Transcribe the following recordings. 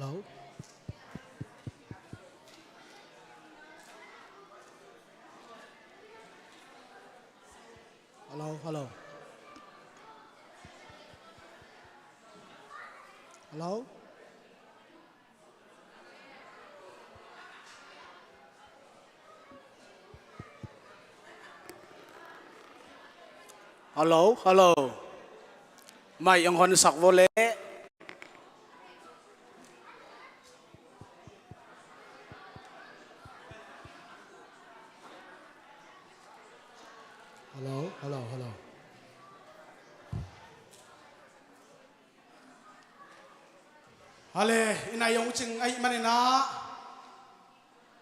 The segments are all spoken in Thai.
Hello? Hello? Hello? Hello? Hello? Hello? Mày ông hôn sọc vô lễ. Hello? Hello? Hello? Hale, inay yung ching ay manina.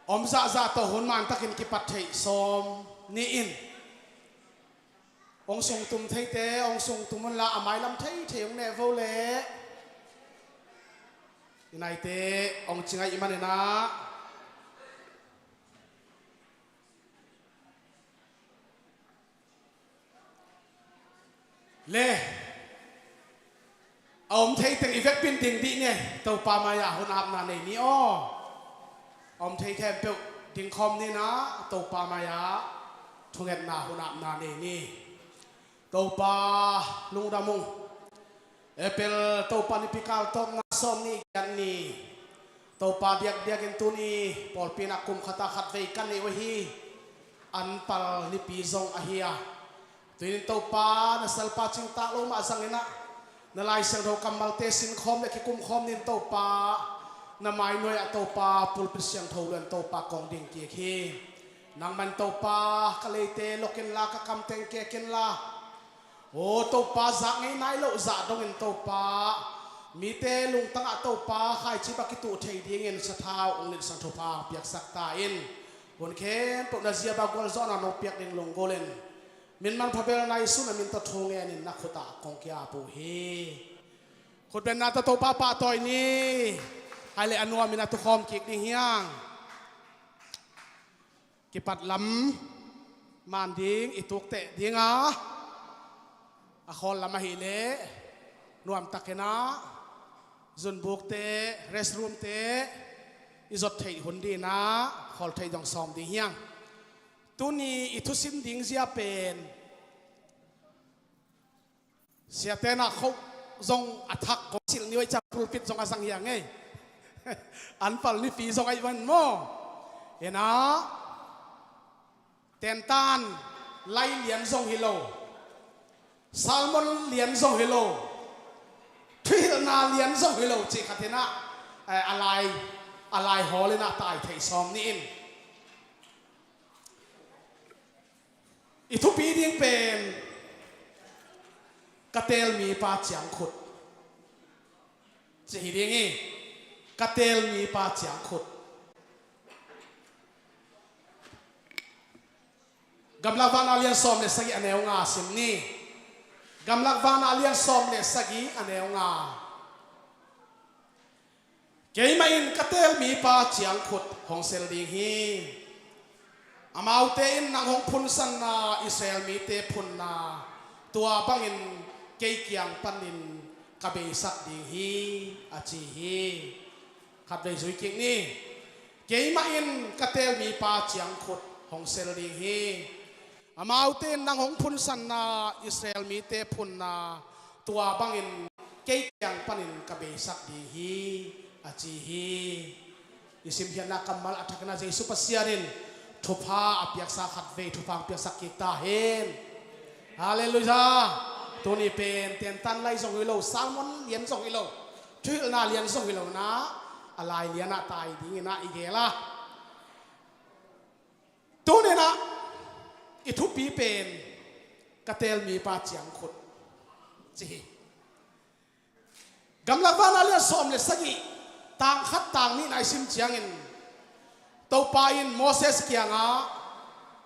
Om za za to hon man takin kipat thei som ni in. Ông sung tum thấy té, ông sung tum man la amai lam thấy thì ông nè vô lệ. Inay te, ông ching ay manina. Lê, ông thấy từng effect pin tình đi nè, tàu pa maya hôn áp nà này ní o. Ông thấy thêm biểu tình khom ní ná, tàu pa maya thung hẹn nà hôn áp nà này ní. Tàu pa lung đa mung, epel tàu pa nipikal tom na som ni gan ni. Tàu pa diak diak intu ni, pol pinakum khata khat vei kan ni wahi, an pal nipi zong ahia. Tuy tàu pa na salpa ching ta lo ma sang ina na lai sang ro kamal te sin khom le ki kum khom nin tàu pa na mai noi a tàu pa pul pisyang tho len tàu pa kong ding ki khi nang man tàu pa ka le te lokin la ka kam teng ke ken la o tàu pa za ngai nai lo za dong in tàu pa mi te lung tang a tàu pa khai chi ba ki tu thei ding in sa thao ong nin sang tho pa piak sak ta in hon khen to na zia ba gol zo na no piak ding long golen min man phabel nai sun min ta thong en in nakhuta kong kya pu he khut ben na ta to pa pa toy ni hai le anwa min atu khom kik ding hiang ki pat lam man ding ituk te dinga a khol lam hi le nuam takena zun buk te restroom te izot thei hun di na khol thei dong som ding hiang tu ni itu sim ding zia pen sia tena khâu zong athak ko sil ni wai chak pulpit zong asang hiang ei an pal ni pi zong ai van mo ena ten tan lai lian zong hilo salmon lian zong hilo thil na lian zong hilo chi khathena alai holena tai thei som ni in itu pi ding pen katel mi pa chiang khut chi ding e katel mi pa chiang khut gamlak van alian som le sagi aneu nga sim ni gamlak van alian som le sagi aneu nga kei ma in katel mi pa chiang khut hong sel ding hi amau te in nang hong phun san na Israel mi te phun na tua bangin kei kiang panin kabe sak ding hi achi hi khat dei zui king ni kei ma in katel mi pa chiang khut hong sel ding hi amau te nang hong phun san na Israel mi te phun na tua bangin kei kiang panin kabe sak ding hi achi hi isim hian na kamal athakna Jesu pasiarin thupa apiak sa khat ve thupa apiak sak ki ta hen hallelujah toni pen ten tan lai zong hilo salmon lian zong hilo thil na lian zong hilo na alai lian na tai ding na igela toni na ithu pi pen katel mi pa chiang khut chi gamla van alian som le sagi tang khat tang ni nai sim chiang in tàu pa in Moses kia nga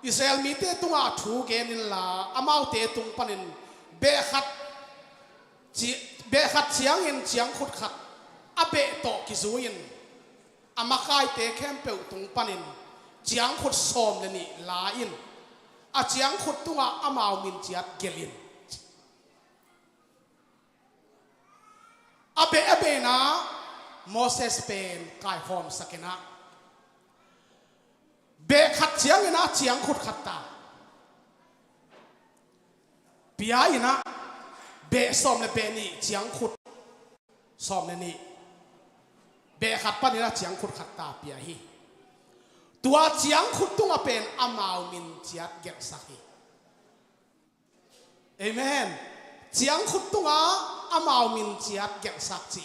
Israel mi te tunga thu gen in la amau te tung panin be khat chiang in chiang khut khat abe to ki zuin amakai te khem pe tung panin chiang khut som le ni la in a chiang khut tunga amau min chiat gelin abe na โมเสสเป็นกายหอมสักนะเบะขัดเจียงนะเจียงขุดขัดตาปียนะเบะซ้อมในเบะนี่เจียงขุดซ้อมในนี่เบะขัดปะนี่นะเจียงขุดขัดตาปียฮีตัวเจียงขุดตัวเป็นอามาวมินเจียดเกะสักฮีเอเมนเจียงขุดตัวอามาวมินเจียดเกะสักจี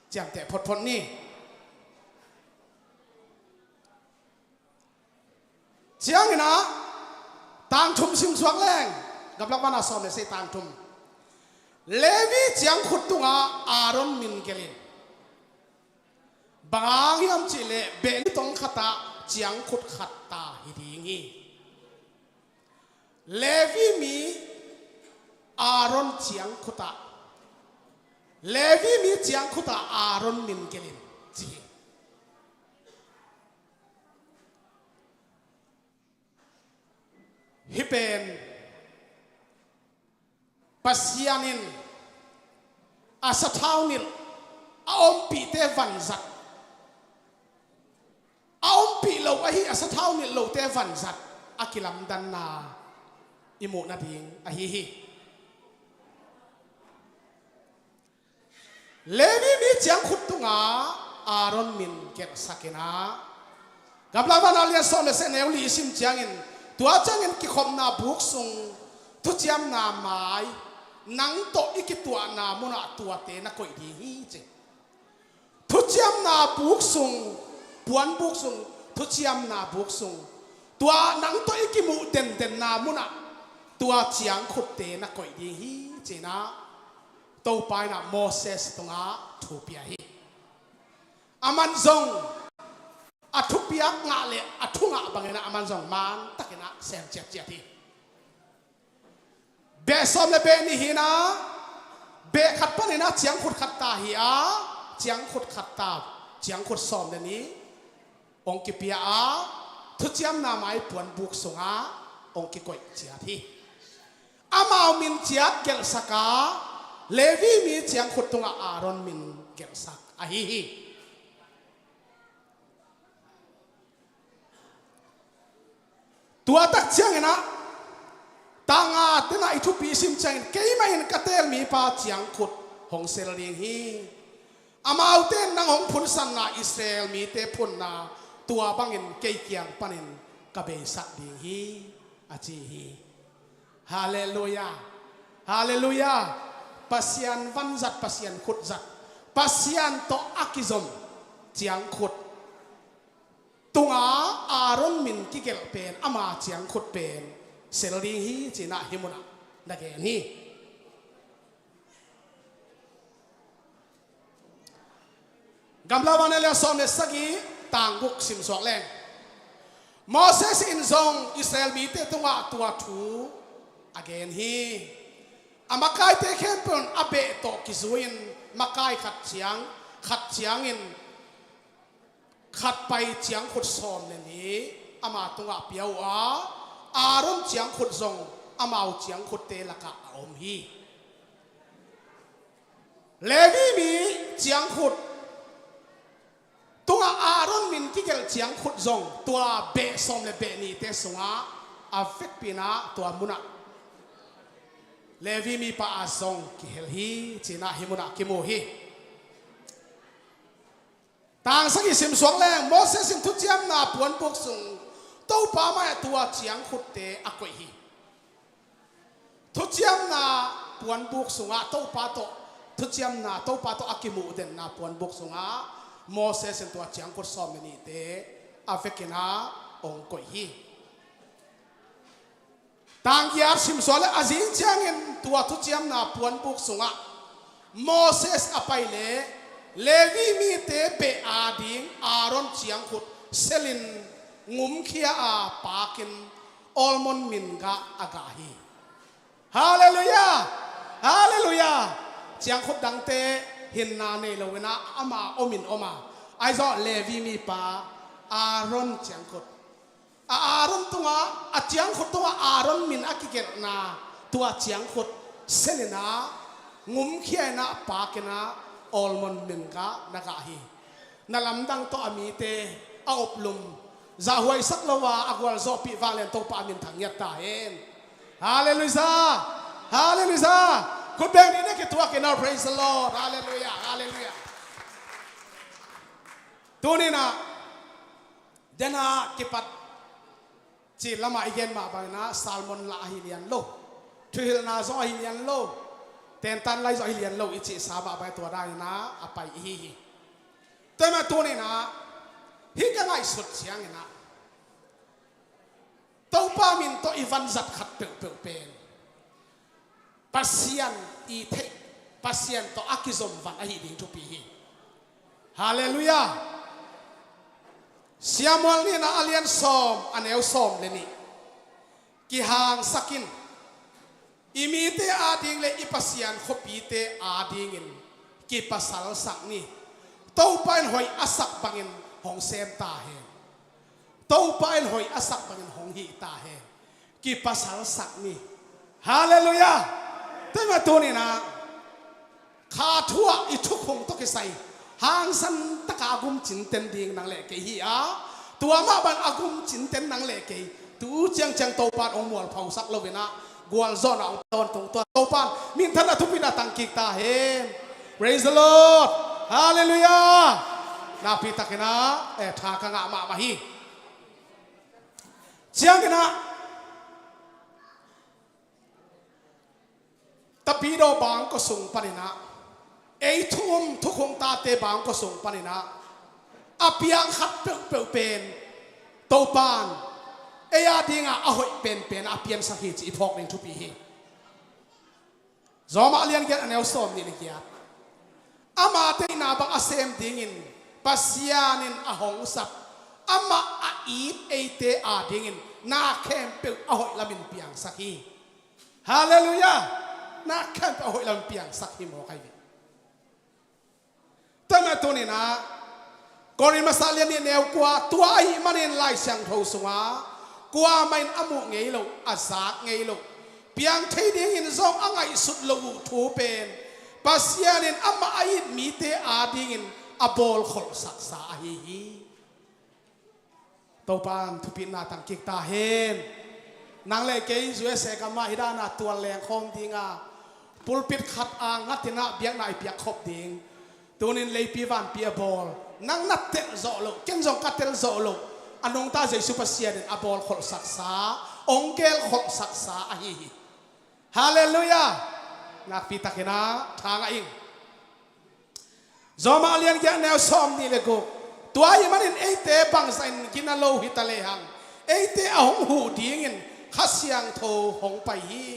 เจียงแต่พดนี่เจียงนะต่างทุ่มซิมสวงแรงกับลักวันอาสอมเนี่ยเสต่างทุ่มเลวีเจียงขุดตัวอารอนมินเกลินบางยามจิเลเบนตงขัตตาเจียงขุดขัตตาฮิดีงี้เลวีมีอารอนเจียงขุดตาเลวีมีเจียงขุดตาอารอนมินเกลินจีฮิเป็นปัสยานินอาสท้าวนิลอาอมปีเตวันจัดอาอมปีโลอาฮิอาสท้าวนิลโลเตวันจัดอากิลัมดันนาอิโมนาดิงอาฮิฮิเลวีมีเจียงขุดตุงาอารอนมินเกตสักนากับลาบานาเลียสอนเสนเอลีซิมเจียงอินตัวจังเงินกิคมนาบุกซุงทุจยมนาไม้นังโตอีกิตัวนามุนาตัวเตนักกอยดีฮีเจทุจยมนาบุกซุงปวนบุกซุงทุจยมนาบุกซุงตัวนังโตอีกิมุเด่นนามุนาตัวเจียงขุดเตนักกอยดีฮีเจนะโตไปนะโมเสสตงาทูเปียฮีอามันซงอาทุกปีกงาเลอาทุงะบางนะอามันส่งมันตักนะเสียงเจ็บเจ็บที่เบสอมเลเบนี่ฮีนะเบขัดปนนะเจียงขุดขัดตาฮีอาเจียงขุดขัดตาเจียงขุดสอมเลนี้องค์กิปีอาทุเจียมนาไม้ปวนบุกสงอาองค์กิกอยเจียที่อามาเอามินเจียเกลสกาเลวีมีเจียงขุดตงอารอนมินเกลสักอาฮีฮีตัวตักเชียงนะต่างอาเตน่าอิทุปีซิมเชียงเกี่ยไม่เห็นกระเตลมีปาเจียงขุดหงเซลเลียงฮีอามาเอาเต้นนางหงพุนสันนาอิสราเอลมีเตพุนนาตัวบางเงินเกี่ยเกียงปันินกระเบสักดีฮีอาจีฮีฮาเลลูยาฮาเลลูยาปัสยันวันจัดปัสยันขุดจัดปัสยันโตอากิซมเจียงขุดตุงอารอนมินกิเกลเป็นอามาเจียงขุดเป็นเซลลิงฮีจีน่าฮิมุนะนักเกนี่กำลังวันนี้สอนเนสกีต่างกุกสิมสวงแรงโมเสสอินซงอิสราเอลมีเตตุงาตัวทูอเกนฮีอามาไกเตเข้มเป็นอาเบโตกิซุอินมาไกขัดเจียงอินขัดไปเจียงขุดซอมเนี่ยนี้อามาตุงอาเปียวอารมเจียงขุดซงอามาเจียงขุดเตละกะอมฮีเลวีมีเจียงขุดตัวอารอนมินที่เกลเจียงขุดซงตัวเบะซอมเลเบะนี่เตสงอาเฟกปีนาตัวมุนะเลวีมีปะอาซงกิเฮลฮีจีน่าฮิมุนะกิโมฮีต่างสักสิมสวงแรงโมเสสินทุเจียมนาปวนบุกสุงโตปามาตัวเจียงขุดเตอกุยฮีทุเจียมนาปวนบุกสุงอาโตปาโตทุเจียมนาโตปาโตอากิมูเดนนาปวนบุกสุงอาโมเสสินตัวเจียงขุดซอมนี่เตอาเฟกินาองกุยฮีต่างยาสิมสวงและอาจิงเจียงเงินตัวทุเจียมนาปวนบุกสุงอาโมเสสอภัยเลวีมีเตเปอาดิงอารอนเจียงขุดเซลินงุมเคียอาปากินอลมอนมินกะอากาฮีฮาเลลูยาฮาเลลูยาเจียงขุดดังเตหินนาเนลเวนะอามาอมินอมาไอซอเลวีมีปาอารอนเจียงขุดอารอนตัวเจียงขุดตัวอารอนมินอากิเกตนาตัวเจียงขุดเซลินางุมเคียนะปากินะอลมอนมินกะนักาฮี nalamdang to amite aoplum zahuai saklawa agwal zopi valen to pa amin thangyat ta hen hallelujah hallelujah kubeng ni ne kitua ke now praise the Lord hallelujah hallelujah tunina dena kipat chi lama igen ma bana salmon la hilian lo thil na zo hilian lo ten tan lai zo hilian lo ichi sa ba bai to dai na apai hi tema tunina hi ka ngai sut siang na to pa min to ivan zat khat pe pe pen pasian I the pasian to akizom van ahi ding to pi hi hallelujah siamol ni na alian som aneu som le ni ki hang sakin imite ading le ipasian khopite adingin ki pasal sak ni to pain hoi asak bangin hong sem ta he to pain hoi asak bangin hong hi ta he ki pasal sak ni hallelujah tema tuni na kha thua I thukhong to ke sai hang san takagum chinten ding nang le ke hi a tua ma ban agum chinten nang le ke tu chang chang to pan ong mual phau sak lovena gwal zon ong ton tong to pan min thana thupina tangkik ta hen praise the Lord hallelujah na pita kena tha ka nga ma ma hi chiang kena tapido bang ko sung panina ei thum thukhong ta te bang ko sung panina apiang khat pe pe pen to pan eya dinga ahoi pen pen apian sakhi chi phok ning thupi hi zoma alian get anel som ni kia ama te na bang asem dingin pasianin ahong sap ama a it eite a dingin na kem pe ahoi lamin piang sakhi hallelujah na kem ahoi lam piang sakhi mo kai tama to ni na korin masalian ni neu kwa tua ai manin lai sang tho sunga kwa main amu ngei lo azak ngei lo piang thei ding in zong angai sut lo thu pen pasianin amma ai mi te ading in abol khol sak sa hi to pan thu pin na tang kik ta hen nang le ke zue se ka ma hidana tual leng khom dinga pulpit khat ang ngatina biak nai piak khop ding tunin lei pi van pi bol nang nat tel zo lo ken zong ka tel zo lo anong ta jai super sian abol khol saksa ongkel khol saksa a hi hallelujah nak pi takena thanga ing zoma alian ge neu som ni le go tuai manin eite bang sain kinalo hitale hang eite ahong hu dingin khasiang tho hong pai hi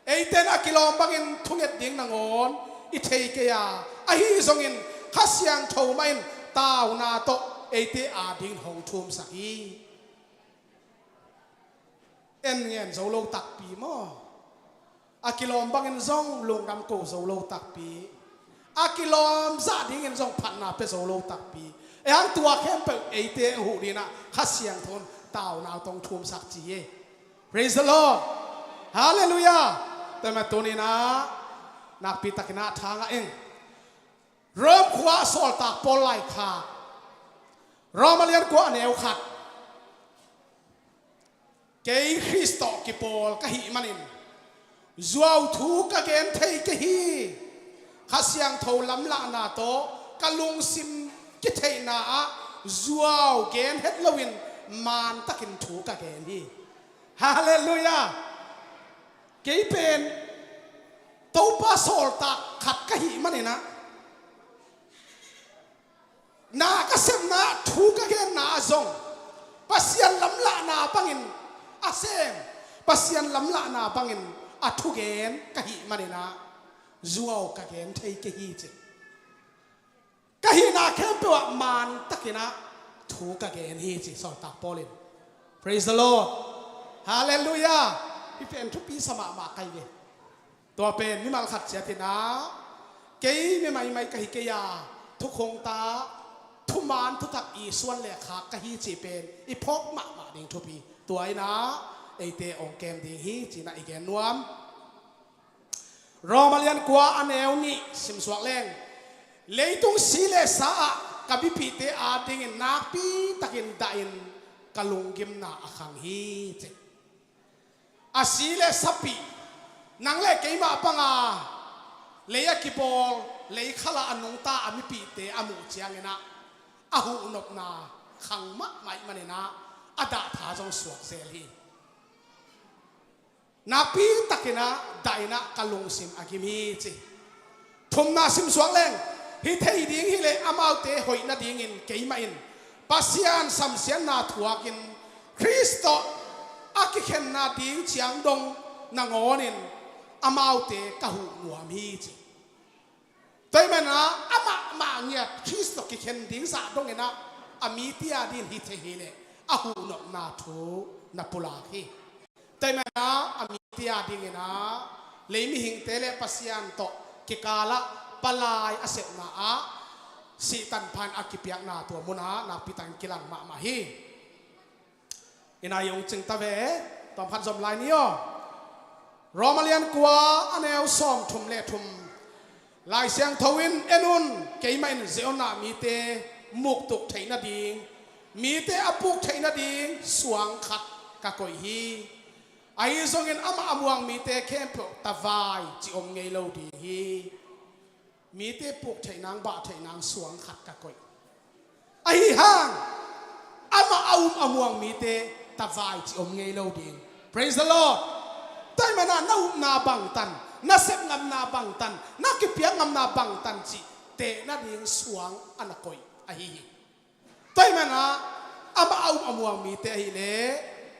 eite na kilom bangin thunget ding nangon I thei ke ya a hi zongin khasiang tho main tau na to eite a ding hong thum sakhi en ngen zo lo tak pi mo a kilom bangin zong lung dam ko zo lo tak pi a kilom za ding en zong phat na pe zo lo tak pi e hang tua khem pe eite hu dina khasiang thon tau na tong thum sak chi e praise the Lord hallelujah tama tonina nak pita kena thanga eng rom khwa sol tak pol lai kha romalian ko aneu khat ke Kristo ki pol ka hi manin zuaw thu ka gen thei ke hi khasiang tho lam la na to kalung sim ki thei na a zuaw gen het lowin man takin thu ka gen hi hallelujah ke pen to pa sol ta khat ka hi manina na ka sem na thu ka gen na zong pasian lam la na bangin asem pasian lam la na bangin athu gen ka hi manina zuaw ka gen thei ke hi che ka hi na khem pe wa man takina thu ka gen hi chi sol ta polin praise the Lord hallelujah ipen thu pi sama ma kai geตัวเป็นมิมัลขัดเสียทีนะเกี่ยไม่ไม่กะฮิเกียทุกคงตาทุมานทุกักอีส่วนแหลกขากะฮิจีเป็นอีพกมาดิ่งทุพีตัวไอ้นะไอเตองเกมดิ่งฮิจีน่ะอีแกนวมรอมาเรียนกว่าอันเอวนี่สิมสวกแรงเลยตุงสีเลสา kabi pite ading in napi takin dain kalunggim na akang hi asile sapi nang le keima panga leya kibol lei khala anung ta ami pite amu chiang ena ahu unop na khang ma mai manena ada tha jong suak sel hi napi takina daina kalung sim agimi chi thum na sim suak leng hi thei ding hi le amau te hoina ding in keima in pasian samsian na thuakin Kristo akikhen na ding chiang dong nangonin amau te kahu nuam hi chi toy mana ama ma ngia Kristo kikhen ding sa dong ena ami tia din hi the hi le ahu no na thu na pula hi toy mana ami tia ding ena leimi hing tele pasian to kikala palai asep na a si tan phan akipiak na to muna na pitang kilang ma hi ina yong ching ta ve tom phan som lai ni yo Romalian kwa anel som thum le thum lai siang thawin enun keimain zeona mi te muk tuk theina ding mi te apuk theina ding suang khat ka koi hi ai zongin ama amuang mi te kemp tawai chi om ngei lo di hi mi te puk theinang ba theinang suang khat ka koi ai hang ama amuang mi te tawai chi om ngei lo ding praise the Lord tai mana na bang tan na sep ngam na bang tan na kipiang ngam na bang tan chi te na ding suang anakoi ahi tai mana ama amuang mi te hi le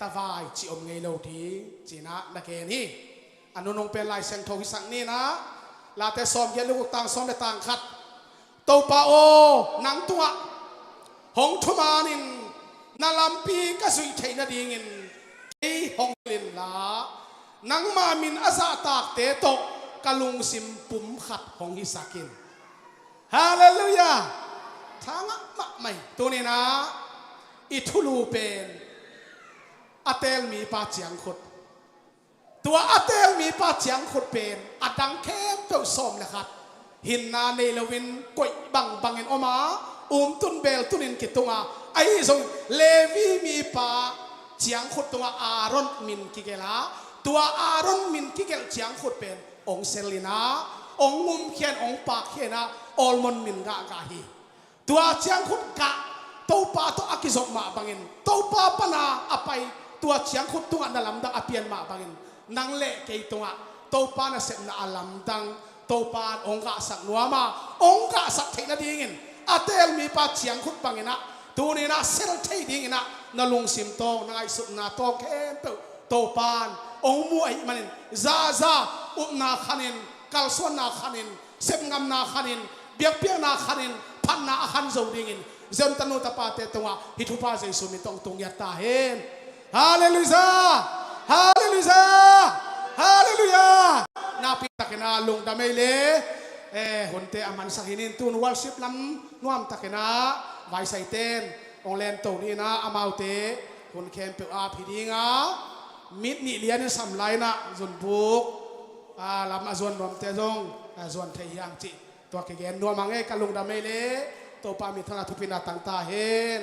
tawai chi om ngei lo di china na ke ni anunong pe lai seng thowi sang ni na la te som ge lu tang som le tang khat to pa o nang tunga hong thumanin na lampi ka sui theina ding in ei hong lin la nang ma min asa tak te to kalung sim pum khat hong hi sakin hallelujah thanga ma mai to ni na ithulu pen atel mi pa chiang khutตัวอาเตลมีป้าเจียงขุดเป็นอดังเข้มเจ้าสมนะครับหินนาเนลวินกวยบังเงินออกมาตุนเบลตุนินกิตุงาไอ้ส่งเลวีมีป้าเจียงขุดตัวอารอนมินกิเกลาตัวอารอนมินกิเกลเจียงขุดเป็นองเซลินาองมุมเขียนองปากเขียนนะออลมอนมินกากาฮีตัวเจียงขุดกะตัวป้าตัวอากิศมาบังเงินตัวป้าปนาอภัยตัวเจียงขุดตัวอันดัลำดังอภิยนมาบังเงินนังเละเกยตัวโตปานะเสนาอลัมดังโตปานองค์กษัตริย์นัวมาองค์กษัตริย์เทนดีงินอาเตลมีปาเฉียงขุดปังงินะตัวนี้นะเซลเทดีงินะนลุงซิมโตนายสุนาโตเข้มเปโตปานองค์มวยมันซาอุปนาขันินกัลสวนนาขันินเซมงามนาขันินเบียกเปียนาขันินพันนาขันโจดีงินเซมตันุตปาเตตัวฮิทุปาเจสุมิตองตงยัตตาเฮนฮาเลลูยาฮาเลลูยาฮาเลลูยานาพิตะกนาลงดาเมเลหนเตอมันสักหินินตุนวอลชิปลำนวมตะกนาไวไซเตนองเลนโตนี่นะอามาวเตหนแคมเปอาพิดีงามิดนิเลียนสัมไลนะจุนบุกลำอาจวนรวมเตจงจวนเทียงจิตัวเกนนัวมังเอกลงดาเมเลโตปามิธนาทุพินาตังตาเฮน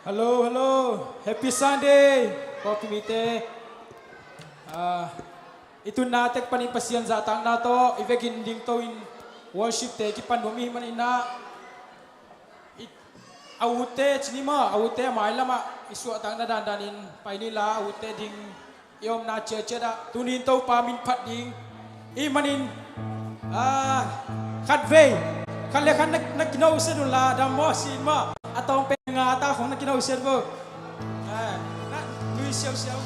Hello. Happy Sunday. Kopi mite. Itu natek panipasian zatang na to. Ivegin ding to in worship te kipan dumi manina. Awute chinima awute mailama isu atang na dandanin painila awute ding iom na ceceda tunin to pamin phat ding imanin khatve khalle khan nak kinau sedula damo sima atau pengata khong nak kinau servo na lui siao siao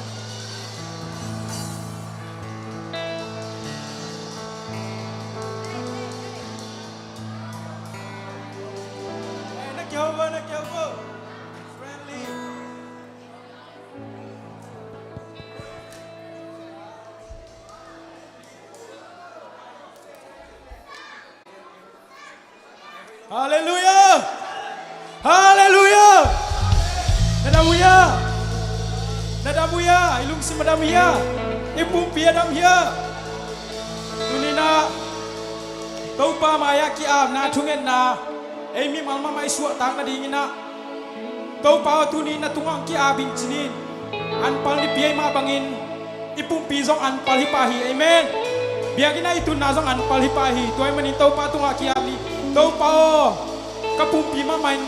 nak jawab friendly Hallelujah Nadamuya ilung si madamiya ipung piadamya tunina tau pa maya ki am na thungen na mi mama mai suat tang na dingina tau pa tunina tungang ki abing chinin anpal ni piai ma bangin ipung pizong anpal hipahi amen biagina itu nazong anpal hipahi toy manin tau pa tunga ki am ni tau pa kapung pi ma main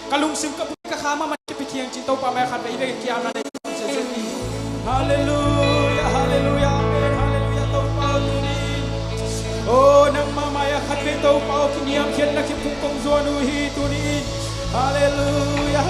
kalung sim kapung ka khama man ki pithiang chin tau pa mai khat bai ki am na dai hallelujah amen hallelujah tau pa tunin oh nang mamaya khat ve tau pa kiniam khian na ki pung kong zo nu hi tunin hallelujah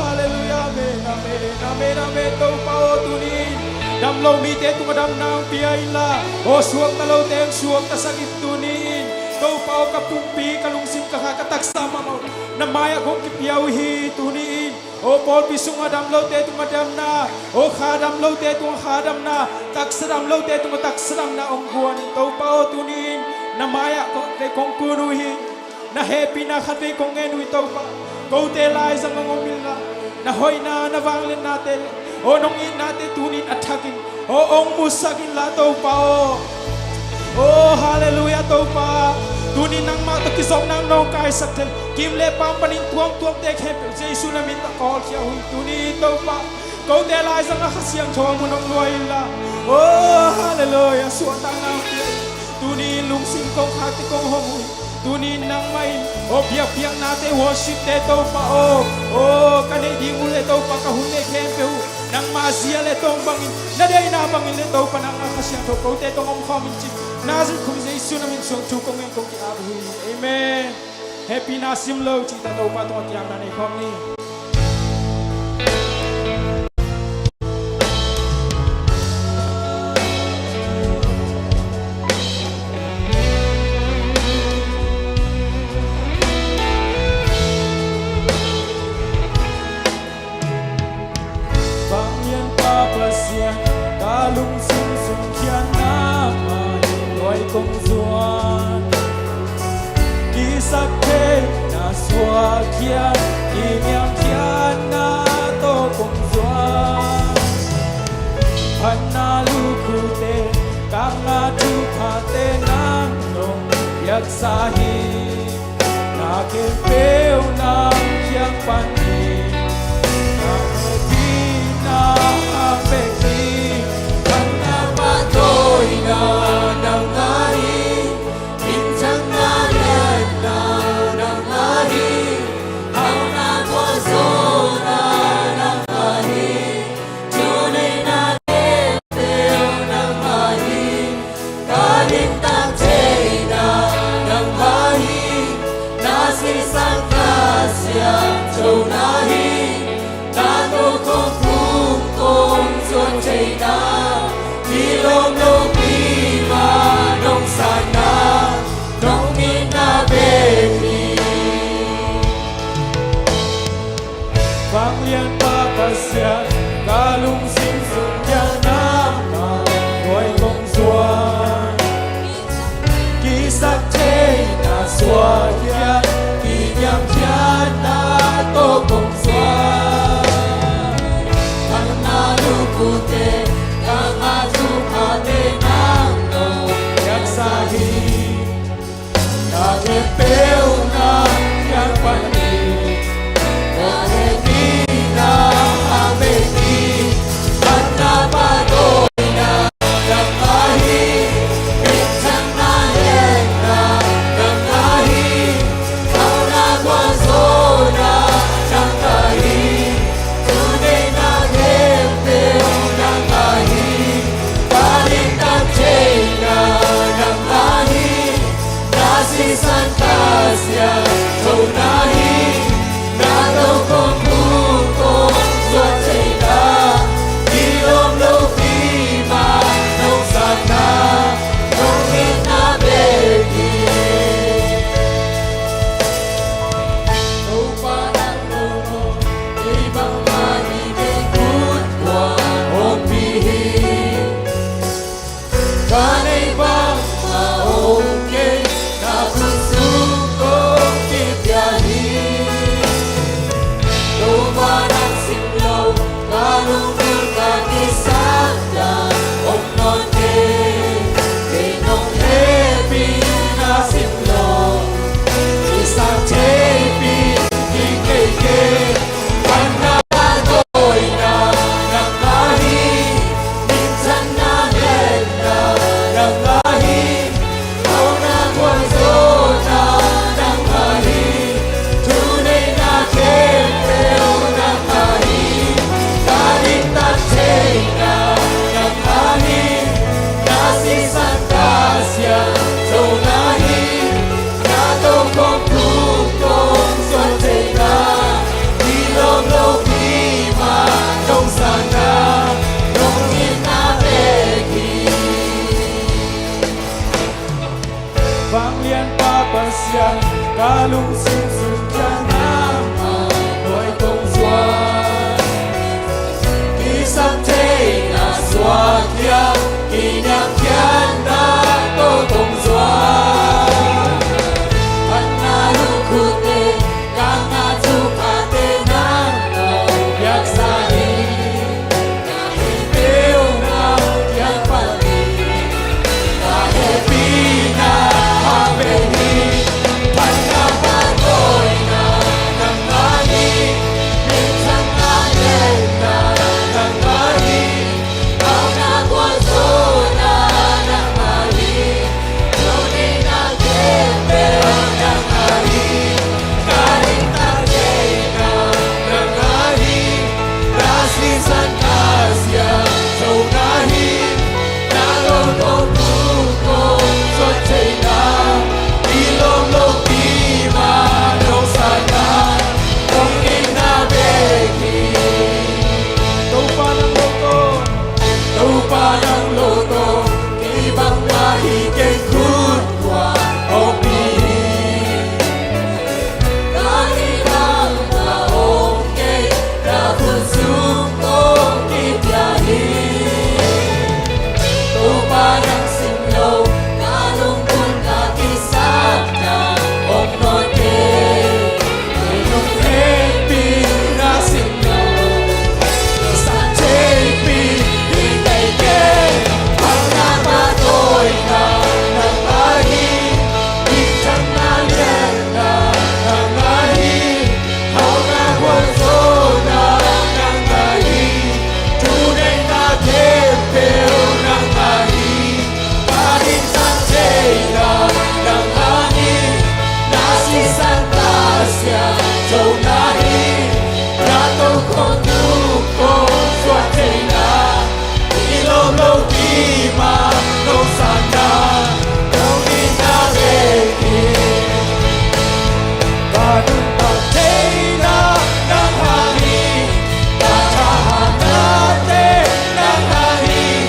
amen tau pa tunin dam lo mi te tu dam nang piai la o suak ta lo teng suak ta sakit tunin tau pa ka pumpi kalung sim ka katak sama mau namaya kong ki piau hi tunin o pol pisung adam lo te tu madam na o khadam lo te tu khadam na tak sedam lo te tu tak sedam na ong guan tau pa tunin namaya ko te kong kunuhi na happy na khat ve kong enui tau pa ko te lai sang ngomil na hoi na nawang len natin o nong in natin tunin athakin o ong musakin la tau pa oh hallelujah tau pa tunin nang ma takisong nang nong kai sakten kim le pam panin tuam te khem jesu na min ta kol khia hui tunin tau pa ko te lai sang khasiang chong mu nong loi la oh hallelujah suat tang na tunin lung sim kong khati kong hom tunin nang mai o piak na te worship te tau pa oh kane ding ule tau pa ka hun le khem pe nang ma sia le tong bangin na dei na bangin le tau pa nang khasiang to ko te tong om khom chi nazin khum jesu na min song chu kong en kong ki abu amen happy na sim lo chi ta tau pa to ki am na nei khom ni kalung sim sum kian na mai loi kong zuan ki sak the na swa kian ki nyam kian na to kong zuan han na lu ku te kang na tu pha te nang nong yak sa hi na ke peu na kian pan ni na ki na pe ki nang ngai in chang na len nang ngai hao na kwa zo nang ngai chu nei na te nang ngai ka din ta che nang ngai na si sang ka sia châu na hi ta tu kong kong xuân chei na đi lom lom nong sana nong mina baby vang lian pa pasya kalung sim sum ya na ngoi kong zuan ki sak che na swa ya ki nyam ya na to kong zuan kan na lu ku te ka ma tu pa te ke peu na yang pani na lian pa pasian kalung sim sukan nama boy tong suan Isang tay na swat ya Kinyang kian na totong swat Panalukute kang atukate ng yak sani Kahit peo na yak pati Kahit pinahapeni Panapatoy na ng mani Minsan natin na ng mani Ang nagwaso na ng mani Tunay na kepe ng mani Kahit tagay na ng mani Raslisan kasya sa unahin Nalotong tukong sotsay na Ilong lokima nung sana Kung inabeki Tupa ng loto Tupa ng loto Ibang mahigay kutwa o pihin Kahit ang taong kay Nakusukong ibyahin Tupa ng simlaw Kalungkot na kisap na Omnote Ngayong happy na simlaw Sa JP Hintay ke Ang napatoy na ng ahi Bintang na liyan na ng ahi Ang nagwaso na ng ahi Tunay na kepeo ng ahi Kahit sa na ng ahi Nasisang tasya sa unahin Rato kong tukong swatay na Ilolo di manong sana Kung inabeki Ganun patay na ng hangin Kasahan natin ng hangin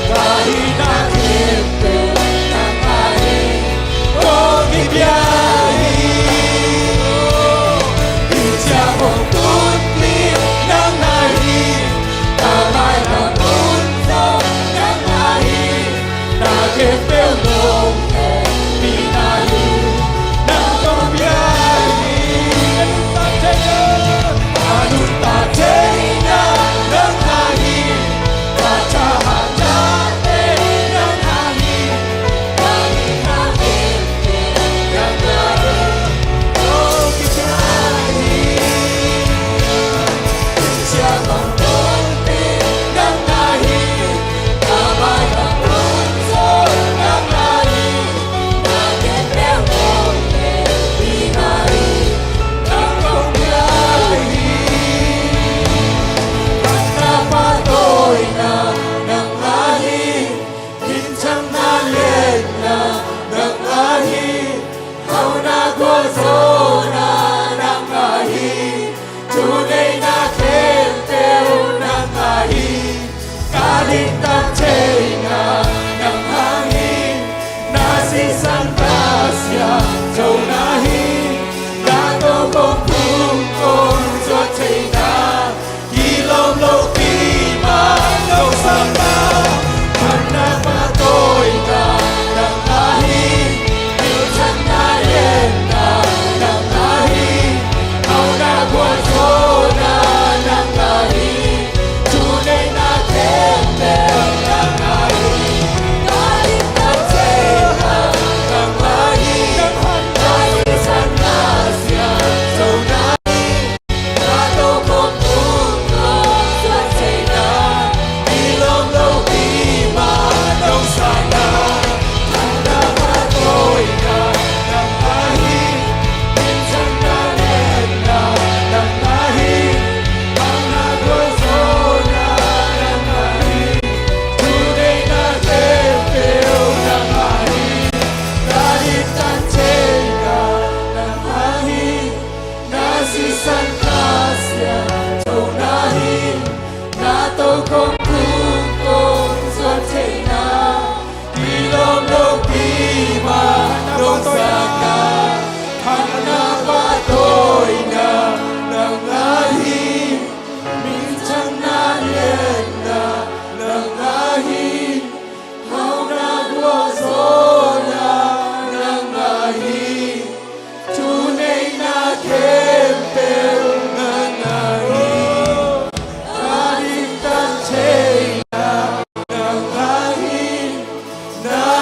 Kahit nakimpe ng hangin Kung ibiyahin Isya mong tutli ng hangin Kamay ng punso ng hangin Nagipil mong pinahin Nang kumiyahin Anong tatay na ng hangin Katsahan natin ng hangin Kahit nakipil ng hangin Kung ibiyahin Siya mong tulpi ng hangin Kamay ng punso ng hangin Nagipil mong pinahin Nang kumiyahin At napatoy na ng hangin Minsan nalit na ng hangin Ang nagwaso na ng hangin Tunay na kempeo ng hangin Kahit tatay na ng hangin Nasisang tasya sa unahin Dato kong kukong sotsay na Ilong lokima nung sana Ang napatoy na ng hangin Minsan na yenta ng hangin Ang nagwaso na ng hangin Tunay na kempeo ng hangin Kahit tatay na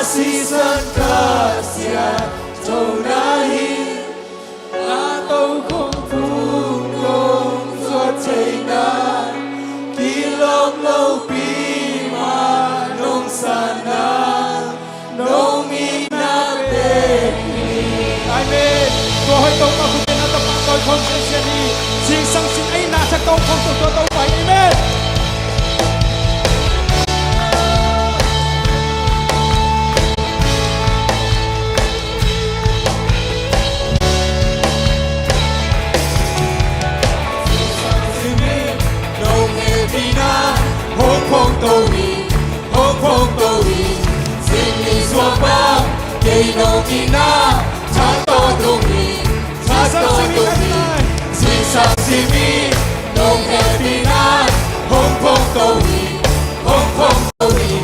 season kasih tonai atau kumpul suat cina kilok lopi manong sana nong inape. Amen. Tôi tôi mà cũng nên tập tôi không sẽ sẽ đi. Xin sang xin ấy na chắc tôi không tôi phải. Amen. Hong Kong Tô Hi, xin đi xóa băng, cây nô kỳ na, cha tô tô hi, xin sang xin mi, nông happy na, Hong Kong Tô Hi,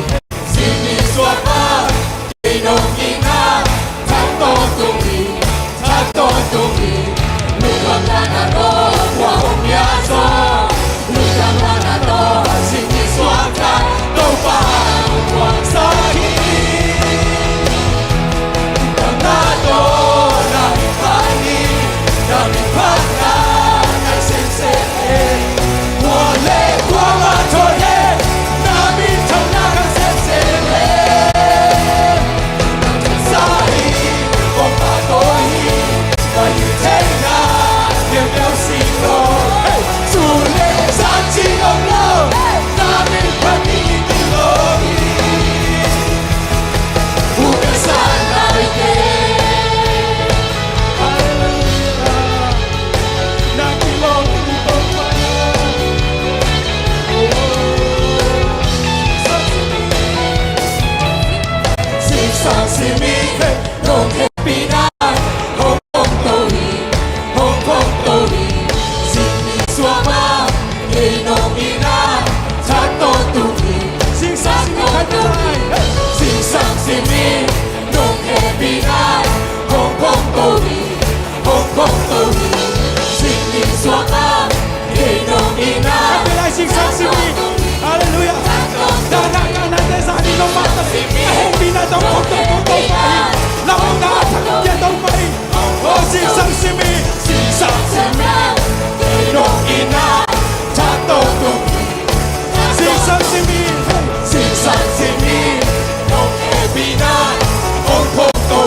xin đi xóa băng, cây nô kỳ na, cha tô tô hi, lúc làm na đó, qua hôm ya gió, lúc làm na đó, xin đi xóa băng. Đâu phải quang sai đang na đó đang bị phá đi đang bị phá ra ngày xem qua lệ qua mà thôi hết na bị trong na càng xem sai không phải tôi và như thế nào đều đều xin lỗi dù lệ gian chỉ ông lâu na bị phá đi sang si mi nông happy na Hong Kong Tô Hi xin đi xóa ba cây nông ina cha tô tu hi xin sang si mi nông happy na Hong Kong Tô Hi xin đi xóa ba cây nông ina Xin sang si mi. Hallelujah. Dana natin sa ating mata. Hindi na daw ko phải. Lamang na at daw phải. Oh, xin sang si mi. nông ina cha tô tu Xin sang si mi. si mi nông happy na Hong Kong Tô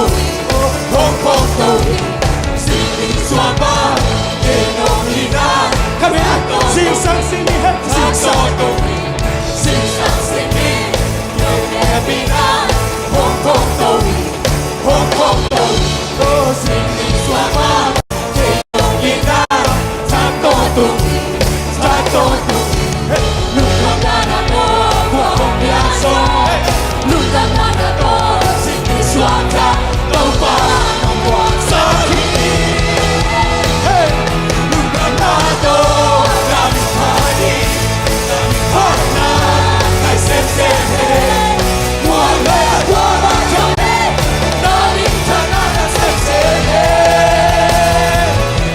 Hi xin đi xóa ba cây nông ina Kami xin sang si mi. cha tô tu xin si mi nông happy na Hong Kong Tô Hi xin đi xóa ba cây nông ina cha tô tu lúc con đã đó qua hôm ya gió lúc con đã đó xin đi xóa ra đâu phải nông quang sa khi lúc con đã đó đã bị phá đi phá na ngày xem qua lẽ qua ba cho đã bị cha na đã xem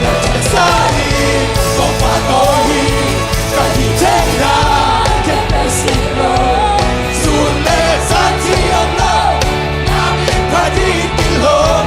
đã chạy xa đi không phải tôi cả gì thế nào kết nối xin lỗi dù lẽ ra chỉ ông lâu đã bị phá đi tình lỗi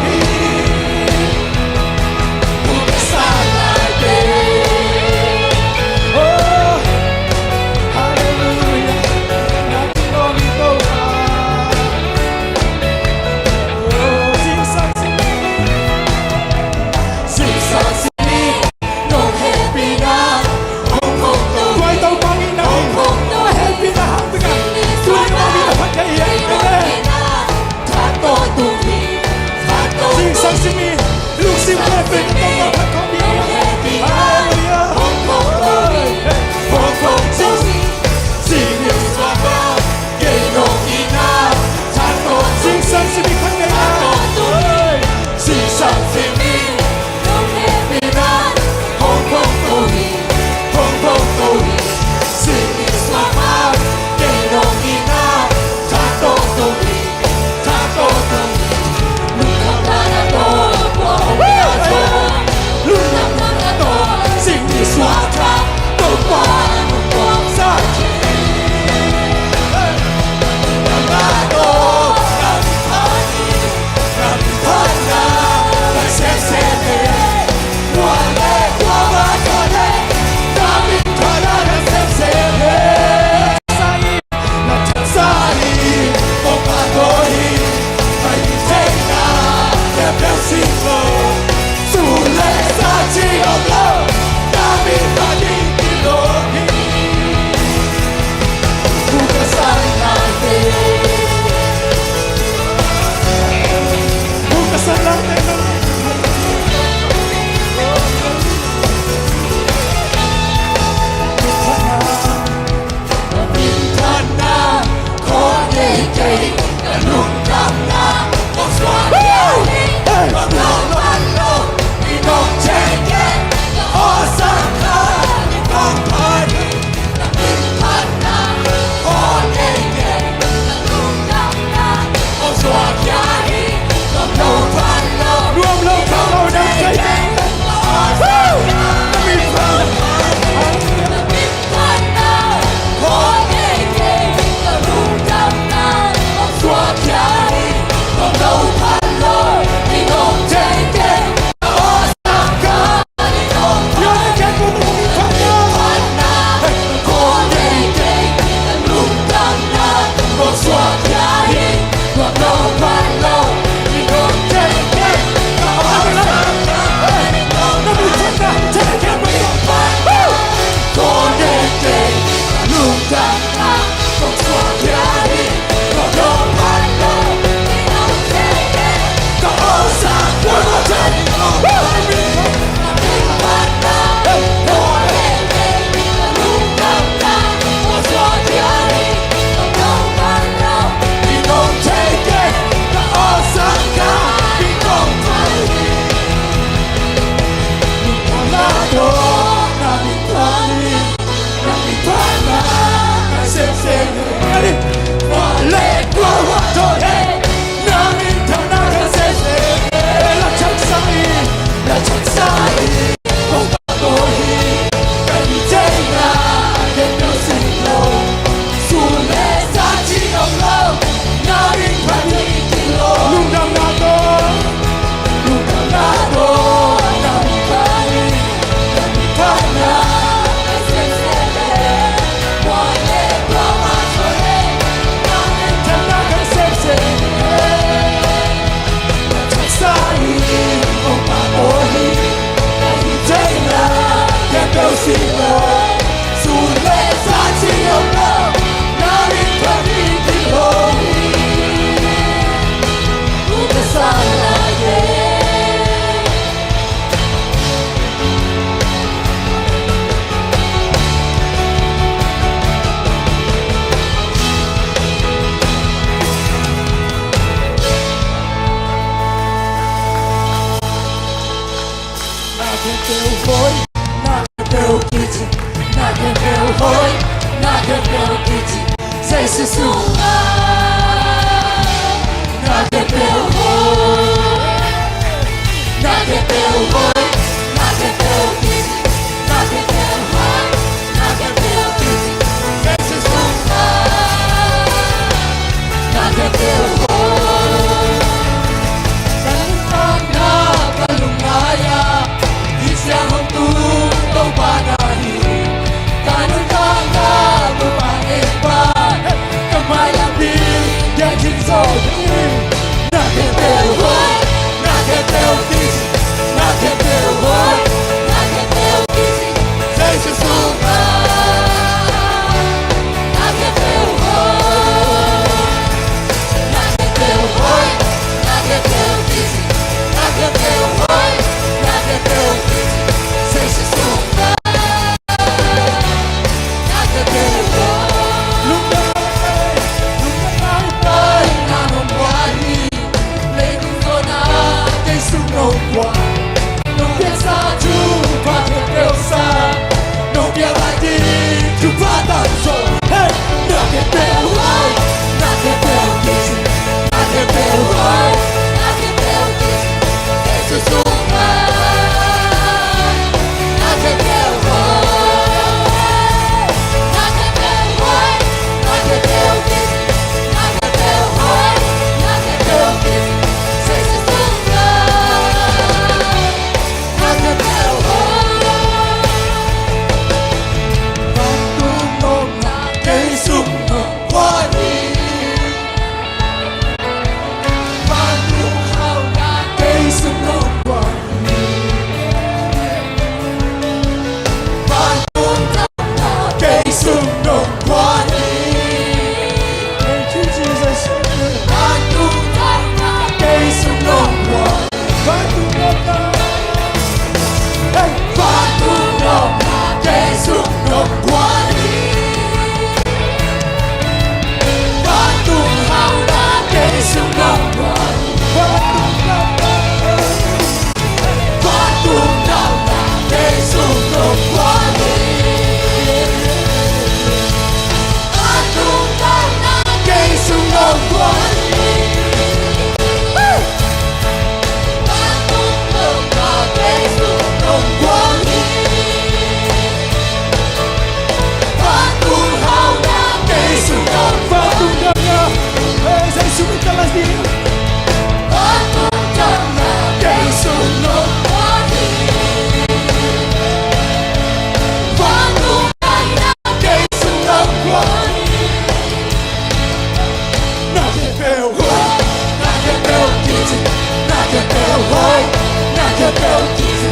teu disse,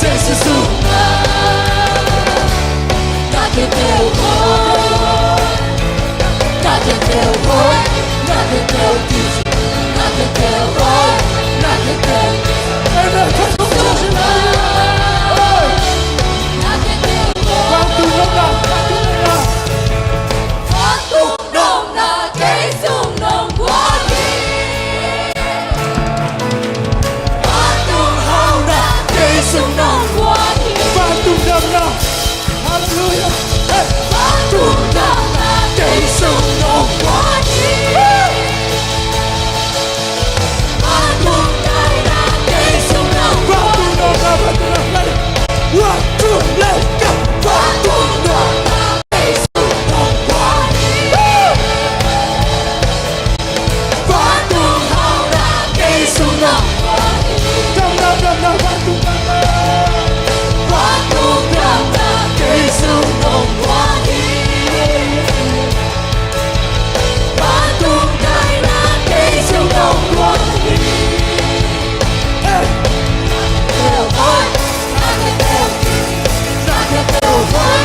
sem se sugar. Cadê teu roi? Cadê teu roi? Cadê teu disse? Cadê teu roi? Cadê teu disse? Cadê teu roi? Quanto não dá? Quanto não dá? Quem sum não guarde. Quanto não dá? Quem sum não guarde. Quanto não dá? Aleluia. Quanto não dá? Quem sum não guarde. Quanto não dá? Quem sum não guarde. Quanto não dá? Quanto não dá? Quanto não dá? Quem sum não guarde. Quanto não dá? Quem sum não guarde. Não, quanto não dá? Quanto não dá? Quem sum não guarde. Quanto não dá? Quem sum não guarde. Teu roi, nada teu filho, nada teu roi,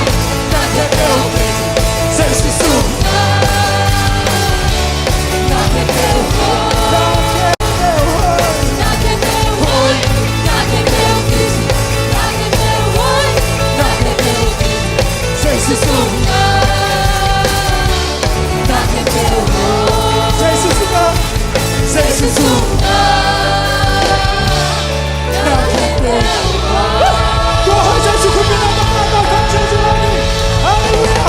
nada teu filho, sem se sugar. Nada teu roi, nada teu roi, nada teu filho, nada teu roi, nada teu filho, sem se sugar. Nada teu roi, Sem se sugar. sem se sugar. Nada teu roi. Corra, Jesus, combinando pra cá, com Jesus ali. Aleluia.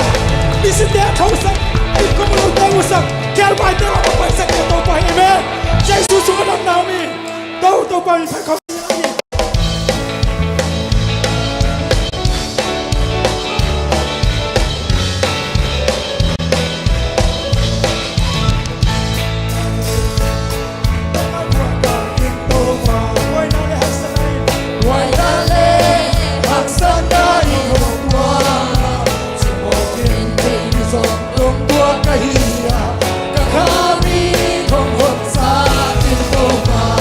E se der a causa, e como não tem o sangue, quero mais ter uma coisa que eu estou para amém. Jesus, o meu nome. Estou para mim, para comer aqui. Ngoài ta lê hạc sơn đã đi hôm qua chỉ một thiên tình dòng đông tua cây cả kami không hồn xa tin tô mà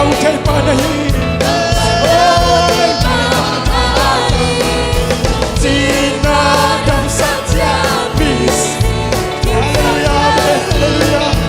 kau kay panahin. Sinadam satya bis. Hallelujah, hallelujah.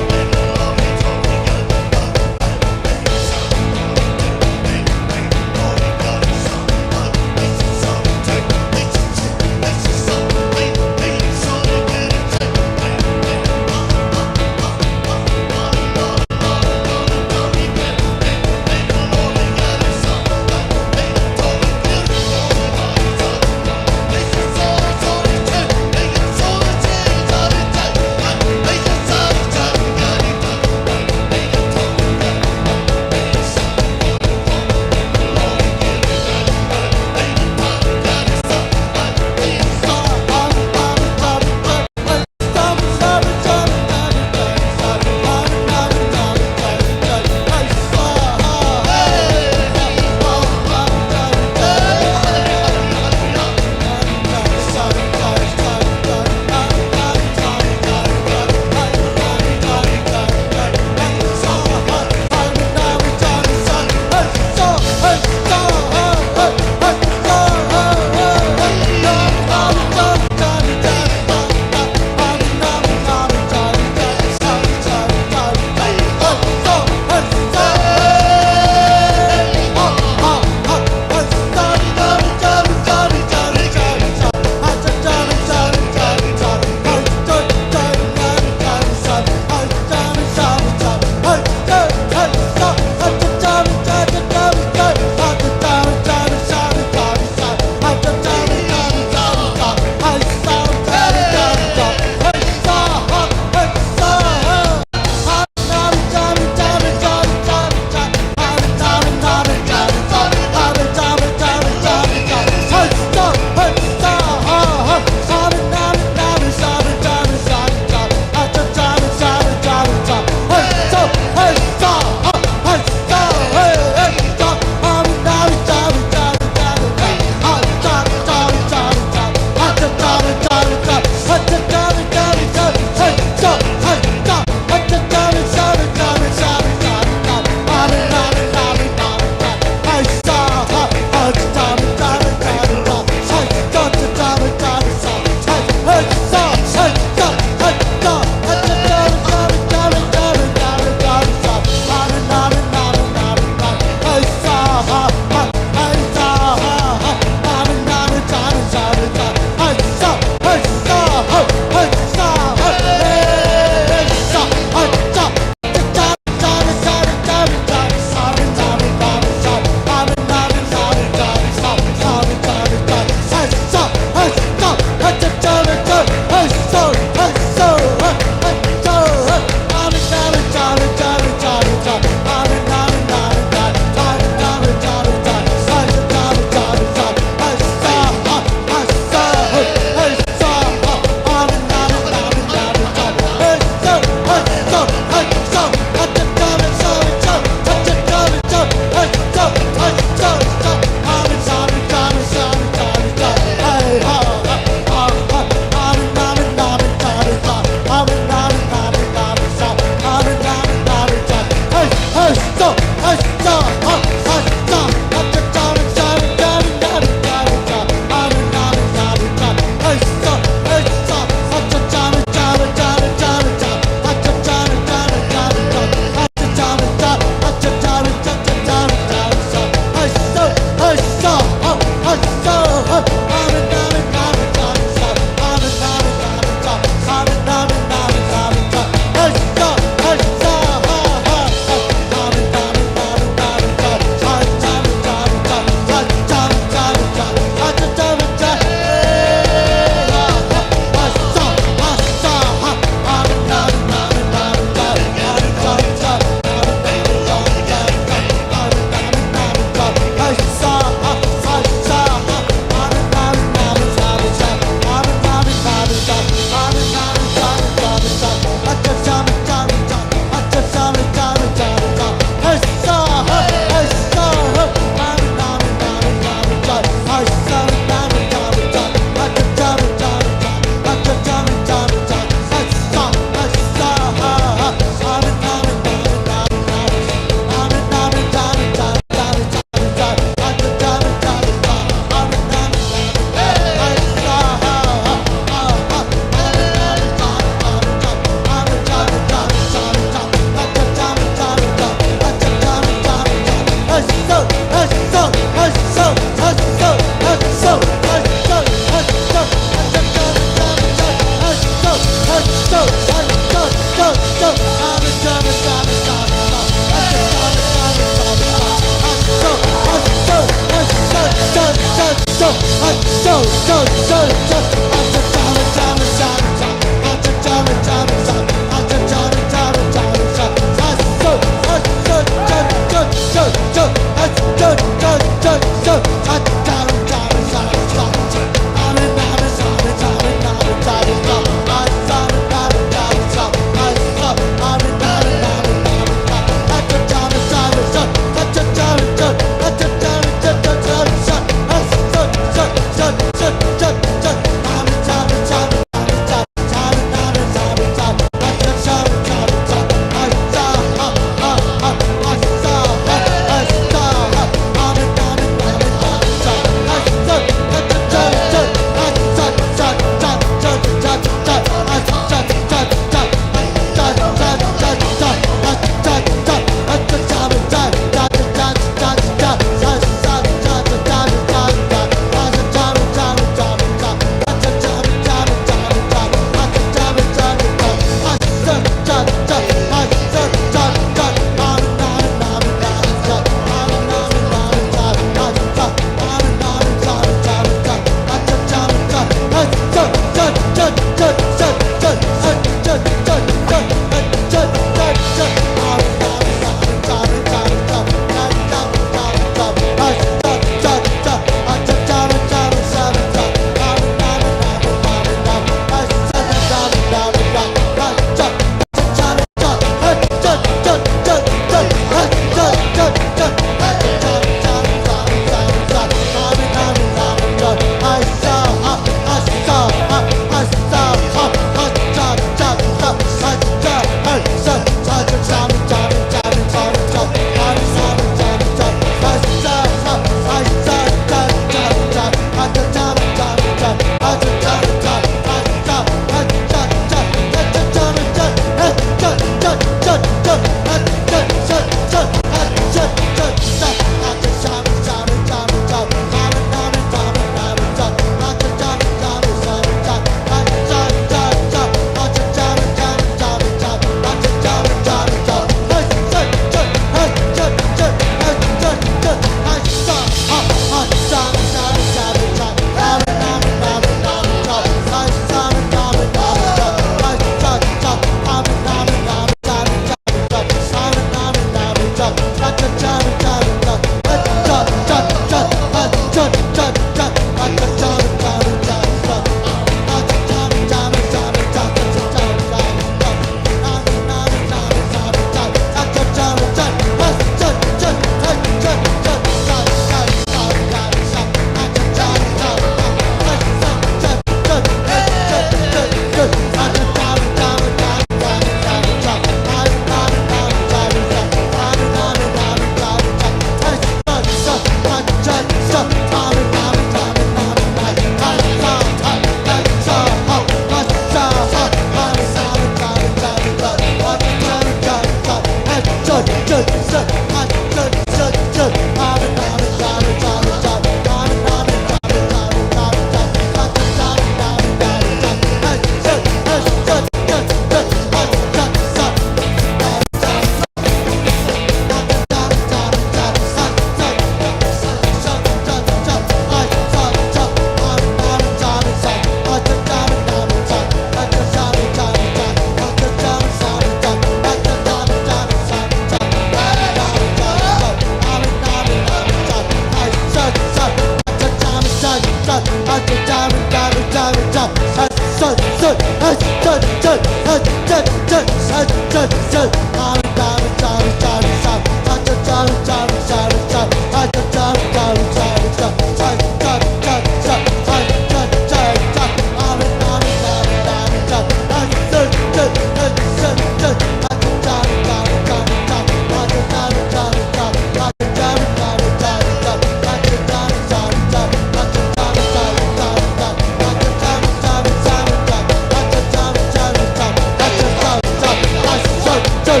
Jump,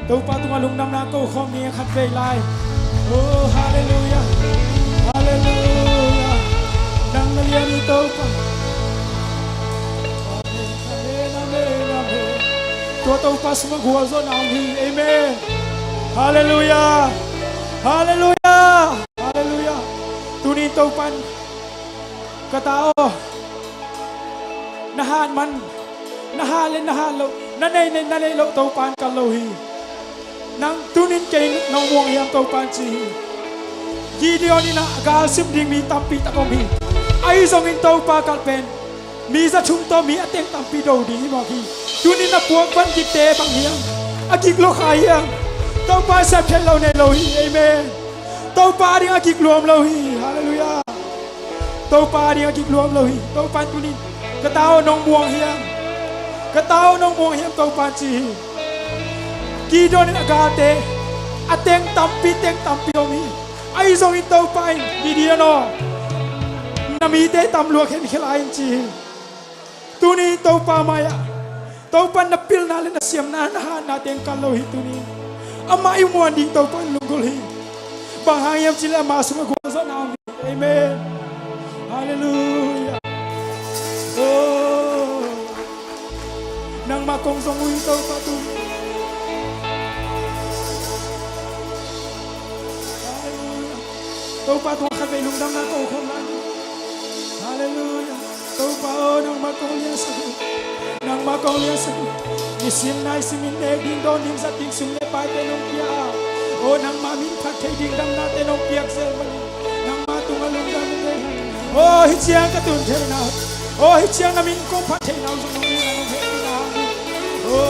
Tâu pa tung alung nam na câu khom ni khat ve lai. Oh hallelujah. Hallelujah. Nang na lian ni tâu pa. Amen amen amen. Tua tâu pa suma gua zo naung hi. Amen. Hallelujah. Hallelujah. Hallelujah. Tunin tâu pan katao. Nahan man. Nahalin nahalo. Nanay lo tâu pan kalohi. Nang tunin kay nang muang yang tau panci. Gideon ina agal sim ding mi tampi takomi. Ai song in tau pa kalpen. Mi sa chung to mi ateng tampi do di mo ki. Tunin na puang pan kite bang hiang. Agik lo khayang. Tau pa sa phen lo ne lo hi. Amen. Tau pa ding agik luom lo hi. Hallelujah. Tau pa ding agik luom lo hi. Tau pan tunin katao nong muang hiang. Katao nong muang hiang tau panci. Gideon in agate ateng tampi omi ai zong in tau pain Gideon no namite tam luak hen khilain chi tuni tau pa maya tau pan napil na len siam na na teng kalohi tuni ama imuan ding tau pan lunggol hi banghayam sila masuk ko sa nami. Amen. Hallelujah. Oh nang makong song ui tau pa tuni. Tau pa tuwa ka kay lungdam na ko kuman. Hallelujah. Tau pa o nang makaulian sa ko. Nang makaulian sa ko. Isim na isimin na din doon din sa ting sumle pa ito nung piya. O O nang maminkat kay dingdang natin ang piyak sa mali. Nang matungalong daming ay. O hitsiyang katuntay na. O hitsiyang namin kong patay na. Sa mga ilang hepi na. O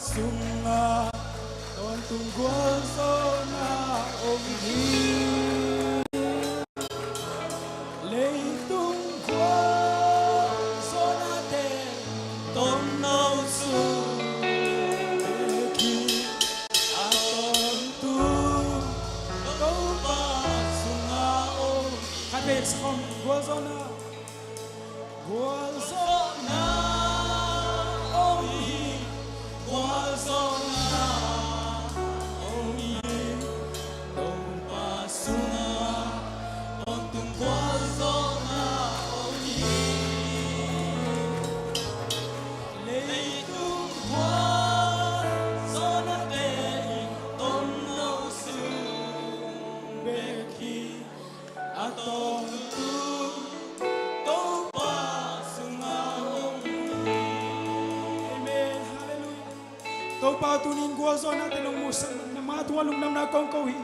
sunga ton tunggol sona omhi lei tunggol sona te ton nau su ki aton tu to pa sunga om kate som gol sona omhi Guazona, omi, tompa sunga, ontung guazona, omi, leitung guazona te, tomno su, beki, atong tu, tompa sunga, omi. Amen, hallelujah. Tau pa tunin gua zona tinong musang na matuwalong nam na kong kawi.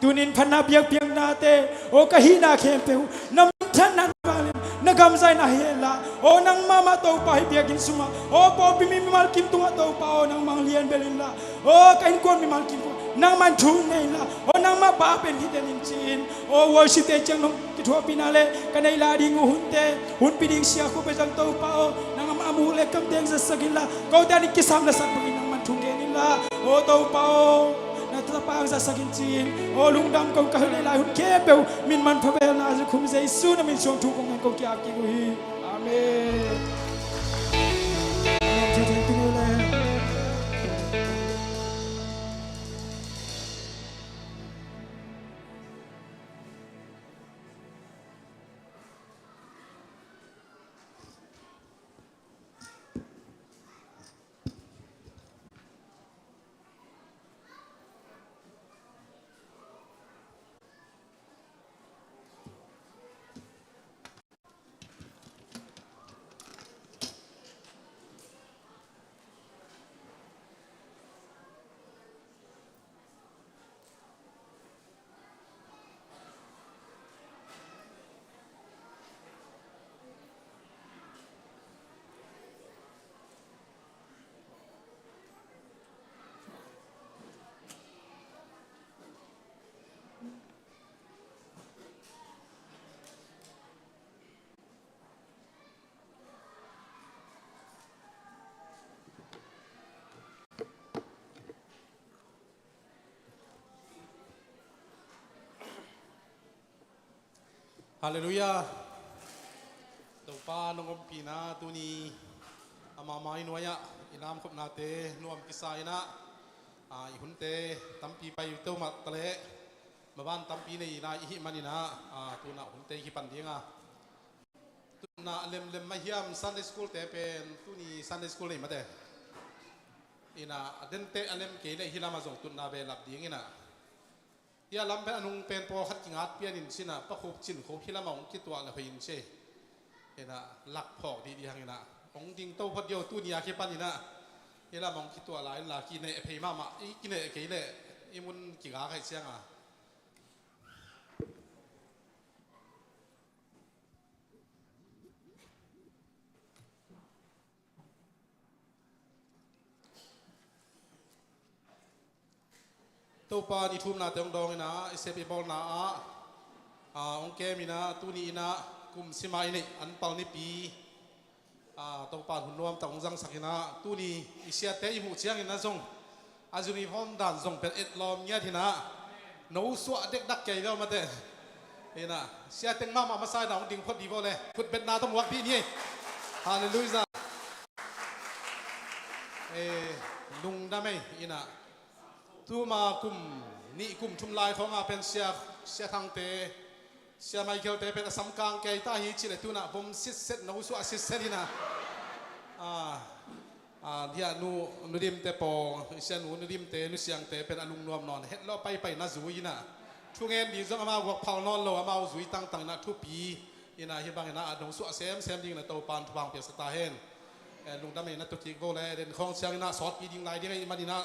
Tunin panabiyag piyang nate o kahina kempew na mintan na nabalim nagamzay na hela o nang mama tau pa hibiyagin suma o po bimimalkim tunga tau pa o nang manglian belila o kain kuan mimalkim ko nang mantunay la o nang mapapen hitenin chin o worship te chang nung kitwa pinale kanay lading uhunte hun piding siya ko pesang tau pa o nang amulek kam teng sa sagila kau dani kisam na sa panginang mantungan nila o tau pa o natapang sa sagincin o lungdam kau kahulay hun kepeu min man pabel na sa kumisa isu na min siyong tukong ng kau kiap kikuhi amen amen jajang tinulay Haleluya. Tau pa nung pina tu ni amamay nuaya inam kop nate nuam kisay na ihunte tampi pa yuto matale maban tampi na ina ihi manina tu na hunte hipandinga tu na lem mahiam Sunday school te pen tu ni Sunday school ni mate ina adente alem kele hilama jong tu na be lap dingina ya lampe anung pen po khat kingat pianin sina pa khop chin khop hilama ong kitwa la hin che ena lak phok di di hangina ong ding to phot yo tu nia ke panina ela mong kitwa la la ki ne phei mama i ki ne ke le imun ki ga khai sianga topa ni thum na tong dong ina isepi bol na ong ke mina tu ni ina kum simai ni an pal ni pi topa hunuam tong jang sakina tu ni isia te i mu chiang ina song azuni hom dan song pet et lom nya thina no swa dek dak ke lo mate ina sia teng mama masai na ong ding phot di bo le phut bet na tom wak pi ni hallelujah lung da mai ina tu ma kum ni kum thum lai khong a pen sia thang te sia Michael te pen sam kang ke ta hi chile tu na bom sit set no su asit serina ที่นูดิมเตปอเสียนูดิมเตนุเสียงเตเป็นอลุงนวมนอนเฮ็ดเราไปน่าจุยนะช่วงเงินดีจังมาวักเผานอนเรามาจุยตั้งนะทุปีอินะที่บางนะดงสุเซมยิงนะตัวปานทวางเปียสตาเฮนลุงดำเองนะตุกิโกเลยเด่นของเสียงนะสอดปีดิงไลดิ้งไอ้มาดีนะ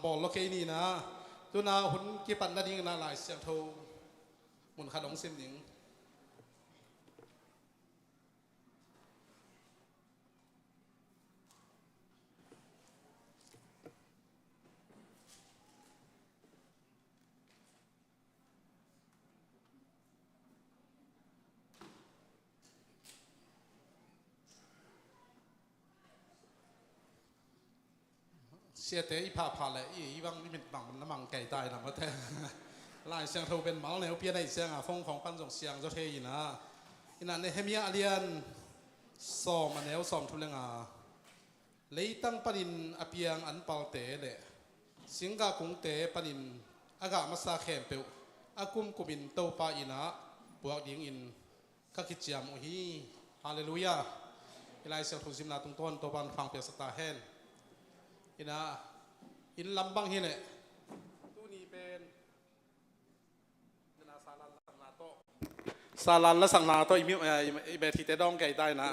บอลโลเคนี่นะตัวน่ะหุ่นกีปันนะดิ้งนะหลายเสียงโทมุนขาดงเสียงยิงเสียเตะอีพาพาเลยอีบางนี่เป็นบางมันน้ำมันไก่ตายนะเพราะแท้ลายเสียงเท่าเป็นเมาเลยเพี้ยนไอเสียงฟงของปั้นส่งเสียงเจ้าเทียนะอินันในเฮมีอาเลียนซ้อมอันแล้วซ้อมทุเรงเลยตั้งปนินอเปียงอันเปาเตะเลยสิงกาคงเตะปนินอากามาซาแคมเปวอากุมกุบินเต้าปาอินะบวกดิ่งอินข้าคิดจำโอ้ฮีฮาเลลูยาลายเสียงทุสิมนาตรงต้นตัวบันฟังเปียสตาเฮนอินลำบังเฮเล่ตู้นี้เป็นซาลันละสังนาโตซาลันละสังนาโตอีเบทีเตดองไก่ได้นะ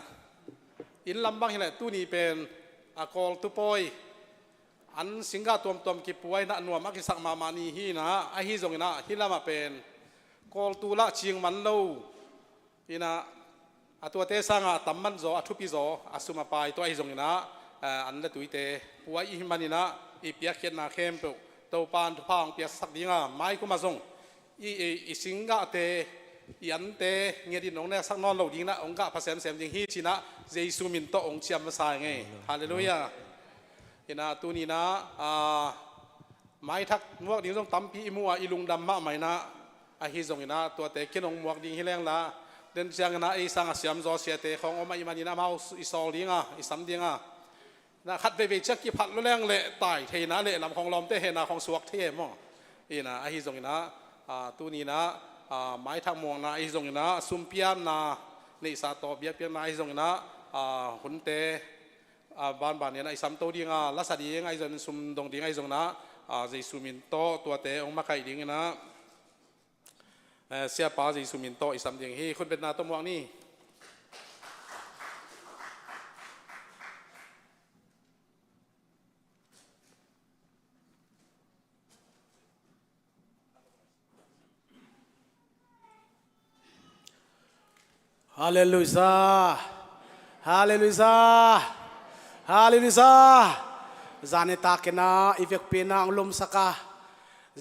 อินลำบังเฮเล่ตู้นี้เป็นอากอลตุปอยอันสิงกาตัวกิปวยนะนัวมักกิสักมานีฮีนะไอฮีจงนะฮิลามาเป็นกอลตูละเชียงมันโลอินะตัวเตสังะตัมมันโซอทุปิโซอสุมาไปตัวไอจงนะอันละตุยเตปัวอิมันนะอีเปียกเขียนนาเข้มเปล่าตัวปานทุพางเปียกสักดีงาไม้กุมาส่งอีสิงกะเตยันเตเงียดินองเนี่ยสักนอนเหล่าดีนะองค์กะพระเสมจิงฮีชินะเจสุมินโตองค์เชียมมาสายไงฮาเลลูยาเห็นนะตัวนี้นะไม้ทักมวกดิ้งต้องตั้มปีมัวอีลุงดำมะไหมนะไอฮิซงนะตัวเตกินองมวกดิ้งฮิแรงละเดินเชียงนะไอสังเสียมจอเสียเตของอมาอิมันนะมาอิสอลิงอ่ะอิสัมดิงอ่ะนะขัดไปจักกี่ผัดแรงเละตายเทนะเละลำของลมเตเฮนะของสวกเทมั้งอีนะไอฮิซงนะตัวนี้นะไม้ทักมวงนะไอฮิซงนะซุมเปียนนะนี่ซาโตเบียเปียนนะไอฮิซงนะหุ่นเตบ้านเนี่ยนะไอซัมโตดีงาลักษณะดีงาไอจนซุมดงดีงาไอจงนะใจซุมินโตตัวเตองมาไก่ดีงนะเสียป้าใจซุมินโตไอซัมดีงฮีคุณเป็นนาตัวมวงนี่ฮาเลลูยาฮาเลลูยาฮาเลลูยาจานตาเกนะอีเวกปีนะองลุมสกา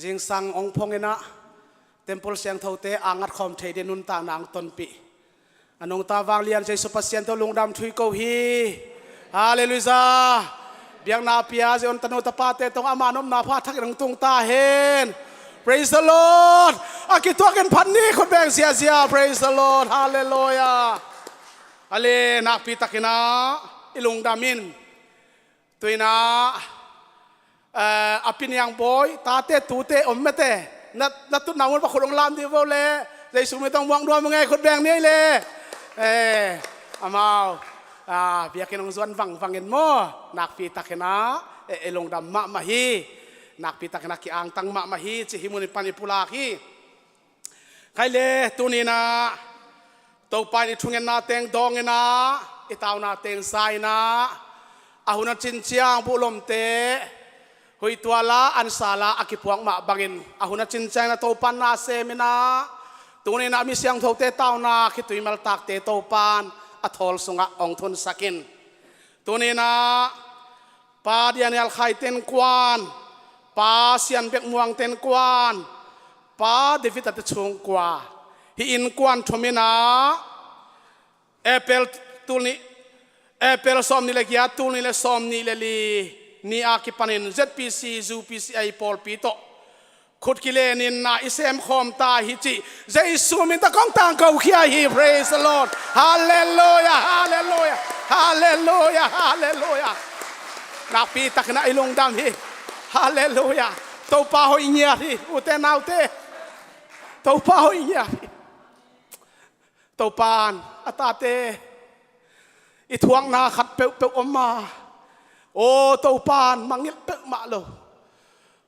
จิงสังองพงเนะเต็มพลเสียงเท่าเตอังัดคอมเทเดนุนตานางตนปีอนงตาวางเลียนใจสุภาษิตลุงดำทุยโกฮีฮาเลลูยาเบียงนาพิอาเจอนตนุตปาเตตงอามานมนาพาทักยังตุงตาเฮน Praise the Lord อากิตัวกันพันนี้คนแบ่งเสีย Praise the Lord Hallelujah อเลนักพิทักษ์นะอิลุงดามินตัวนะอภินิยังบอยตาเตตูเตอมเมเตนัดตุนนาวันพระคนองลามดีเวลเลยใจสุไม่ต้องวางดวงมึงไงคนแบ่งนี้เลยอามาเบียกินองส่วนฟังเงินโมนักพิทักษ์นะอิลุงดามะมาฮีนักพิทักษ์นักอังตังมะมาฮีจิฮิมุนิปันิปุลาฮีใครเลยตัวนี้นะตัวไปนี่ทุ่งเงินนาเต็งดองเงินนะอีตาวนาเต็งไซนะอาหุนจินเชียงบุลมเตหุยตัวละอันสาละอากิพวงมาบังอินอาหุนจินเชียงนะตัวปันนาเซมินะตัวนี้นะมีเสียงทกเตตาวนาคิดตุยมัลตักเตตัวปันอัทอลสุงะองทุนสักินตัวนี้นะปาเดียนยัลไข่เต็นกวนปาเซียนเบกมวงเต็นกวนปาเดวิดตัดชงกว่าฮิอินกวนทมินาเอเปิลตูนี่เอเปิลซอมนี่เลกิอาตูนี่เลซอมนี่เลลีนี่อาคิปันิน ZPC ZPCI พอลปีโตขุดกิเลนินนาอิเซมคอมตาฮิจิเจสุมินตะกองตังเกาเขียฮี Praise the Lord Hallelujah Hallelujah Hallelujah Hallelujah นักปีตักนะอิลงดำฮี Hallelujah ตัวป้าหอยเงียฮีอุเตนาวเตตัวป้าหอยเงียฮีตัวปานอาตาเตอีทวงนาขัดเปลอมมา โอ้เต้าปานมังเงียบเปิกมาโล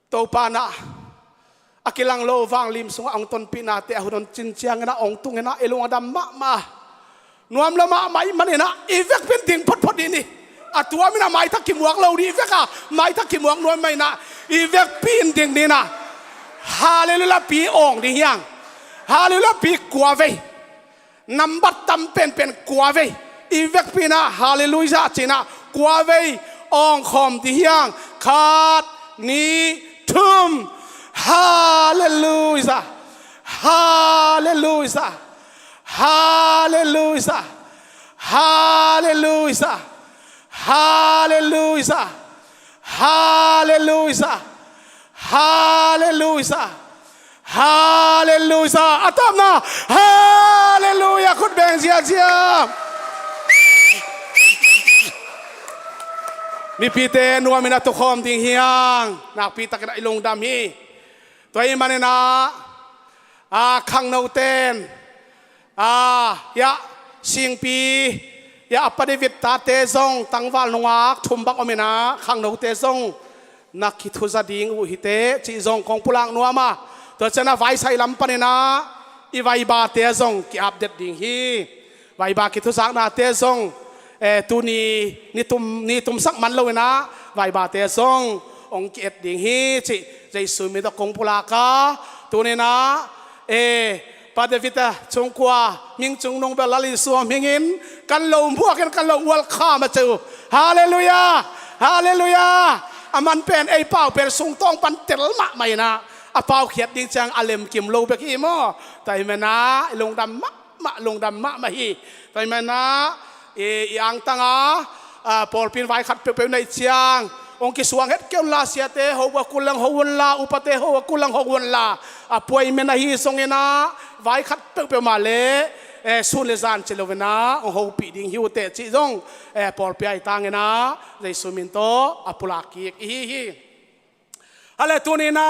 เต้าปานะอากิลังโลวางลิมสงองตนปีนาเตะหุ่นจินเชียงนะองตุงนะเอลุงอดัมมานวมละมาไม่มันนะอีเวกเป็นดิ่งพดดีนี่อัตัวมินะไม่ทักขิมวงเราดีเวกอะไม่ทักขิมวงนวมไม่นะอีเวกปีนดิ่งนี่นะฮาเลลูยาปีองดิยังฮาเลลูยาปีกัวเวนำบัตตำเป็นกัวเวอีเวกปีนะฮาเลลูยาจีนะกัวเวองคอมดิยังขาดนี้ทุ่มฮาเลลูยาฮาเลลูยาฮาเลลูยาฮาเลลูยาฮาเลลูยาฮาเลลูยาฮาเลลูยาฮาเลลูยาอัตตนะฮาเลลูยาคุณแบงเสียมีพีเตนัวมินาตุคอมดิ่งเฮียงนักพีตะกันไอลงดำฮีตัวเองมันนะขังนาเตนยะสิงปียะอปเดวิตตาเตซงตังวาลนวักทุมบักอเมนาขังนาเตซงนักคิดทุจดิงอุหิเตจีซงของปุลังนัวมาตัวเจนะไว้ใส่ลำปนินะอีไว้บาเตซงกีอัปเดตดิ่งฮีไว้บาคิดทุสักนาเตซงตูนี่ตุมสักมันเลยนะไว้บาเตซงองเกตดิ่งฮีจีใจสุมิตกงปุลากาตัวนี้นะปาเดวิตาจงกว่ามิงจงนงเบลลิสวมมิงินกันลมพวกกันลมวัลข้ามาเจอฮาเลลูยาฮาเลลูยาอามันเป็นไอ้เป้าเป็นทรงต้องปันเตลมะไม่นะอาเป้าเขียดดิ้งจังอาเลมกิมโลเบกีโมแต่เมื่อนะลงดำลงดำมาฮีแต่เมื่อนะอังตังปอลปินไว้ขัดเปลในเชียงองค์กิสวงเฮ็ดเกี่ยวลาเสียเตหัวกุลังหัวลาอุปเตหัวกุลังหัวลาป่วยเมนาฮีทรงเงินะไว้ขัดเปลมาเลสุนเลซานเชลเวนะองค์หัวปีดิ่งหิวเตจิจงปอลเปียตังเงินะในสุมินโตปุลากีกฮีอะไรตัวนี้นะ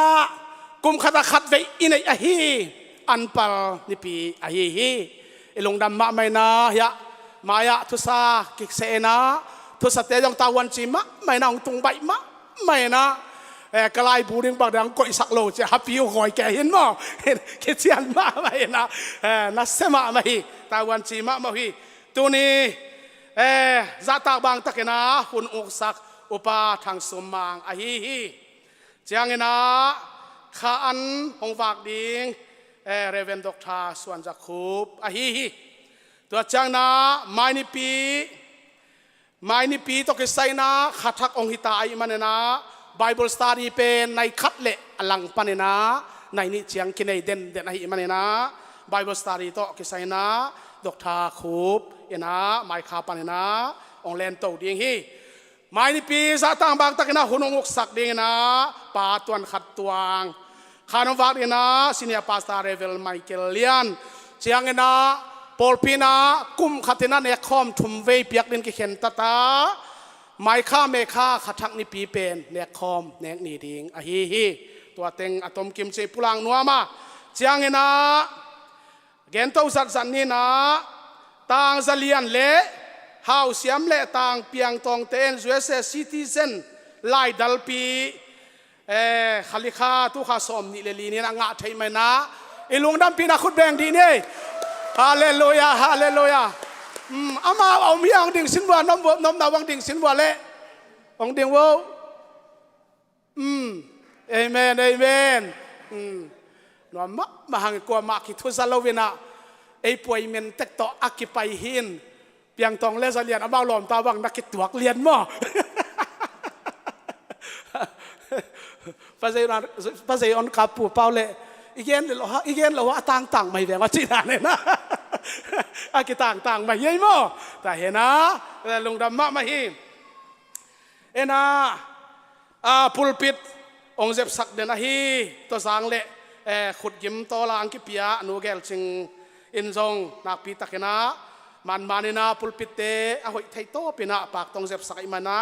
กุมขัดขัดไว้อินไอฮีอันปัลนิปีฮีลงดำมาไม่นะยะมายะทุสากิกเซนะทุสเตยองตาวันจีมะไม่นองตุงใบมะไม่นะกลายบูริงบางดังก่อยสักโลจะฮับพิวหอยแกเห็นมั้งเห็นคิดเสียนมาไม่นะนัสเซมาไม่ตาวันจีมะไม่ตัวนี้จะตากบางตะกินะคุณอกสักอุปาทางสมมังฮีเจียงนะข้าอันหงฝากดิ่งเรเวนดอกทาส่วนจักคูบฮีตัวเจียงนะไม่นิปีไม่นี่ปีตกิไซนะขัดทักองหิตาไอมันนะไบเบิลสตาดีเป็นในคัดเละอลังปันนะในนี่เชียงกินในเด่นไอมันนะไบเบิลสตาดีตกิไซนะดอกทาคูบนะไม่ขาปันนะองเลนโตดิ่งฮีไม่นี่ปีซาตังบางตะกินะหุ่นองกสักดิ่งนะปาตวนขัดตวงขานวักนะซีเนียปาสตาเรเวลไมเคิลเลียนเชียงนะปอลปีนากุมขัดนะเนคอมทุมเวเปียกดินกิเข็นตาตาไม่ข้าเมฆาขัดทักนิปีเป็นเนคอมเนกนีดิงฮีตัวเต็งอะตอมกิมเจปุลังนัวมาเจียงเงนะเกนโตสัตสันนี่นะต่างจะเลียนเละฮาวเสียมเละต่างเปียงตองเตนสวยเซซิติเซนไล่ดัลปีขลิข้าตุข้าสมนี่เลลีนี่นะงะไทยไหมนะอีลุงดำปีนักขุดแบงดีนี่ฮาเลลูยาฮาเลลูยาอามาเอามีอังดิ่งสินว่าน้ำนาวังดิ่งสินว่าเละองดิ่งว่าเอเมนเอเมนนวมมาหังกว่ามาคิดทุสลาวินะไอป่วยเมนเตกต่ออักกิไปหินเพียงตองเลสเลียนอามาหลอมตาวังนักคิดตัวเลียนมั้งภาษาอันขับปูเปล่าเละอีเกนเราว่าต่างไม่แบ่งว่าจีน่าเนี่ยนะอากิต่างไม่ยัยมั้งแต่เห็นนะแต่ลงดำมาฮีนะพุลปิดองเจ็บสักเดนะฮีตัวสังเละขุดยิ้มตัวละอังกิปิยะนูเกลชิงอินซงนักปีตักนะมันนะพุลปิดเตะหอยไทยโตปีนะปากตองเจ็บสักอิมานะ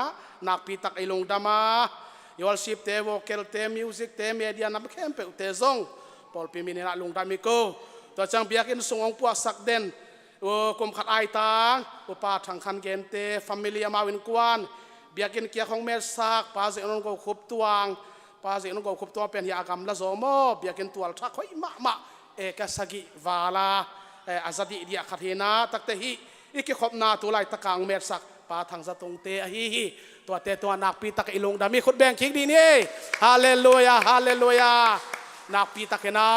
นักปีตักไอลงดำมายอลชิปเตะโวเกลเตะมิวสิกเตะเมียเดียนับเข้มเปเตะซงปอลปีมินินะลุงดามิโกตัวจังเบียกินสงองปัวสักเด่นกุมขัดไอตางอุปาทางคันเกนเตฟามิเลียมาวินกวน เบียกินเกียของเมสักป้าเสียงนนก็ขุบตวงป้าเสียงนนก็ขุบตัวเป็นยากรรมละโสมเบียกินตัวทักค่อยมะเอกสกิวาลาอาซาดิเดียขัดเฮนาตักเตหิอีกขบนาตัวไลตะกางเมสักป้าทางสตงเตะฮิตัวเตตัวนักปีตักอิลงดามีขุดแบงคิกดีนี่ฮาเลลูยาฮาเลลูยานักปีตักนะ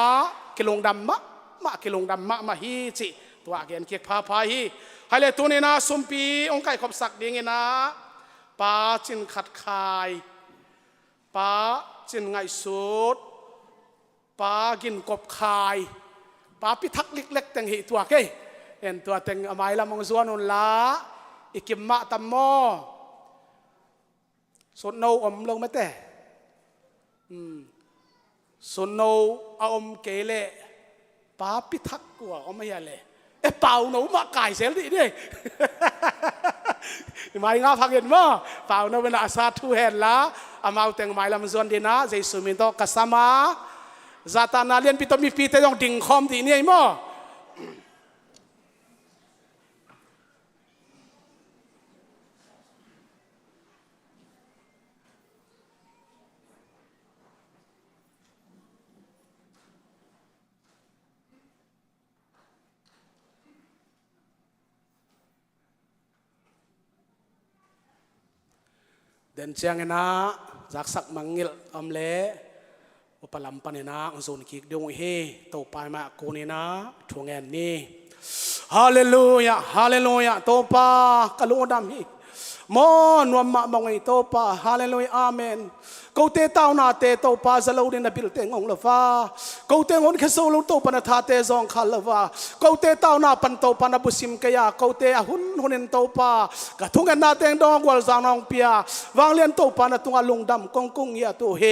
กิลงดำมะกิลงดำมะฮิจิตัวเกียนเกียกพาพาฮิให้เลยตัวนี้นะสุมปีองค์ไก่ขบสักดีไงนะป้าจินขัดคายป้าจินไงสุดป้ากินกบคายป้าพิทักษ์เล็กๆแต่งหิตัวเกยเห็นตัวแต่งอมัยละมงส่วนนุนละอิกิมมะตัมโมสุนโนอมลงไม่แต่สุนโนอมเกเล่ป้าพิทักษ์กลัวอมไม่ยาเลยเป่าหนูมาไก่เสียดีดิไม่งาพักเห็นมั้ยเป่าหนูเป็นอาซาทูเห็นละอามาแต่งไม่ละมันส่วนดีนะเจสุมินโตกัสมาซาตานาเลียนปิโตมีปีเตยองดิ่งคอมที่นี่มั้ยเดินเชียงนะจักสักมังงิลอมเล่อุปลัมปันนะองค์กิกดวงเฮโตปายมากูนี่นะทวงแอนนี่ฮาเลลูยาฮาเลลูยาโตปากะลุดำฮีมอนวมมะมงไอโตปาฮาเลลูยาอาเมนกูเตต้านาเตโตปาจะเล่าดินบิลเตงองละฟ้ากูเตงอนแค่โซลูโตปนทาเตซองขัลละฟ้ากูเตต้านาปันโตปนบุสิมกยากูเตอหุนโตปากะทุงกันนาเตงดองกวลจางนองเปียวางเลียนโตปานะตุงอลุงดำกงกุงยาตุเฮ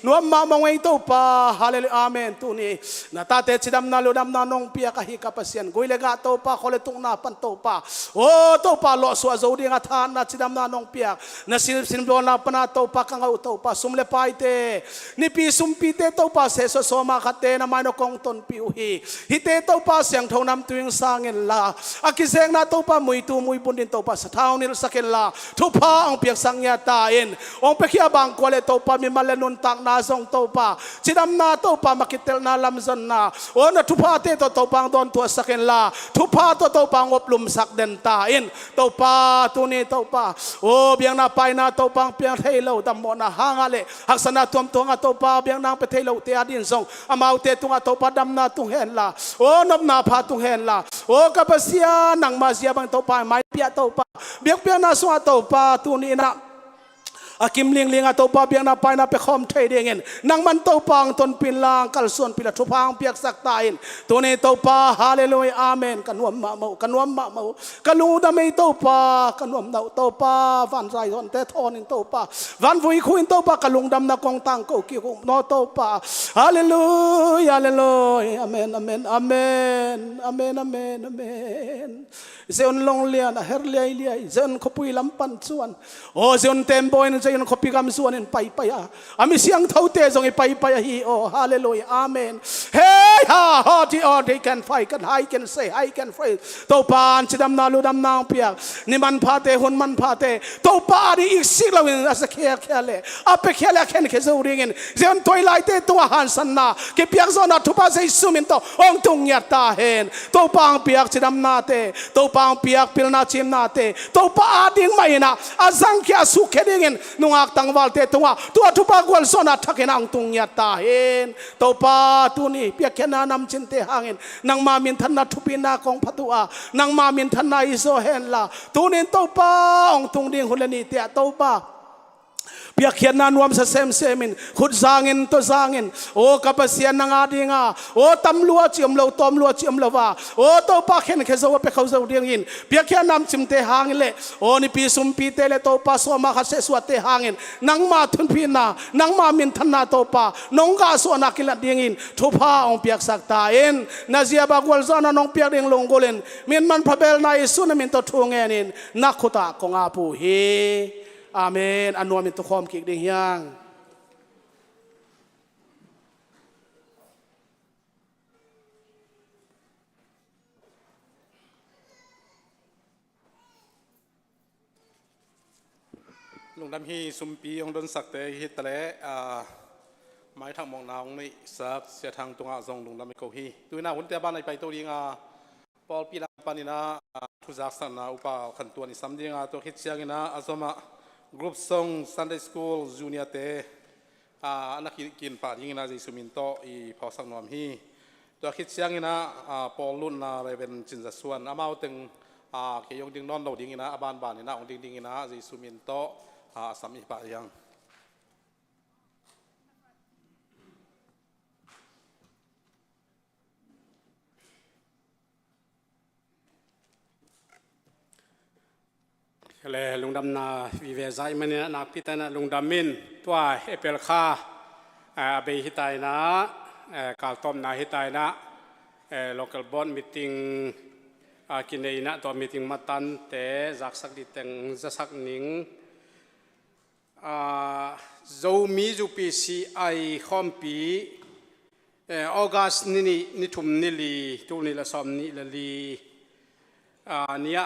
นวมมะมงไอโตปาฮาเลลูยาอาเมนตุนี่นาตาเตชิดำนาลุดำนานองเปียกะฮิกะปะเซียนกุยเลกะโตปาขอเลตุงนาปันโตปาโอโตปาโลสวะโซดิงะทานนาชิดำนานองเปียนาสินโดนาปนาโตปากังเอาโตปาสุมเลปายเตนี่ปีสุมปีเตโตปาเสสโสมาคัตเตนะไม่นกงตนปิวฮีฮิเตโตปาเสียงทองนำตัวยังสร้างเงินลาอากิเซงนาโตปามุยตูมุยบุญดินโตปาสะท้าวนิลสักเงินลาทุพาองเปียกสังยาตาเอ็นองเปียกบางกวาเลโตปามีมาเลนุนตักนาซองโตปาชิดำนาโตปามาคิเตลนาลำซนนาโอนะทุพาเตโตปางดอนตัวสักเงินลาทุพาโตปางอบลุมสักเดนตาเอ็นโตปาตัวนี้โตปาโอเบียงนาไปนาโตปางเปียงเทโลตัมโมนาหางาเลหักษณะตัวตัวงาโตปาเบียงนางไปเทโลเตียดินซองอามาเตตุงาโตปาดำนาตุงเห็นละโอ้นบนาพาตุงเห็นละโอ้กับเสียนังมาเสียบังโตปาไม่เปียโตปาเบียงเปียนาสวาโตปาตุนีนะอากิมเลียงเลียงอาโตปาเบียงนาไปนาไปคอมเทเดงเงินนางมันโตปางตนปินลางกัลส่วนปิละทุพางเปียกสักตายตัวนี้โตปาฮาเลลูยาอาเมนกันวมมะเมากันวมมะเมากันลูดาไม่โตปากันวมเนาโตปาวันไรทอนเตทอนินโตปาวันฟุยคุยโตปากันลุงดำนากองตังโกกิกุโนโตปาฮาเลลูยาฮาเลลูยอาเมนอาเมนอาเมนอาเมนอาเมนอาเมนเซอนลงเลียนะเฮร์เลียเลียเซอนขปุยลำปันส่วนโอ้เซอนเต็มบอยนเซอนขปิกำส่วนนไปอ่ะอามิเสียงเท่าเตจงไปฮีโอฮาเลลูยาอาเมนเฮ้ยฮ่าฮ่าที่ออดให้กันไฟกันไฮกันเซไฮกันไฟโตปานชิดำนาลูดำนางเปียกนี่มันพาเตหุนมันพาเตโตปาดีอีกสิ่งเราเนี่ยสักแค่เลยอาเปแค่เลยแค่นี้แค่จะรู้เงินเซอนถอยไล่เตตัวหันสันนาเก็บเปียกโซนาทุบาเซซุมินโตองตุงยัดตาเห็นโตปางเปียกชิดำนาเตโตปางเปียกพิลนาชิมนาเตโตปาดิ่งไม่นะอาซังแค่สุขแค่ดิ่งนุงอักตังวัลเตตัวทุบากวลโซนาทักเห็นองตุงยัดตาเห็นโตปาตัวนี้เปียกแค่นานำจินเตหางเห็นนางมามินทันนาทุบินาของพัตุอานางมามินทันนาอิโซเห็นละตัวนี้โตปาองตุงดิ่งหุ่นนี่เตะโตปาเปียกเขียนนานวมเซมเซมินขุดจางเงินตัวจางเงินโอ้กับเสียนนางอาดิงาโอ้ตำลัวจิมเลวตอมลัวจิมเลวว่าโอ้ตัวปากเห็นแค่จะว่าไปเขาจะเรียงยินเปียกเขียนนำจิมเตหางเลยโอ้นี่ปีสุมปีเตเลตัวปาสวมาขัดเสสวดเตหางเงินนางมาทุนพีนานางมามินทันนาตัวปานงกาสวนักกินละเรียงยินทุพาองเปียกสักตาเอ็นนาเซียบากวลซานะนงเปียกเรียงลงโกเลนมินมันพระเบลนายสุนมินตัวทุ่งเงินินนักขุตะของอาปูเฮอาเมนอันนวมินตุคอมกิกดิ่งยัง ลุงดำฮีสุมปีองดนสักเตฮิตะเลไม้ทางมองนาวนี่สักเสียทางตรงอาซองลุงดำไม่เขาฮีตัวน่าหุ่นเตบ้านในไปตัวนี้ปอลปีลาปานินาทุจักสันนาอุปาขันตัวนี้สำเดียงตัวคิดเชียงนะอาสมะกรุ๊ปซอง Sunday School Junior เตนักกินป่ายิงนะจิสุมินโตอีพอสักนวมฮีตัวคิดเชียงนะปอลลุ่นนะเลยเป็นจินจัส่วนอามาตึงเกี่ยงดึงนอนเราดิ้งนะบ้านนี่นะองดิ้งนะจิสุมินโตสามีป่ายังเลยลุงดำนาวิเวใจมันเนี่ยนักพิจารณาลุงดำมินตัวเอเปลค่าเบหิตายนะกาลต้มนาหิตายนะlocal board meeting กินเองนะตัว meeting มาตันแต่จักสักดิแต่งจะสักหนิงจะมีจูปีซีไอคอมปีออกัสนี่ทุ่มนี่ลีตัวนี่ละสอมนี่ละลีเนี่ย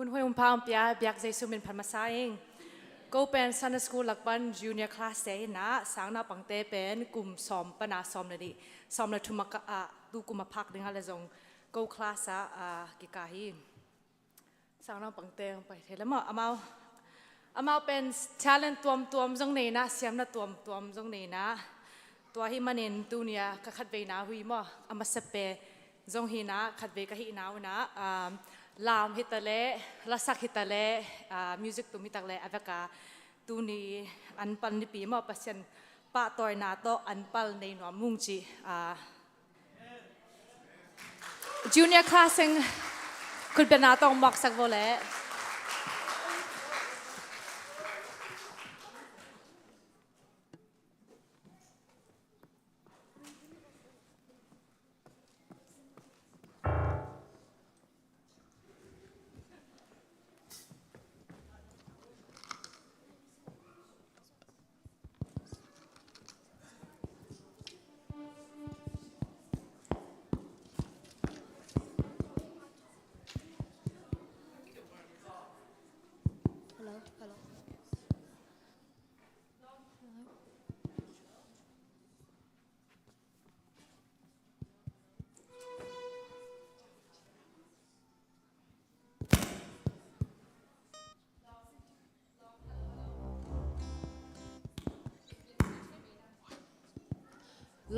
หุ่นห้อยหุ่นพามเปียเบียกใจสุมินพันมาสายงก็เป็นซันสกูลหลักบันจูเนียร์คลาสเซนะสังนาปังเตเป็นกลุ่มซ้อมปนาซ้อมเลยดิซ้อมเลยทุมกะดูกุมพักดึงอะไรจงก็คลาสกิกาฮีสังนาปังเตไปเทแล้วมั้งอามาเป็น talent ตัวจงนี้นะเสียมนะตัวจงนี้นะตัวที่มันเห็นตัวเนี้ยก็ขัดเวนะหุยมั้งอามาสเปจงฮีนะขัดเวก็ฮีนะวนะลามฮิตาเล่ลาสักฮิตาเล่มิวสิกตัวมิตาเล่อเวกาตัวนี้อันปันนี่ปีมั้งปัสยันปะตัวนาโตอันปัลในหนวมุงจีจูเนียร์คลาสเองคุณเป็นนาตองมักสักโวเล่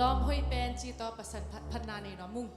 ลองห้อยเป็นจีต่อประสันพัฒนาในหนอมุง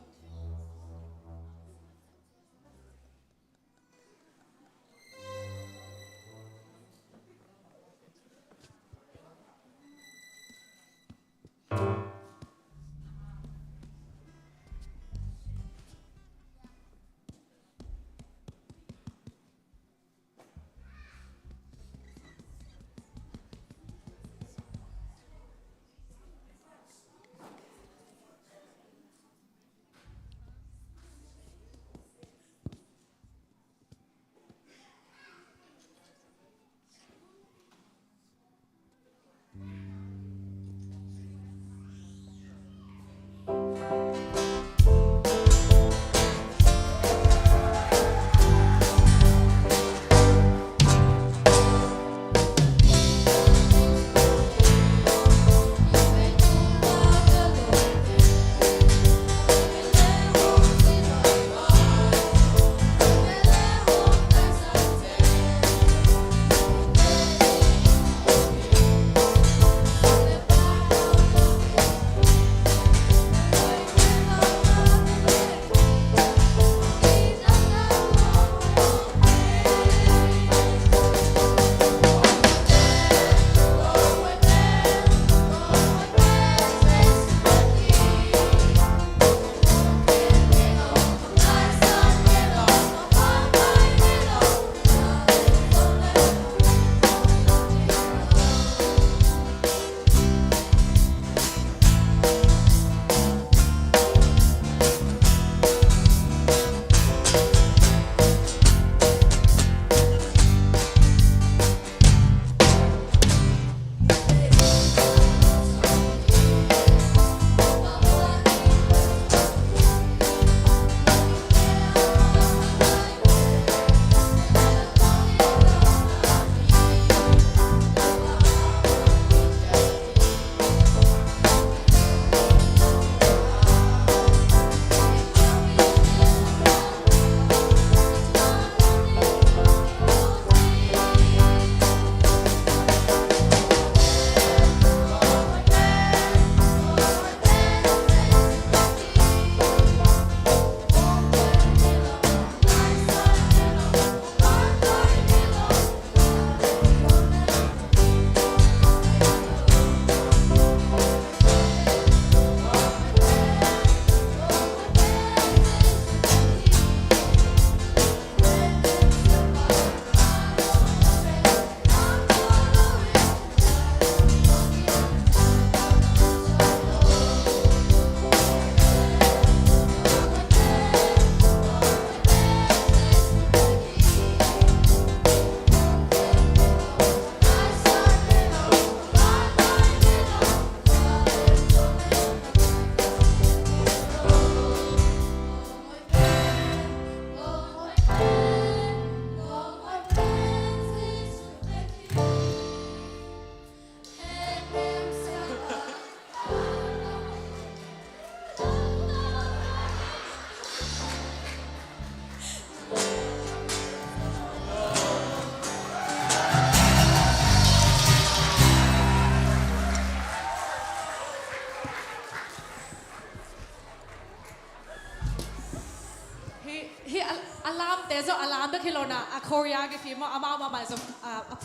แต่จะอารามด้วยคิโลนะอะโคเรียก็ฟิล์มเอามาจะ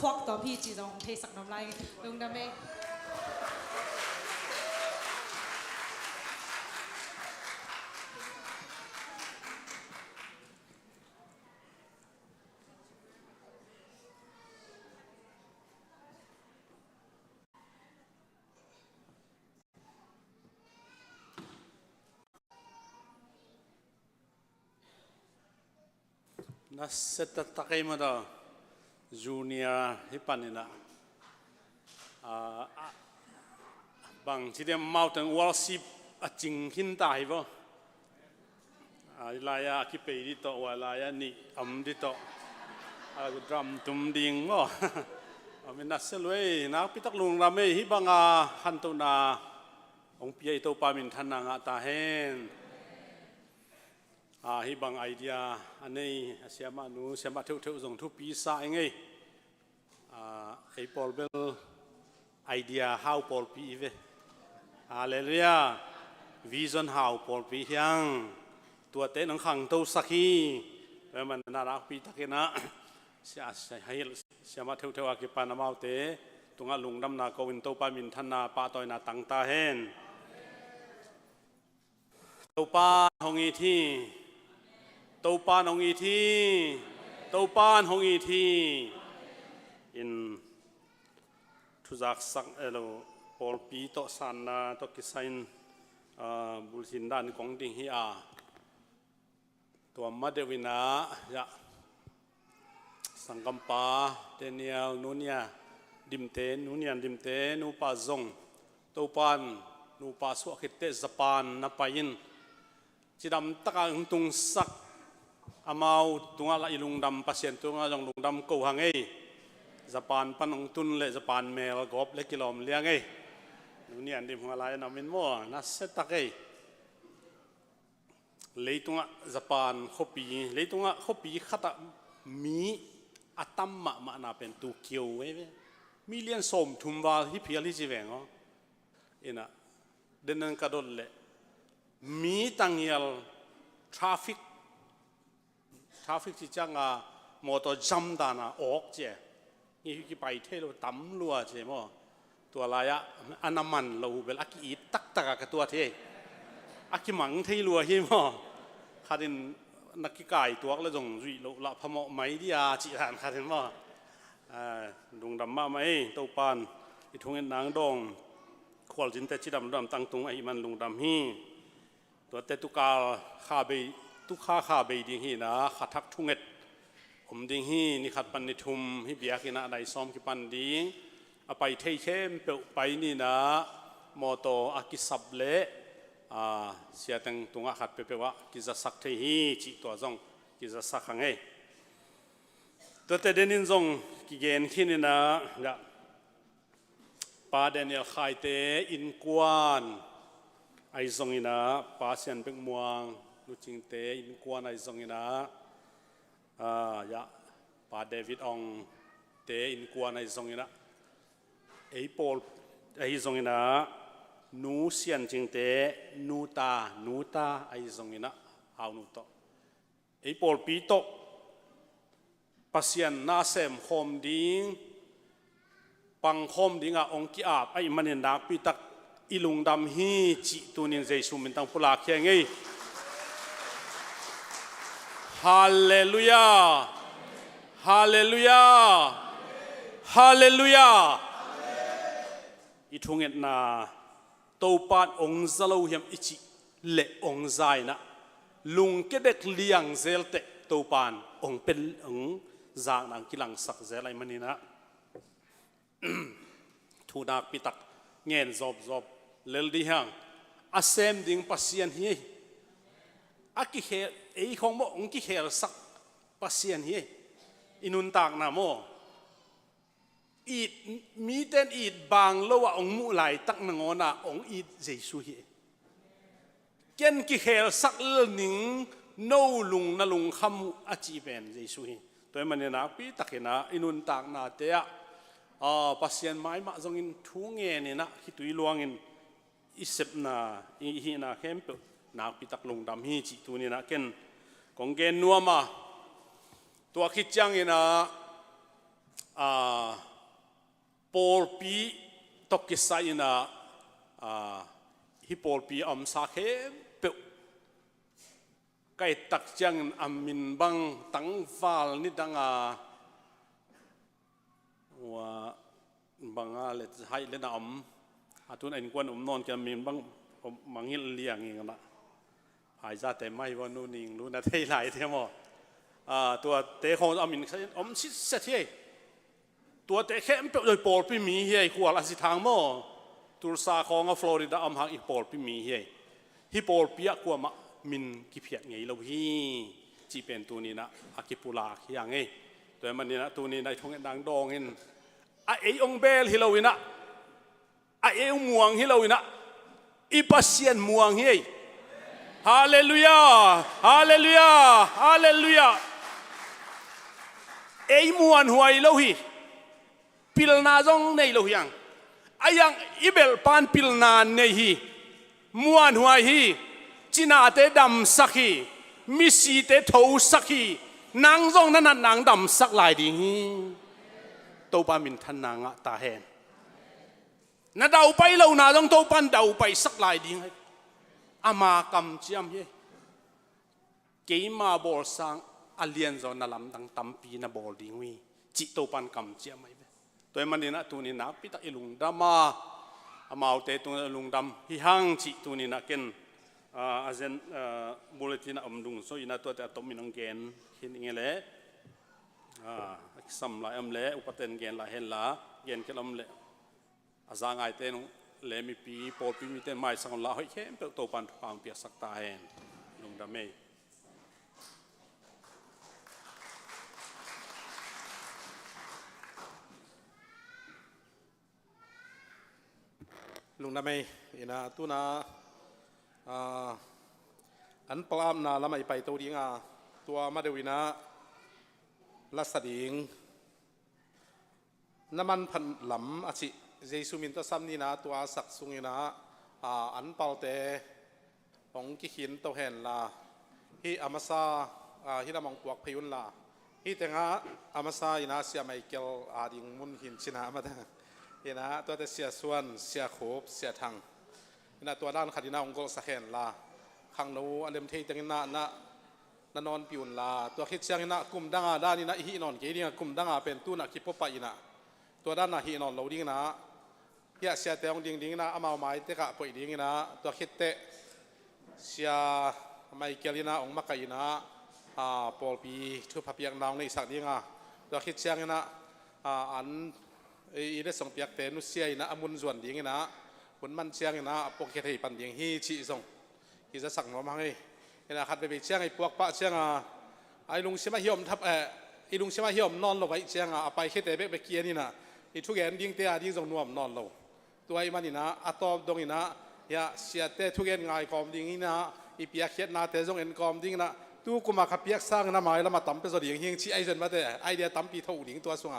พวกตัวพี่จีจงเทสักน้ำลายลุงดำเม na seta takai mo da junior hipanina bang chidem mountain worship a ching hin tai bo ilaya ki pe di to walaya ni am di to drum tum ding mo amina selwe na pitak lung rame hi banga hantu na ong pi to pa min than nga ta hen hi bang idea anei siama nu siama theu theu jong thu pi sa ngai ai pol bel idea how pol pi ve hallelujah vision how pol pi hyang tua te nang khang to sakhi ve man na rak pi takena sia hai siama theu theu aki pa na mau te tunga lungdam na ko win to pa min than na pa toy na tang ta hen to pa hongi thi tàu pan hong y thi tàu pan hong y thi in thu giác sắc elo Paul pi to san na to kisain bulhin dan kong ding hi to madewina ya sangkampa Daniel nunia dimte nunian dimte nu pa zong tàu pan nu pa su khite Japan na pain chidam taka tung sak amau tunga la ilung dam pasien tunga jong lung dam ko hangai Japan panong tun le Japan mel gop le kilom liangai nuni an dim ngalai na min mo na setakai leitunga Japan khopi leitunga khopi khata mi atamma ma na pen tu kyo we million som thumwa hi phiali jiwengo ina denan kadol le mi tangial traffic chỉ chẳng mô tô jam đàn ốc chứ, như cái bài thế lo tắm lúa chứ mà, tua lại anh nằm ăn lâu về ác ý tắc cái tua thế, ác mắng thế lúa hi mà, khá đến nắc cái cài tua là dùng duy lâu là phàm máy đi chỉ hạn khá đến mà, dùng đầm mà mấy tàu pan, ít thùng nắng đông, khoal chính tế chỉ đầm tăng tung ấy man dùng đầm hi, tua tế tu cả khá bịตุข้าข้าไปดิ้งฮีนะขัดทักทุ่งเอ็ดผมดิ้งฮีนี่ขัดปันนิทุมฮิเบียกินะได้ซ้อมกิปันดิ้งไปเทเข้มเปไปนี่นะมอโตอากิสับเละเสียตังตุงอาขัดเปวะกิจะสักเทฮีจิตัวจงกิจะสักขังเอตัวแต่เดนินจงกิเกนขี้นี่นะปาเดนิเอลไคเตอินกวนไอจงนี่นะปาเซียนเป็กม่วงนูจิงเตอินกวนไอซงนะยะปาเดวิดองเตอินกวนไอซงนะไอปอลไอซงนะนูเซียนจิงเตนูตาไอซงนะเอานูโตไอปอลปีโตปัสยันนาเซมโฮมดิ้งปังโฮมดิ้งองกิอาบไอมันเห็นนักปีตักอิลุงดำฮีจิตุนิงเจสุมินตังพุลาเคียงไงฮาเลลูยาฮาเลลูยาฮาเลลูยาอีทุ่งเอ็ดนาตัวปานองค์ซาลูเฮียมอิจิเละองค์ใจนะลุงเกเด็กเลี้ยงเซลเตตัวปานองค์เป็นองค์จางนางกิลังสักเซลอะไรมันนี่นะทูนักปิตักเงินจอบเลลดีฮังอาเซมดิ้งปัสยันเฮียอากิเฮไอของโมองกิเฮลสักปัสยันเฮียอินุนตากนาโมอีดมีเต้นอีดบางโลว่าองมุไหลตักนงอนาองอีดเจสุเฮเกนกิเฮลสักเล่นิงโนลุงนลุงคำอาจีเป็นเจสุเฮตัวมันเนี่ยนะปีตักเห็นนะอินุนตากนาเตะปัสยันไม้มาจงอินทุ่งเงินเนี่ยนะคิดตุยลวงอินอิเซปนาอีฮีนาเข้มเปนักปีตักลงดำฮีจิตุนี่นะเกนของเกนนัวมา ตัวคิดจังอินะปอลปีตกกิสายนะฮิปอลปีอัมสักเปะไก่ตักจังอามินบังตั้งฟ้านี่ดังว่าบางอะไรให้เล่นน้ำทุนไอ้คนนอนกันมีบางมังหิลเลี้ยงอย่างนั้นหายใจแต่ไม่ว่านู่นนี่รู้นะที่ไหลเท่ามั้ตัวเตะของอามินชิดเสียตัวเตะแค่เป็นโดยปอลพี่มีเฮียขวาลสิทางมั้งตัวซาของฟลอริดาหักอีปอลพี่มีเฮียฮิปอลพี่กว่ามามินกิเพียไงเราฮีจีเป็นตัวนี้นะอากิปุลาอย่างไงตัวมันนี่นะตัวนี้ในท้องดังดองเห็นไอ้องเบลฮิโลวินะไอ้ม่วงฮิโลวินะอีปัสเซียนม่วงเฮียฮาเลลูยาฮาเลลูยาฮาเลลูยาไอ้ม่วงหัวฮิโลฮีพิลนาจงในโลหิยังไอ้ยังอีเบลปานพิลนาในฮีม่วงหัวฮีจีน่าเตดำสักฮีมิสีเตทูสักฮีนางจงนั่นนางดำสักหลายดีฮีตัวปามินทันนางะตาเห็นน่าเดาไปเราหน้าจงตัวปันเดาไปสักหลายดีให้อามากำเจียมเย่เกี่ยมาบอลสังอเลียนจงนั่นลำดังตั้มปีน่ะบอลดิ้งวีจิตตัวปันกำเจียมไม่ตัวมันนี่นะตัวนี้นะพิตาอิลุงดามาอามาเอาเตตัวลุงดำฮิฮังจิตัวนี้นะเกนอาเซนบุลเลตินอมดุงโซอินะตัวแต่ตมินองเกนหินเงี้ยเลยสัมลายอมเล่อุปเทนเกนลาเห็นละเกนเคลมเล่อาจารย์ไอเตนเล่มีปีปอดปีมีเตนไม่สังละเฮ้ยเข้มเปิดตัวปันทุกความเปียสักตาเห็นลุงดำเมย์ลุงดำเมย์อินะตัวน่ะอันปลามน่ะละไม่ไปตัวดิ้งตัวมาเดวินะลัสดิงน้ำมันพันหลำอาชิเจสุมินตัวซ้ำนี่นะตัวสักสุงนี่นะอันเปล่าแต่ของกิขินตัวเห็นละที่อามาซาที่เรามองปวกพยุนละที่แต่งอามาซาอินะเสียไม่เกี่ยวดิ่งมุนหินชินะมาได้อินะตัวแต่เสียส่วนเสียโขบเสียทางอินะตัวด้านขัดินาองกสักเห็นละขังนู้อันเดิมที่แต่งนะนอนปิวลาตัวคิดเชียงนะกลุ่มดังด้านนี้นะฮีนอนเกี่ยกลุ่มดังเป็นตู้นักคิดพบไปนะตัวด้านนะฮีนอนเราดิ้งนะเฮียเสียเตงดิ้งนะอามาไม้เตะกะปอยดิ้งนะตัวคิดเตะเสียไม่เกี่ยนะองค์มักไก่นะปอลปีทุบพับยังนองในสักดิ้งตัวคิดเชียงนะอันอีเดส่งเปียกเตนุเสียนะอามุนส่วนดิ้งนะคนมันเชียงนะปกติปันดิ้งฮีชีส่งฮีจะสักน้องมั้งเห็นขัดไปเชียงไอ้พวกปะเชียงไอ้ลุงเชียงมาเหี่ยมทับไอ้ลุงเชียงมาเหี่ยมนอนลงไปเชียงไปแค่แต่ไปเกียนี่นะไอ้ทุกอย่างดิ้งเตะดิ้งส่งนวมนอนลงตัวไอ้มันนี่นะอะตอมตรงนี้นะอย่าเสียเตะทุกอย่างง่ายกอมดิ้งนี่นะไอ้เปียกเขียนนาเตะส่งเอ็นกอมดิ้งนะตู้กูมาขับเปียกสร้างน้ำไม้แล้วมาตั้มเป็นส่วนดิ้งเฮียงชี้ไอ้ส่วนมาเตะไอเดียตั้มปีเท่าดิ้งตัวสุง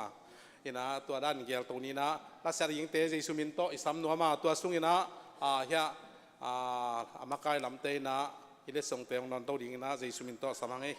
เห็นนะตัวด้านเกี่ยวตรงนี้นะรัสเซียดิ้งเตะใจสุมินโตไอ้ซ้ำนัวมาตัวสุงนี่นะเฮียอามาไกลลำเตะนะที่ได้ส่งเตียงนอนโต๊ะดิ้งนะใจสุมินโตสมังเอ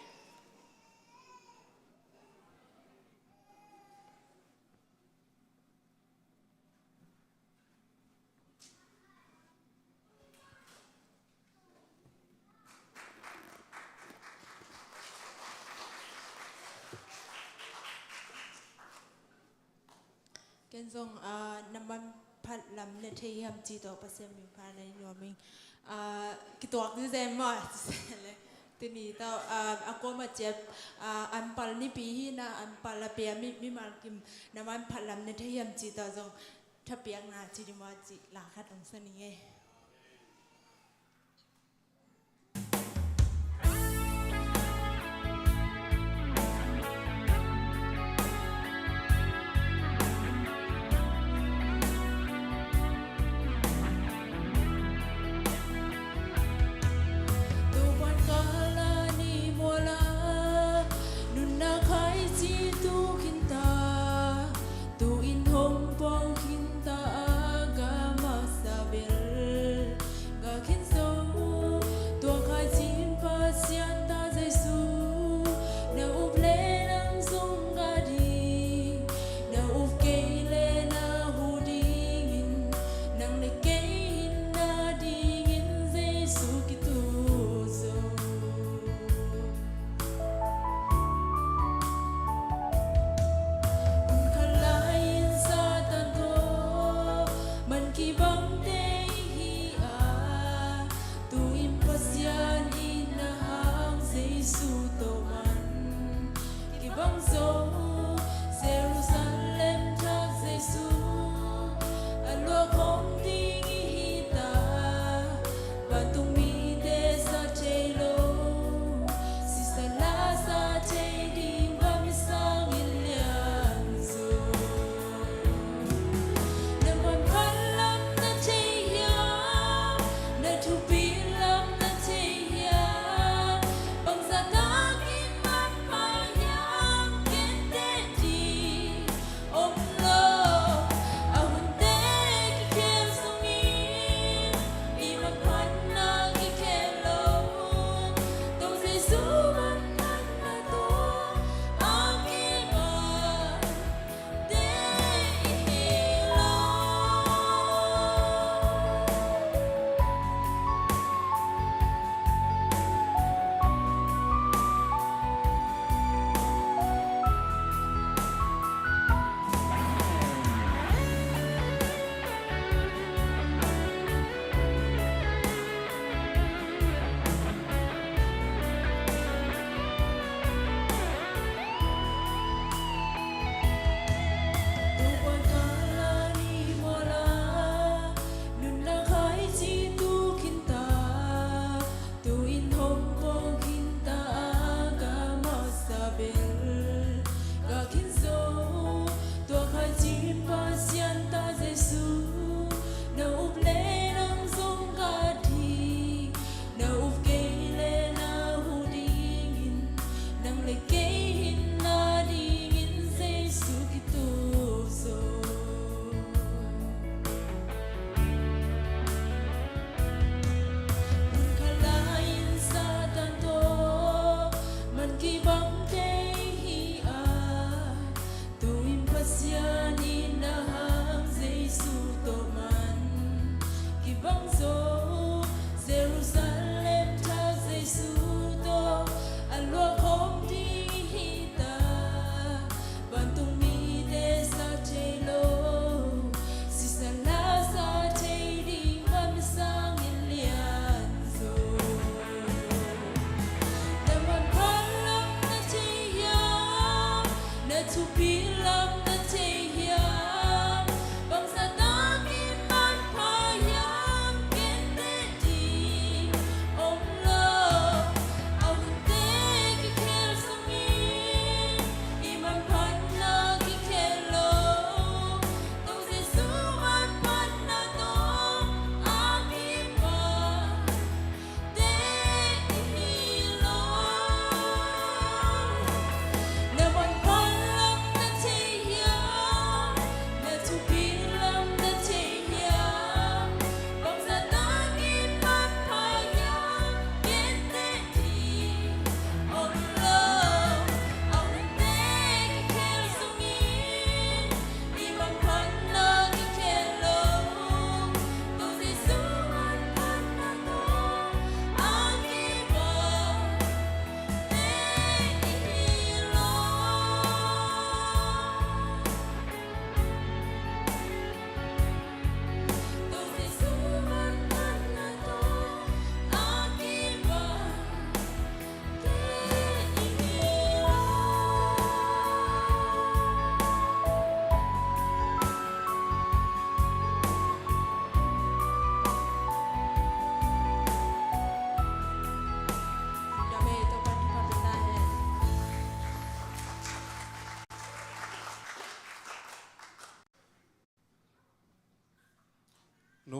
เกณฑ์ส่งน้ำมันพัดลำเนี่ยที่ทำจีตัวเปอร์เซ็นต์มีภายในยอมิงกิตัวคือเซมมาเลยทีนี้ต่อakuมาเจ็บอันปัลนี่ปีฮีนะอันปัลละเปียมีมากิมน้ำมันพัดลำเนี่ยที่ทำจีตัวส่งถ้าเปียกนาจีดีมาจีหลังคัดองศานี้ไง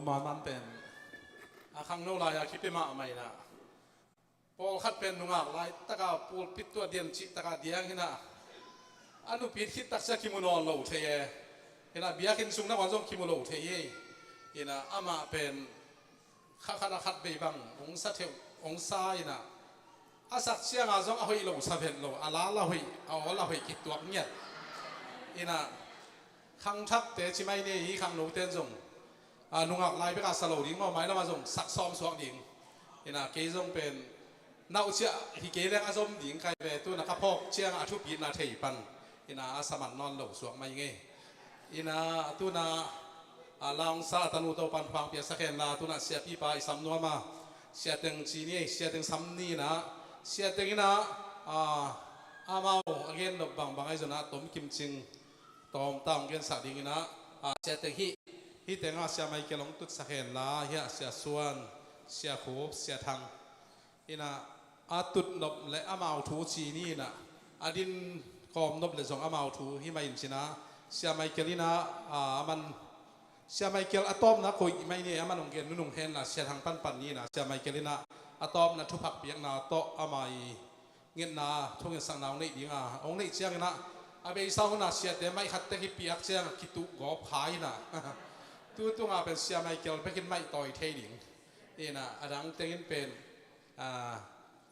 มานั้นเป็นข้างโน้นลายคิดไปมาไม่นะพอขัดเป็นนุ่งลายตะกาปูปิดตัวเดียนจิตะกาเดียงหินะอันนู้ปิดคิดตักเสกิมุนอนโลเทียเห็นนะเบียกินซุงนักวันจงกิมุนโลเทียเห็นนะอามาเป็นข้าขณะขัดไปบังองศาเทวองศาหินะอาศักเสียงอาจงเอาให้โลสะเพนโลอาลาเราให้เอาเราให้กิดตัวเงียบเห็นนะขังทักเตจิไม่เนี่ยฮีขังโลเตียนจงนุ่งลายไปกับสโลดิ้งมาไม้แล้วมาจงสักซ้อมสวงดิ้งเห็นนะเกยจงเป็นน่าอุจจาฮิเกเรงอาจงดิ้งใครไปตัวนักพกเชียงอาทุบีนาเทียปันเห็นนะอาสมันนอนโลสวงไม่เงี้ยเห็นนะตัวน่ะลองซาตันูโตปันฟังเปียสักแค่นาตัวน่ะเสียปีไปสำนวนมาเสียตึงจีนี่เสียตึงซ้ำนี่นะเสียตึงนะอามาเงินดอกบางไอ้จนะต้มกิมจิงต้มตั้งเงินสักดิ้งนะเสียตึงฮิเตงอาเสียไม่เกี่ยวลงตุดสักแค่นาเฮียเสียส่วนเสียขบเสียทางอินะอาตุดนบและอามาทูจีนี่นะอาดินคอมนบและส่งอามาทูฮิมาอินชินะเสียไม่เกี่ยวนี่นะมันเสียไม่เกี่ยวอะตอมนะคุยไม่เนี่ยอามันลงเกณฑ์นุ่งเห็นนะเสียทางปันนี่นะเสียไม่เกี่ยวนี่นะอะตอมนะทุกผักเปียกนะโตอามาเงินนะทุกเงินสังนาวนี่ดีงาองนี่เชียงนะอาเบย์สาวนะเสียแต่ไม่ขัดแต่ที่เปียกเชียงคิดตุกอบขายนะตัวงาเป็นเสียไม่เกี่ยวไปกินไม่ต่อยเทดิ่งนี่นะอันนั้นเต็งเป็น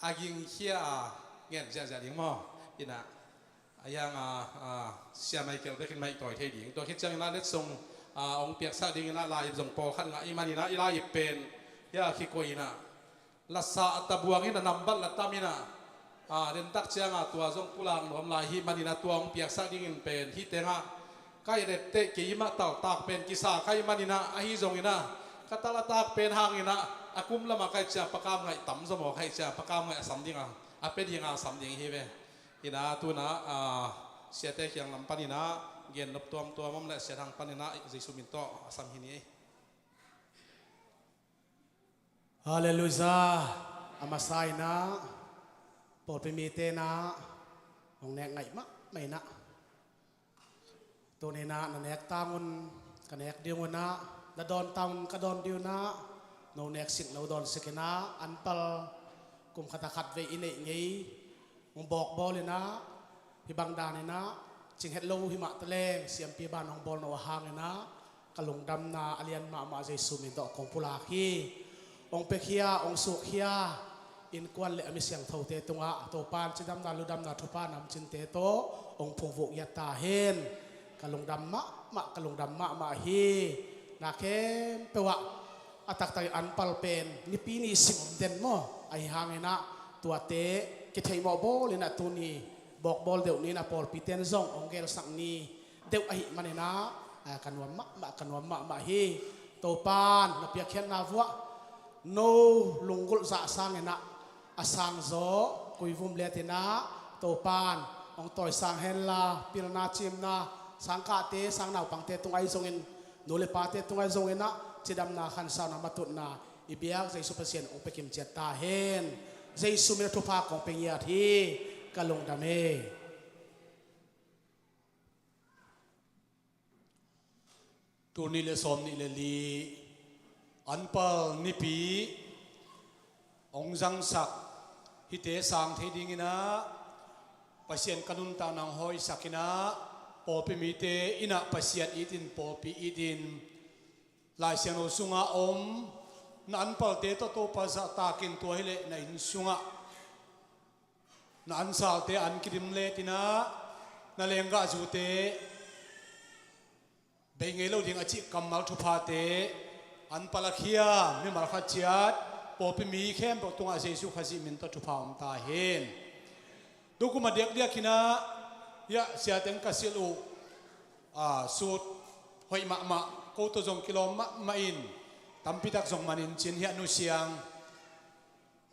อายิงเขี้ยเงี้ยจะดิ่งมั้งนี่นะอย่างเสียไม่เกี่ยวไปกินไม่ต่อยเทดิ่งตัวคิดจังนะเล็ดทรงองเปียกซาดิ่งนะลายทรงปอขันนะอิมานีนะอิลายเป็นยาขี้กุยนะลักษณะตะบวงนี่นะนำบัตรละตามินะเดินตักเชียงตัวทรงปุลังรวมลายฮิมานีนะตัวองเปียกซาดิ่งเป็นที่เตงใครเด็ดเตะกี่มาเต่าตากเป็นกิสาใครมานีนะอาฮิจงอินะกัตละตากเป็นหางอินะอากุมละมาใครจะประกามไงต่ำสมองใครจะประกามไงสำดิ่งเป็นยังสำดิ่งฮิเวอินะตัวนะเสียเตะยังลำปันอินะเย็นลบตัวมั่มและเสียทางปันอินะจิสุมินโตสัมหินีฮาเลลูยาอามาไซนะโปรดเป็นมีเตนะองแนกไงมะไม่นะตัวนี้นะนั่นแนกตามุนกันแนกเดียวนะดดอนตามกระดอนเดียวนะโนแนกสิกโนดอนสิกนะอันเปลกุมขัดขัดเวอินเองงี้มึงบอกบอลเลยนะที่บางดานเลยนะจิงเฮลโลหิมะตะเลงเสียมปีบานของบอลโนหางเลยนะกะลงดำนาอเลียนมาเจสุมินตอของปุลาคีองเปคียองสุขียอินกวนเลอมิเสียงเท่าเตตุงะตัวปานจิดำนาลุดำนาทุปานำจินเตโตองพงวุยตาเฮนกะลงดำมะกะลงดำมะฮีนาเข้มเปวะอัตักตัยอันปัลเป็นนิปีนีสิมเดนโมไอหางนะตัวเตกิเทยมอบอลนะตัวนี้บอกบอลเดี๋ยวนี้นะพอลปีเตนซงองเกลสังนี้เดี๋ยวไอมันนะกันวมะฮีตัวปานนับยาเขียนนาวัวโนลุงกุลสะสังนะอาสังโซคุยฟุมเลตินะตัวปานองต่อยสังเฮนลาพิลนาจิมนะสังกาเตสังนาวปังเตตุงไอซงอินโนเลปาเตตุงไอซงอินนะจิดำนาขันสาวนามาตุนาอิเบียกใจสุภเสียนองไปกิมเจตาเฮนใจสุเมตุภาของเป็นยาทีกะลงดามตัวนี้เลสอมนี่เลลีอันเปลนิปีองจังสักฮิเตสังเทดิงินะปัสเซียนกันุนตานังหอยสักินะปอปิมิเตอินะปัสเซียนอีดินปอปิอีดินลายเสียงโอสุงะอมนันเปลเตโตโตปัสตากินตัวให้เลในอินสุงะนันสาวเตอันกิริมเลตินะนาเลงกะจูเตเบงเอโลดิงอจิกัมมัลทุพาเตอันปลักเฮียมิมัลขัดจัดปอปิมีเข้มปตุงอาเซซุขจิมินตทุพาอุมตาเฮนดูกุมาเดียกกินะยะเสียเต็งกัสิลูสูดหอยมะโคตรจงกิโลมะอินตัมพิทักจงมันอินจินเฮียนุเสียง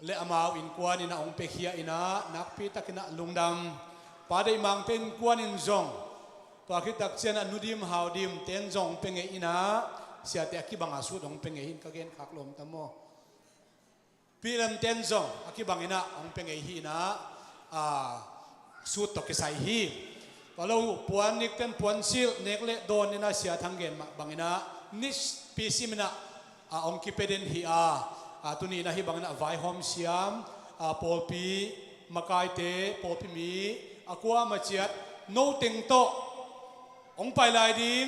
เลอมาอินกวนอินะองเปขียอินะนักพิทักอินะลุงดำปาได้มังเป็นกวนอินจงปาคิดักเชนนุดิมฮาวดิมเต็นจงเป็นไงอินะเสียแต่กี่บางอาสุดองเป็นไงหินกะเกนขักลมตะโมปีลำเต็นจงกี่บางอินะองเป็นไงหินะสุดตกใส่ฮีพอเราปวนนิกเป็นปวนซิลเนกเลโดนนี่นะเสียทั้งเกณฑ์บางอินะนิสปีซิมนะ องคิเปเดนฮิตุนีนะฮิบังนะไวหอมเสียมปอลปีมากายเตปอลปีมีกัวมาเจียดโนเต็งโตองไปลายดิ้ง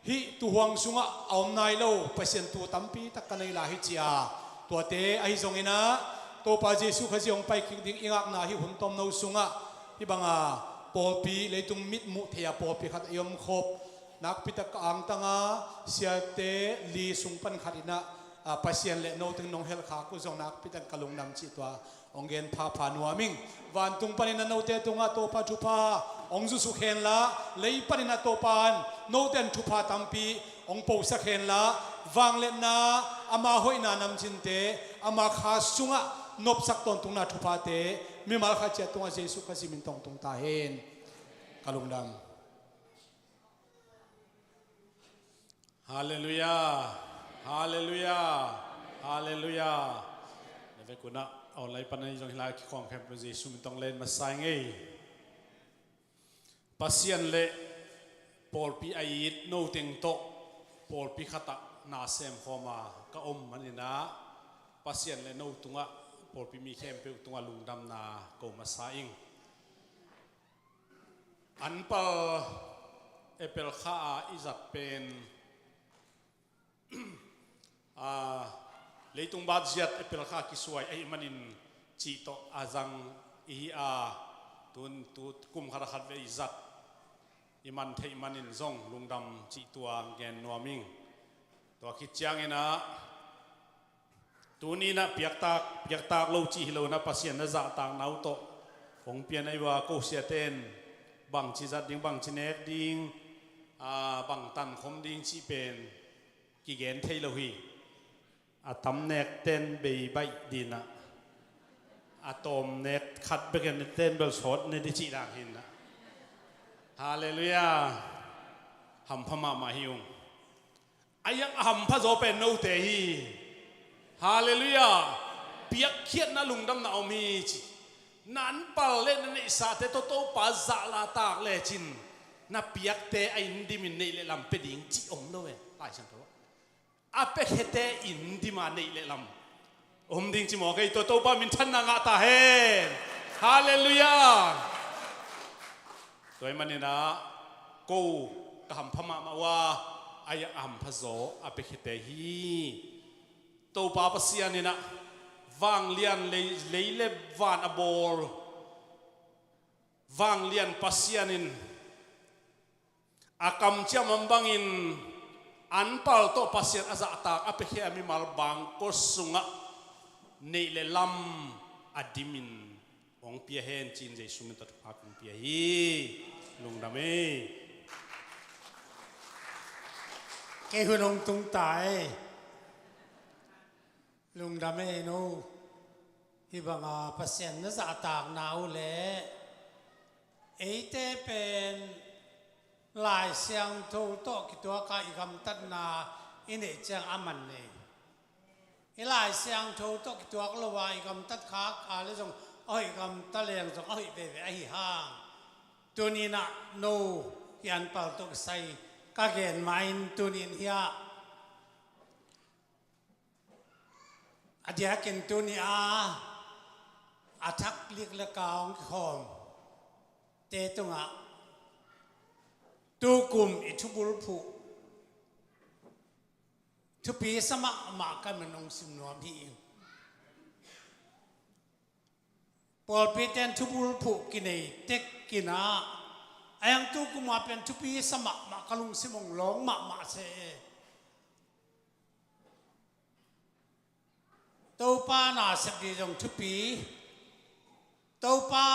ฮิตุหวงสุงะอมนายโลเปเซนตัวตั้มปีตักกันในลาฮิเจียตัวเตไอซงอินะตัวปาเจสุขจิองไปคิดดิ้งอิงอักนาฮิหุ่นตอมโนสุงะฮิบังปอลปีเลยตุงมิดมุเทียปอลปีขัดยมคบนักพิทักษ์อังตังเสียเตลีสุงปันขัดินะปัสยันเล่โนตึงนงเฮลขากุจงนักพิทักษ์กลุงนำจิตว่าองเงินพาพานัวมิงวันตุงปันินะโนเตตุงตัวปัจจุพาองจุสุเคนละเลยปันินะตัวปันโนเตนทุพาตัมปีองปูสักเคนละวังเล่นนาอามาหอยนานำจินเตอามาขาสุงะนบสักตนตุงนาทุพาเตมิมาขาเจตุงเจสุขสิมินตงตุงตาเฮนกลุงดำฮาเลลูยาฮาเลลูยาฮาเลลูยาเดี๋ยวคุณนะเอาไล่ปันนี้จงหิลาคิของแคมป์เจสุมินตงเล่นมาใส่ไงปัสยันเล่ปอลปีไอยิดโนเต็งโตปอลปีขัตนาเซมขมากะอมมันนี่นะปัสยันเล่โนตุงะปอลปีมีแคมป์ตุงะลุงดำนาโกมาใส่อิงอันเปเอเปลข้าอิจัดเป็นเลยตุงบาดเจ็ดเอเปลข้าคิสวยไอ้มันินจีโตอาจังอีตุนตุกุมขรัดเวอิจัดอิมันเทอิมันินซงลุงดำจีตัวแกนนัวมิงตัวคิดจังเองนะตัวนี้นะเปียกตากโลจีฮิโลนะปัสยันนะจ่าต่างนาวโตของเปียนไอว่าโกเสียเตนบางจีจัดดิ้งบางจีเนกดิ้งบางตันคมดิ้งจีเป็นกิเกนเทโลฮีทำเนกเต้นเบย์ใบดินะตอมเนกขัดเบกันเต้นเบลชดในดิจิดางหินนะฮาเลลูยาหัมพม่ามาฮิวไอ้ยังหัมพะโจเป็นโนเตฮีฮาเลลูยาเปียกเขียนนะลุงดำนาอมีจินั้นเปล่าเล่นในสาเตโตโตปาซาลาตากเลจินนับเปียกเตไอ้ดิมินในเลลำเป็ดิงจิอมโลเวตายฉันตัวอาเป็กเตอินดิมาในเลลำอมดิงจิมอกไอ้โตโตปามินทันนางาตาเฮนฮาเลลูยาตัวมันนี่นะกูกะหัมพม่ามาว่าไอ้หัมพะโจอาเป็กเตฮีโตปาปัสยานี่นะวางเลียนเลยเล็บวานอบอลวางเลียนปัสยานินอากำเจ้ามันบังอินอันเปล่าโตปัสยานอาจตากอเปเฮียมีมาลบังก็สุงะในเลลัมอดิมินองเปียเฮนจินเจสุมิตรพักองเปียฮีลุงดำเอเกหุนงตุงตายลุงดำเอโนฮิบังปัสยันนะจ่าต่างนาวเล่เอเตเป็นลายเสียงโตโตกิตัวกาอีกำตัดนาอินเดจังอามันเน่ลายเสียงโตโตกิตัวกลัวอีกำตัดขาอะไรส่งอ้อยกำตะเลียงส่งอ้อยเบเบไอห่างตัวนี้นะโนยันเป่าตกใส่กาเกนไม้ตัวนี้เฮียอาเดียกินตัวนี้อาทักเรียกละกาวคอมเตตุงะตูกุมอิทุบุลผูทุปีสมัครมากันมันองสิมนวมพี่ปอลปีเตนทุบุลผูกินไอเต็กกินาไอ้ยังตูกุมมาเป็นทุปีสมัครมากันลุงสิมงร้องมาเสตัวป้าหน้าเสพดีจงทุปีตัวป้า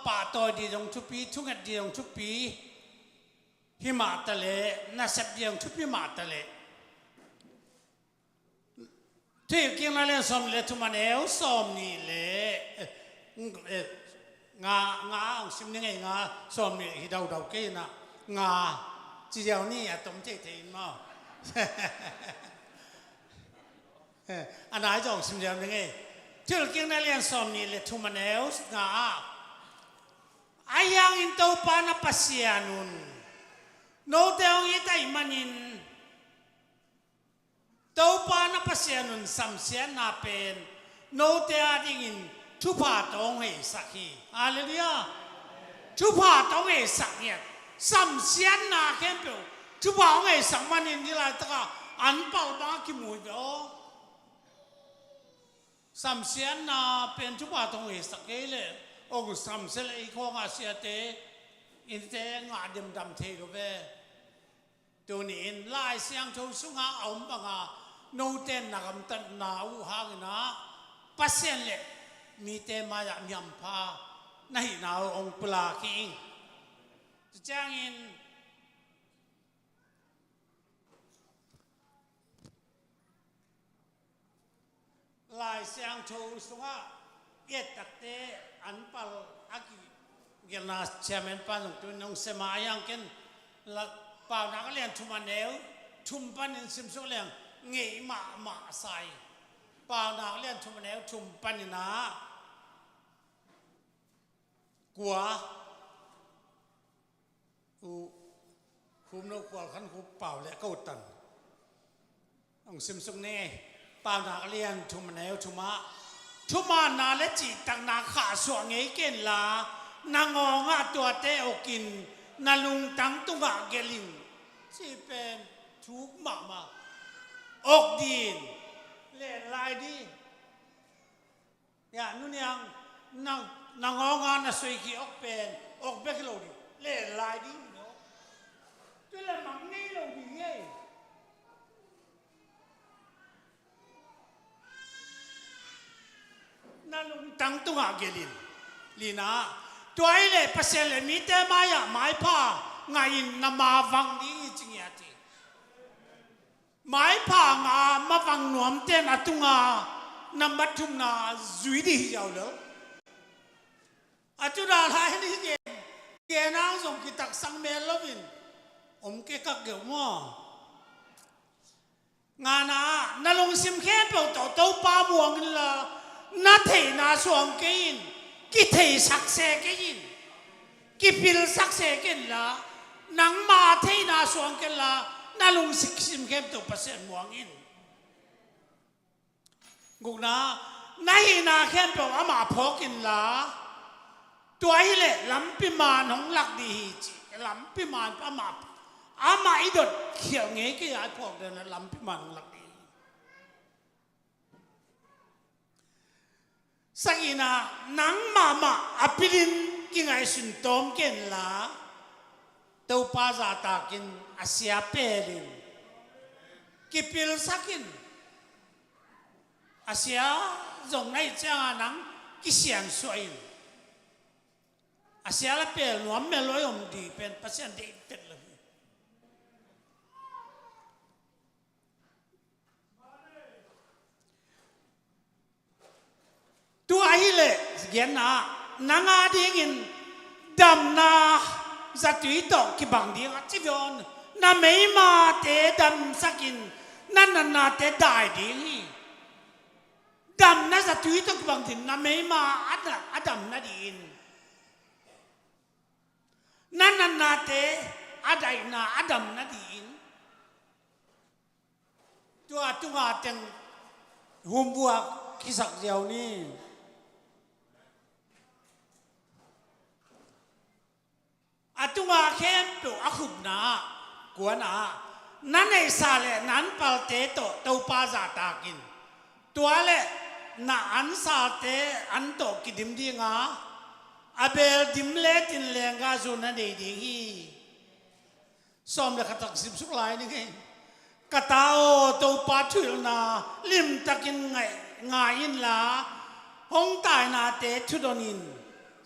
ป่าตัวดีจงทุปีทุกข์ดีจงทุปีหิมะทะเลน่าเสพดีจงทุปีมาทะเลที่กินอะไรสมเลทุมันเอวสมนี่เลงาสิมนี่ไงงาสมนี่ที่ดาวกินนะงาจีเดียวนี่อะต้มเจ๊ที่มาอันไหนจะองสิมเดียวนี่ไงที่กินอะไรสมนี่เลทุมันเอวงาอายังอินโตปานาปัสยานุนโนเตองอิตาอิมันิน ตัวปานับเสียนุนสัมเสียนาเป็นโนเตอาดิ่งทุพาตองเฮสักฮีฮาเลลูยาทุพาตองเฮสักเนี่ยสัมเสียนาเข้มเปล่าทุพาตองเฮสักมันนี่ละตะอันเป่าบ้ากิมุยเปล่าสัมเสียนาเป็นทุพาตองเฮสักเลยโอ้สัมเสียอีกข้องอาเซียเตอินเตงาดิมดำเทโรเวตัวนี้ไล่เสียงทูสุงาเอาบังอาโนเตนนักมตันนาอูหางนะปัสเซนเล่มีเตมายามยำพาในนาองปลาคิงจางอินไล่เสียงทูสุงาเอ็ดตักเตอันปัลอากิเกลนาเชมเมนปันตัวน้องเสมายังเกนละป่าวนักเรียนทุมันเอวทุมปันอินซิมสุเลียงเงยมาใส่ป่าวนักเรียนทุมันเอวทุมปันอินากัวคุมนกกัวขันคุเป่าและก็ตันองซิมสุเน่ป่าวนักเรียนทุมันเอวทุมานาและจีตังนาขาสวงเงยเกนลานางองาตัวเตอกินนาลุงตังตุงะเกลิงที่เป็นทุกมาอกดีนเล่นลายดีอย่างนู้นยังนางองาน่ะสวยขี้อกเป็นอกเบกโลดีเล่นลายดีเนาะจุลมังนี่โลดีเย่นาลุงตังตุงะเกลิงลีน่าตัวไอ้เล่ปัสเซลมีแต่มายาไม้ผ้าไงนามาวังดีจริงอย่างที่ไม้ผ้างามาวังหนวมเต้นอตุงานามัดทุมนาจุยดียาวเลยอาจุดอะไรนี่เกน่าส่งกิตักสังเมลวินเกกักเกี่ยวมั่วงานาลงซิมแค่เปิดตัวป้าบวงกันละนาเทนาสวงกินกิเทสักเสกินกิพิลสักเสกินละนังมาเทนาสวงกันละนาลุงสิมเข้มตัวเปอร์เซ็นต์หวงอินกุกนะนายนาเข้มตัวอามาพอกินละตัวไอ้เล่ลำพิมานของหลักดีจีลำพิมานอามาอีดดเขียวเงี้ยกี่ไอ้พวกเดินลำพิมานของหลักดีสักอีน่ะนังมาอภิรินกินไอสุนทมเกินละเต้าป้าจะตากินอาเซียเปรินกิพิลสักินอาเซียจงในเจ้านังกิเสียนสวยอาเซียละเปลนวมเมลอยมดีเป็นเปอร์เซ็นต์ดีเต็มเลยตัวไอ้เล่เย็นนะนางอาดิ่งินดำนาจะตุยตอกกิบังดีกันจีบอนน่าไม่มาเตะดำสักินนั่นน่ะเตะได้ดีดำน่าจะตุยตอกกิบังดีน่าไม่มาอัดดำน่าดีนั่นน่ะเตะอัดได้น่ะอัดดำน่าดีตัวเต็งหุ่มบัวกิสักเดียวนี่อาตุงาเข้มตัวอาขุบนากวนนั่นไอ้สาเลนั่นเปล่าเตะตัวป้าจะตากินตัวเล่น่ะอันสาเตอันโตกิดิมดีงาอาเบลดิมเล่ตินเลงกาจูนั่นเองดีซ้อมเลยขัดตักสิบสุกลายนี่ไงกะตาโอตัวป้าถุยนาลิมตะกินไงอินละห้องตายนาเตะชุดนิน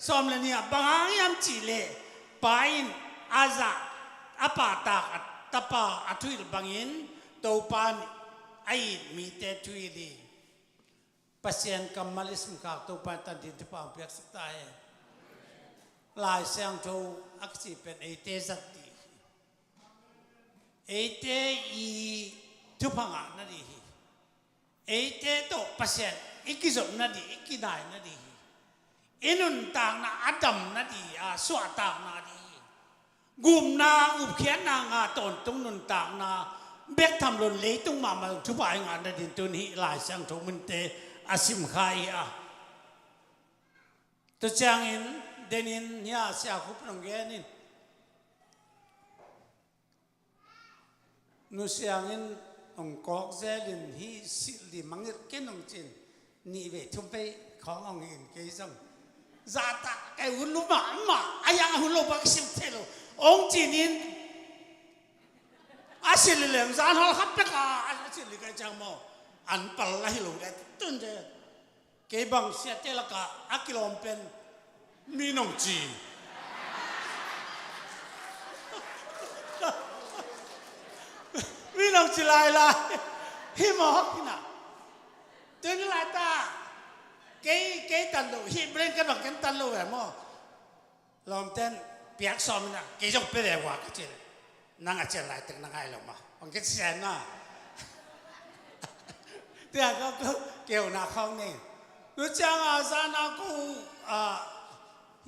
ซ้อมเลยเนี่ยบางยามจีเล่ปายินอาซาอาปาตาตาปาอัตุยลบังยินตัวปานไอมีเตตุยดีปัสเซียนกัมมาลิสมกาตัวปานตันดินที่ปางเปียกสไตล์ลายเสียงทูอักษีเป็นเอเตสัตติเอเตอีทุพังอ่ะนั่นดีเอเตโตปัสเซียนอีกิจบนั่นดีอีกินายนั่นดีอินุนต่างนาอัดดำนาดีสวต่างนาดีกุมนาอุบเขียนนางาตนตรงนุนต่างนา biết thầm luôn lấy tung mà chú bài ngàn đã đến tuần hi lại sang thổ minh tê asim khai à tôi chàng in đến in nhà xe khúc nông ghé in nu siang in ông cóc dễ lên hi xịt đi mang cái nông chín nị về chung pe khó ông in cái xong ra ta cái hun lu mà ai yang hun lu bác sim thế lo ông chín in asil lem zan hol khắp tất cả asil cái trang mò ăn pal lại lo đấy tuần thế cái bằng xe thế là cả akilom pen mi nông chi mi nông chi lại hi mò hấp thế nào tuần lại ta cái tần lộ hi bên cái bằng cái tần lộ vậy mò làm tên biếc xóm nè cái giống bây giờ quá cái chuyện năng ở trên lại từng năng ai lòng mà bằng cái xe nè thì có kiểu nào không nè lúc chẳng à sao nào cũng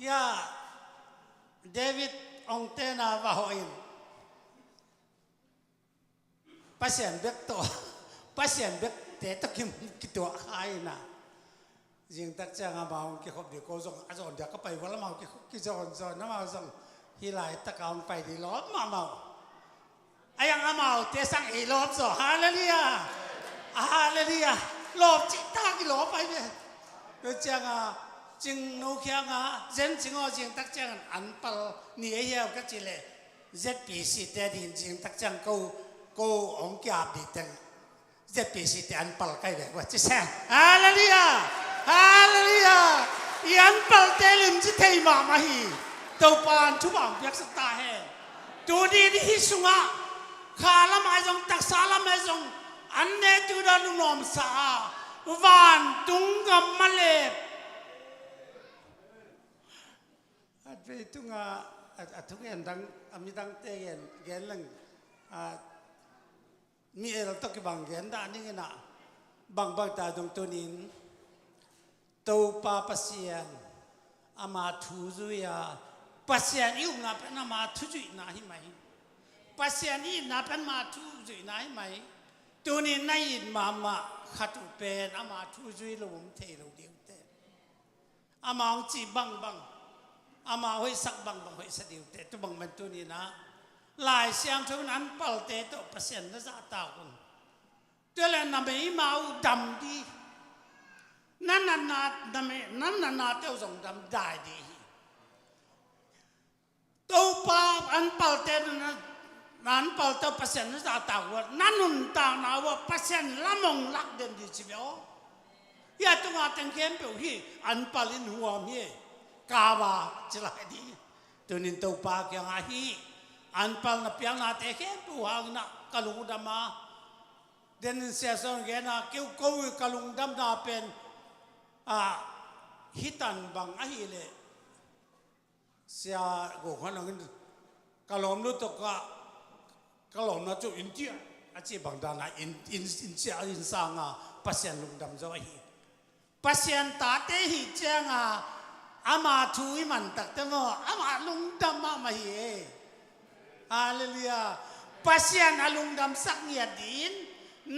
ya David ông tên là vào hội pasien biết tổ pasien biết thế tất kim cái tổ hai nè riêng tất chẳng à bảo cái hộp để cô dùng à rồi để có phải vào làm màu cái rồi nó màu dùng khi lại tất cả ông phải đi lót mà màu ai yang màu thế sang ấy lót rồi hallelujah hallelujah lót chỉ ta cái lót phải vậy lúc chẳng à chừng nô khiang à dân chừng ở chừng tất chẳng ăn pal nhẹ hiểu các chị lệ ZPC thế thì chừng tất chẳng cô ông kia bị tên ZPC thế ăn pal cái vậy vậy chứ sao hallelujah hallelujah ăn pal thế lim chỉ thấy mà hi tàu pan chú bảo biết sắc ta hè tu đi hi sung à khá lắm ai dùng đặc xá lắm ai dùng anh này tu đã nung nôm sa van tung gam mà lệ vì tung thúc em đang ami đang tê gen lăng mi er to cái bằng gen đã như thế nào bằng ta dong tunin tàu pa pasien ama thu zuya pasien yêu na pen ama thu zui na hi mai pasien i na pen ma thu zui na hi mai tunin na in mama khatu pen ama thu zui lo um the lo diu te ama ong chi bang ama hoi sak bang hoi sa diu te tu bang man tunin na lai siang thu nan pal te to pasien na za ta kun te le na me mau dam di nan na tiêu dùng đam đại đi tàu pa ăn pal tên nan pal tàu pasien nó ra tàu nan nun tàu nào wa pasien lamong lak dem đi chỉ béo ya tung à tiếng kém biểu hi ăn pal in huam hi cà ba chỉ lại đi từ nên tàu pa kia ngah hi ăn pal na piang na te kém tu hang na kalung đam ma den se song ge na kêu câu kalung đam na pen hitan bang ahi le sia go khana ngin kalom lu to ka kalom na chu india achi bang da na in sia in sanga pasien lung dam zo hi pasien ta te hi changa ama thui man tak te mo ama lung dam ma hi hallelujah pasien alung dam sak nia din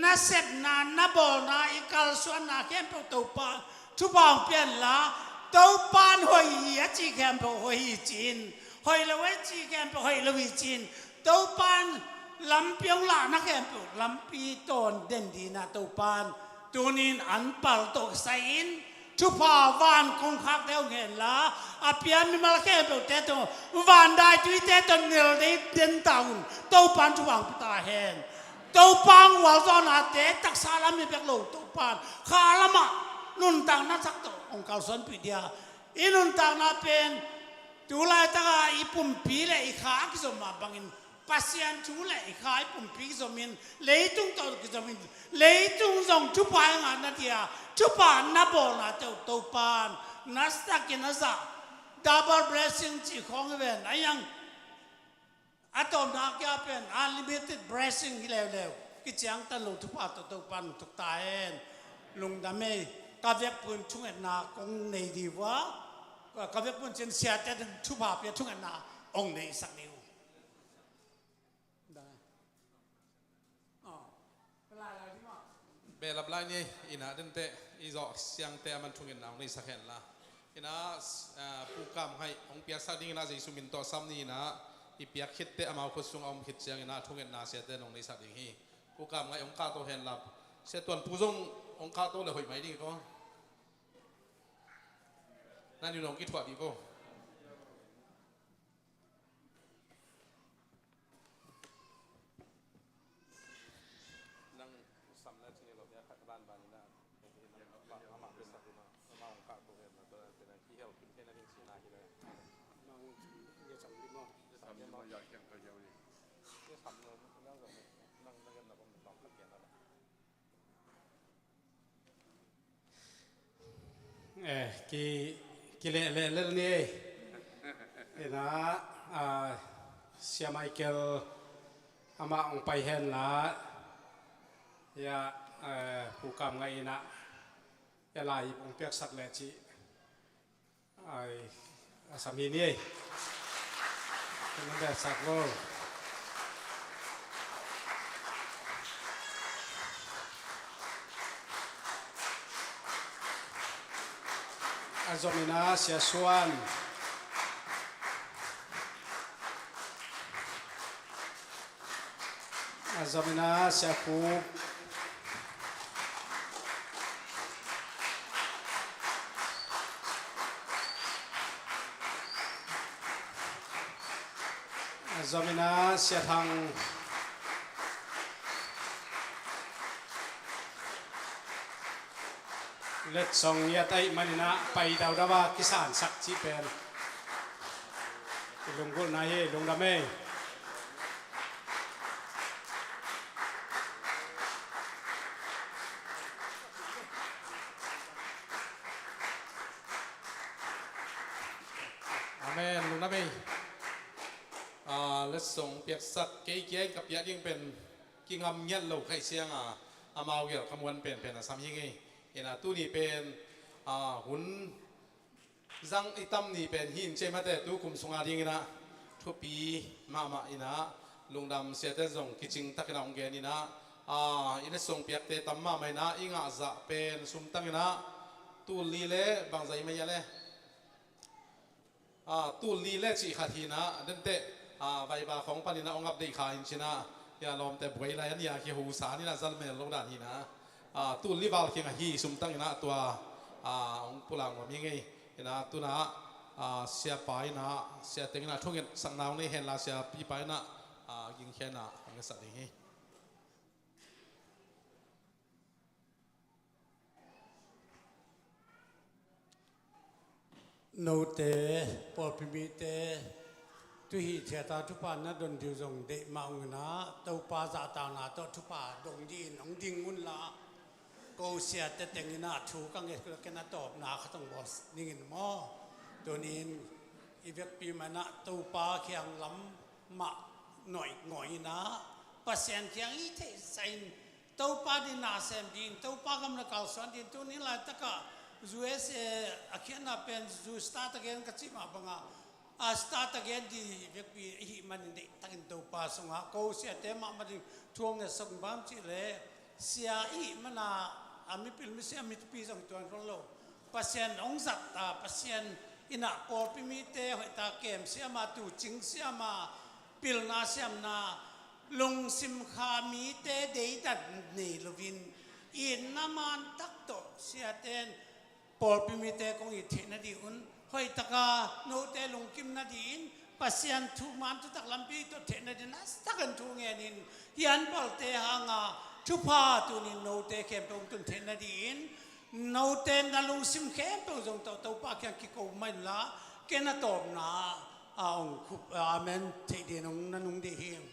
na set na bol na ikal suan na kem to pa chú bảo biển là tàu pan hồi chỉ kèm bộ hồi chín hồi là với chỉ kèm bộ hồi là vì chín tàu pan lắm piong là nó kèm bộ lắm pi tòn đền đi na tàu pan tu nín ăn pal tổ sain chú bảo van công khác theo nghe là pian mi mal kèm bộ thế to van đại tuy thế to nhiều đấy đến tàu pan chú bảo ta hèn tàu pan vào do na thế tất sa lắm mi biết lâu tàu pan khá lắm à nun tang na sak to ong kal son pi dia inun tang na pen tu lai ta ga ipum pi le I kha ki som ma bangin pasien tu le I kha ipum pi som min le tung to ki som min le tung zong tu pa nga na dia tu pa na bo na to pan na sta ki na za double blessing chi khong ven ayang atom na kya pen unlimited blessing hi le ki chang ta lo tu pa to pan tu ta en lung da me các việc buôn chung anh na ông này đi quá các việc buôn trên xe té đến thu bảo việc chung anh na ông này sắc nhiều เบลับไลนี่อินาเดนเตอีจอกเสียงเตมันทุ่งเงินนาวในสักแห่งละอินาผู้กำให้องเปียสักดิ้งน่าจะสุมินต่อซ้ำนี่นะอีเปียคิดเตอมาคุสุงอมคิดเสียงอินาทุ่งเงินนาเสียเตนองในสักดิ้งฮีผู้กำให้องข้าโตเห็นลับเสียตัวนผู้ทรงองข้าโตเลยหอยไหมดีก็นั่นอยู่น้องกิดถั่วดีก็กิเลเลเลนี่นะเสียไมเคิลอามาองไปเห็นละยาผู้กำไงนะยาลายองเปียกสักเลจิสามีนี่เป็นแบบสักโลAzomina sia suan Azomina sia ku Azomina sia thangเล็ดส่งยาไตมันนะไปดาวดาวกิสานสักชีเป็นลงกุลนายลงดำเมอาเมนลงดำเมเล็ดส่งเปียกสักเก๋ๆกับเปียกยิ่งเป็นกิ่งงำเงี้ยเหลวไข่เสียงอามาเกี่ยวขมวนเป็นสามยิ่งไงเห็นตู้นี้เป็นหุ่นจังไอตั้มนี่เป็นหินเชื่อมาแต่ตู้คุมสงอาดีนะทุปีมาอินะลุงดำเสียแต่ส่งกิจิงตักน้องแกนี่นะอินส่งเปียกเตตั้มมาไม่นะอิงอาจะเป็นสุมตั้งนะตู้ลีเล่บางใจไม่ยาเล่ตู้ลีเล่จีขัดหินะเดินเตะใบบาของปานินะองค์อับได้ขาอินชินะอย่าลอมแต่บวยไรนี่อยากเขียวหูสานี่นะจัลเมลลงด่านหินะตัวลิบาลเคียงฮีสุมตั้งนะตัวองปุลังว่ามีไงนะตัวนะเสียไปนะเสียเต็งนะทุกอย่างสังนาวนี่เห็นละเสียปีไปนะยิงแค่นะอันนี้สัตว์นี้โนเตปอพิมิเตตุหิเทตาทุปานะดนดิวจงเดมาอุนะตัวปาจาตานาตัวทุปาดงดีนองดิงอุนละกูเสียแต่แต่งน่าถูกกังเกลือกันน่าตอบนาเขาต้องบอสนิ่งมอตัวนี้อีเวกปีมันน่ะตัวปาเขียงล้ำมาหน่อยหน่อยนะเปอร์เซ็นต์เขียงอีเทใส่ตัวปาดินาเซมดินตัวปากำลังก่อสวนดินตัวนี้แหละตะกะจูเอสอาเขียนน่ะเป็นจูสตาร์ตะเกนกัจจิมาบังอ่ะสตาร์ตะเกนดีเวกปีอีมันเด็กตะกินตัวปาสงะกูเสียแต่มาดิทวงเนี่ยส่งบ้านจิเล่เสียอีมันน่ะอามิพิลมิเสียมิตรปีสองตัวคนโลปัสยันองศักตาปัสยันอินะปอพิมิเตหอยตาเกมเสียมาตูจิงเสียมาพิลนาเสียมนาลงสิมขามีเตเดยดัดนี่ลวินอินนามันตักโตเสียเตนปอพิมิเตคงอิเทนดีอุนหอยตากาโนเตลงกิมนาดีนปัสยันทุมันตุตักลัมปีตุเทนดีนัสตักันทุเงนินยันปอลเตหางาทุพาตุนินโนเตเข้มปงตุนเทนดีนโนเตนดัลงซิมเข้มปงจงตัวปากยังกิโกไม่ละเกณฑ์ตอบนาองคุปอาเมนเทดีนงนันงดีหิม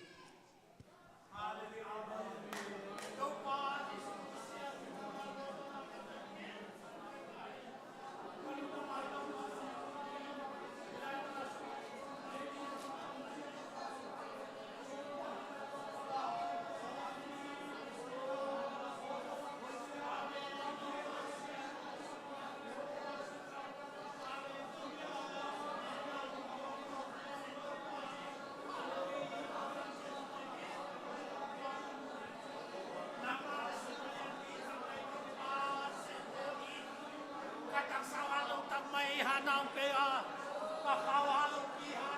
nang pe a pa kawa lo ki ha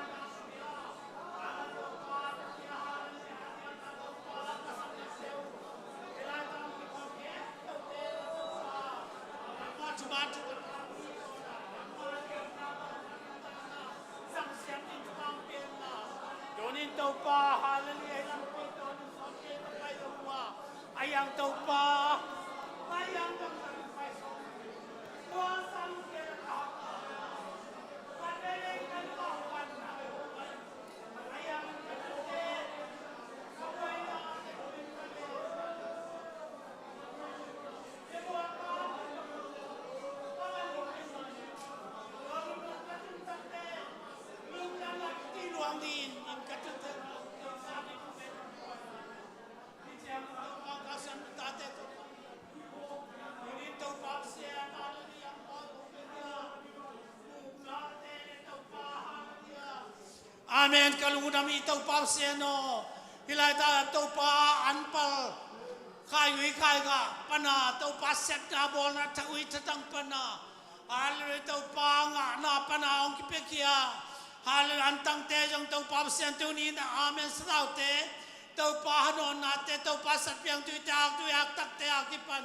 Donin tau pa hallelujah yang pe donin soke pa yo wa ayang tau pa ayang tau pa so wa sam ke ka pa de kan pa wan na ayang tau ke so wa ya luang din in katut Amen kalungudam itau pa siano hilai ta tau pa anpal khai wi khai ga pana tau pa set na bol na thawi tatang pana al tau pa nga na pana ong kipekia hal antang te jong tau pa sian tu ni na amen sau te tau pa hanon na te tau pa sat piang tu tak tu yak tak te akipan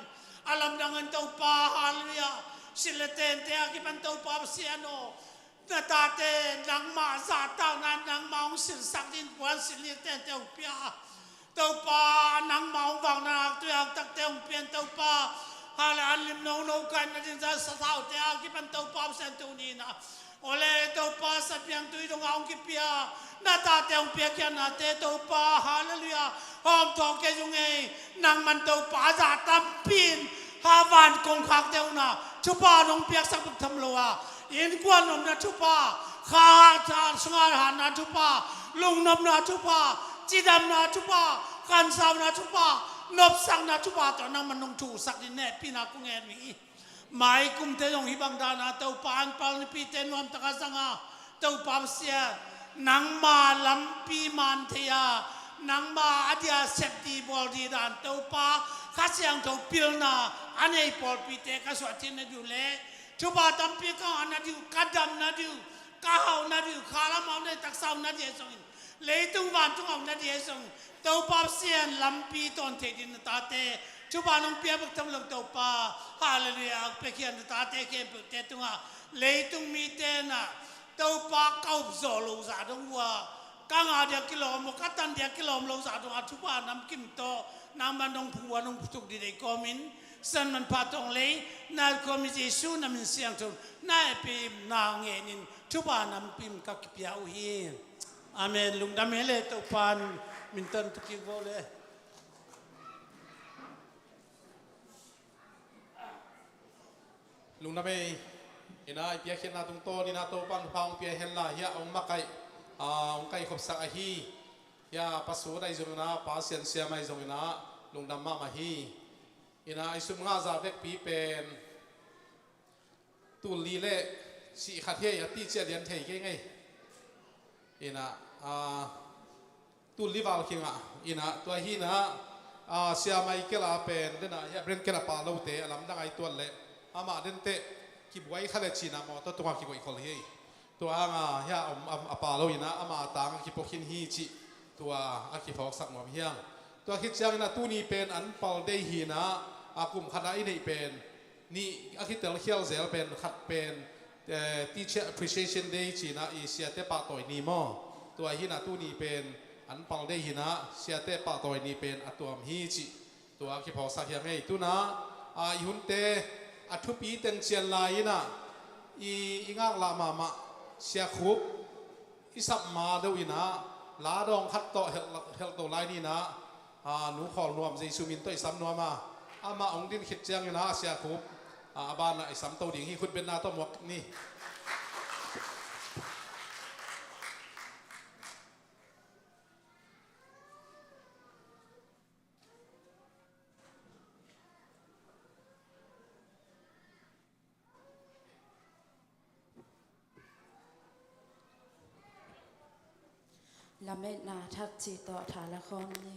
alam dangan tau pa haleluya sileten te akipan tau pa siano natate nang ma sa ta nang maung sin sak din puan siliten te pia tau pa nang maung wang na tu yak tak te pian tau pa hal alim no no kan na din sa sau te akipan tau pa sian tu ni na ole tau pa sa piang tu dong aung ki pia na ta te ong pia kia na te tau pa haleluya hom to ke jung ei nang man tau pa za tam pin ha van kong khak deu na chu pa nong piak sak buk tham lo a in kwan nom na chu pa kha cha sunga han na chu pa lung nom na chu pa chi dam na chu pa kan sam na chu pa nop sang na chu pa to nang man nong chu sak din ne pina ku nge mi mai kum te jong hibang da na tau pa an pal ni pi te nom ta ka sanga tau pa sia nang ma lam pi man thea nang ma adia septi bol di dan tau pa kha siang tau pil na anei pol pi te ka so tin na du le chuba tam pi ka na du kadam na du ka hau na du khala ma ne tak sau na di song le tung wan tung ong na di song tau pa sian lam pi ton te din ta te chuba nong pia buk tam lo tau pa hallelujah pe kian ta te ke te tunga le tung mi te na tau pa kau zo lo za dong wa ka nga dia kilo mo katan dia kilo lo za dong a chuba nam kim to nam ban dong pu wa dong tuk di de komin san man patong le na komi jesu na min siang tu na pe na nge nin chuba nam pim ka pia u hi amen lung dam hele to pan min tan tu ki vole lung na me ina pia khen na tung to ni na to pan phang pia hen la ya ong makai ong kai khop sak a hi ya pasu dai zong na pa sian sia mai zong na lung dam ma ma hi ina isum nga za vek pi pen tu li le si khat he ya ti che lian thei ke ngai ina tu li wal kinga ina to hi na sia mai ke la pen de na ya bren ke la pa lo te alam da ai to le ama den te ki buai khale china mo to tunga ki goi khol hi to anga ya apa lo ina ama tang ki pokhin hi chi to a ki phok sak mo hiang to khit chang na tu ni pen an pal de hi na akum khana i nei pen ni akitel hial zel pen khat pen teacher appreciation day chi na i sia te pa toy ni mo to hi na tu ni pen an pal de hi na sia te pa toy ni pen atuam hi chi to a ki phok sak hiang ei tu na i hun te athu pi teng chian lai na i ingak la ma ma sia khup i sap ma do ina la dong khat to hel to lai ni na nu khol nuam jesu min to sam nuam ma ama ong din khit chang ina sia khup aba na sam to ding hi khut ben na to mok ni la mẹ na thắt chỉ tọ thả là con đi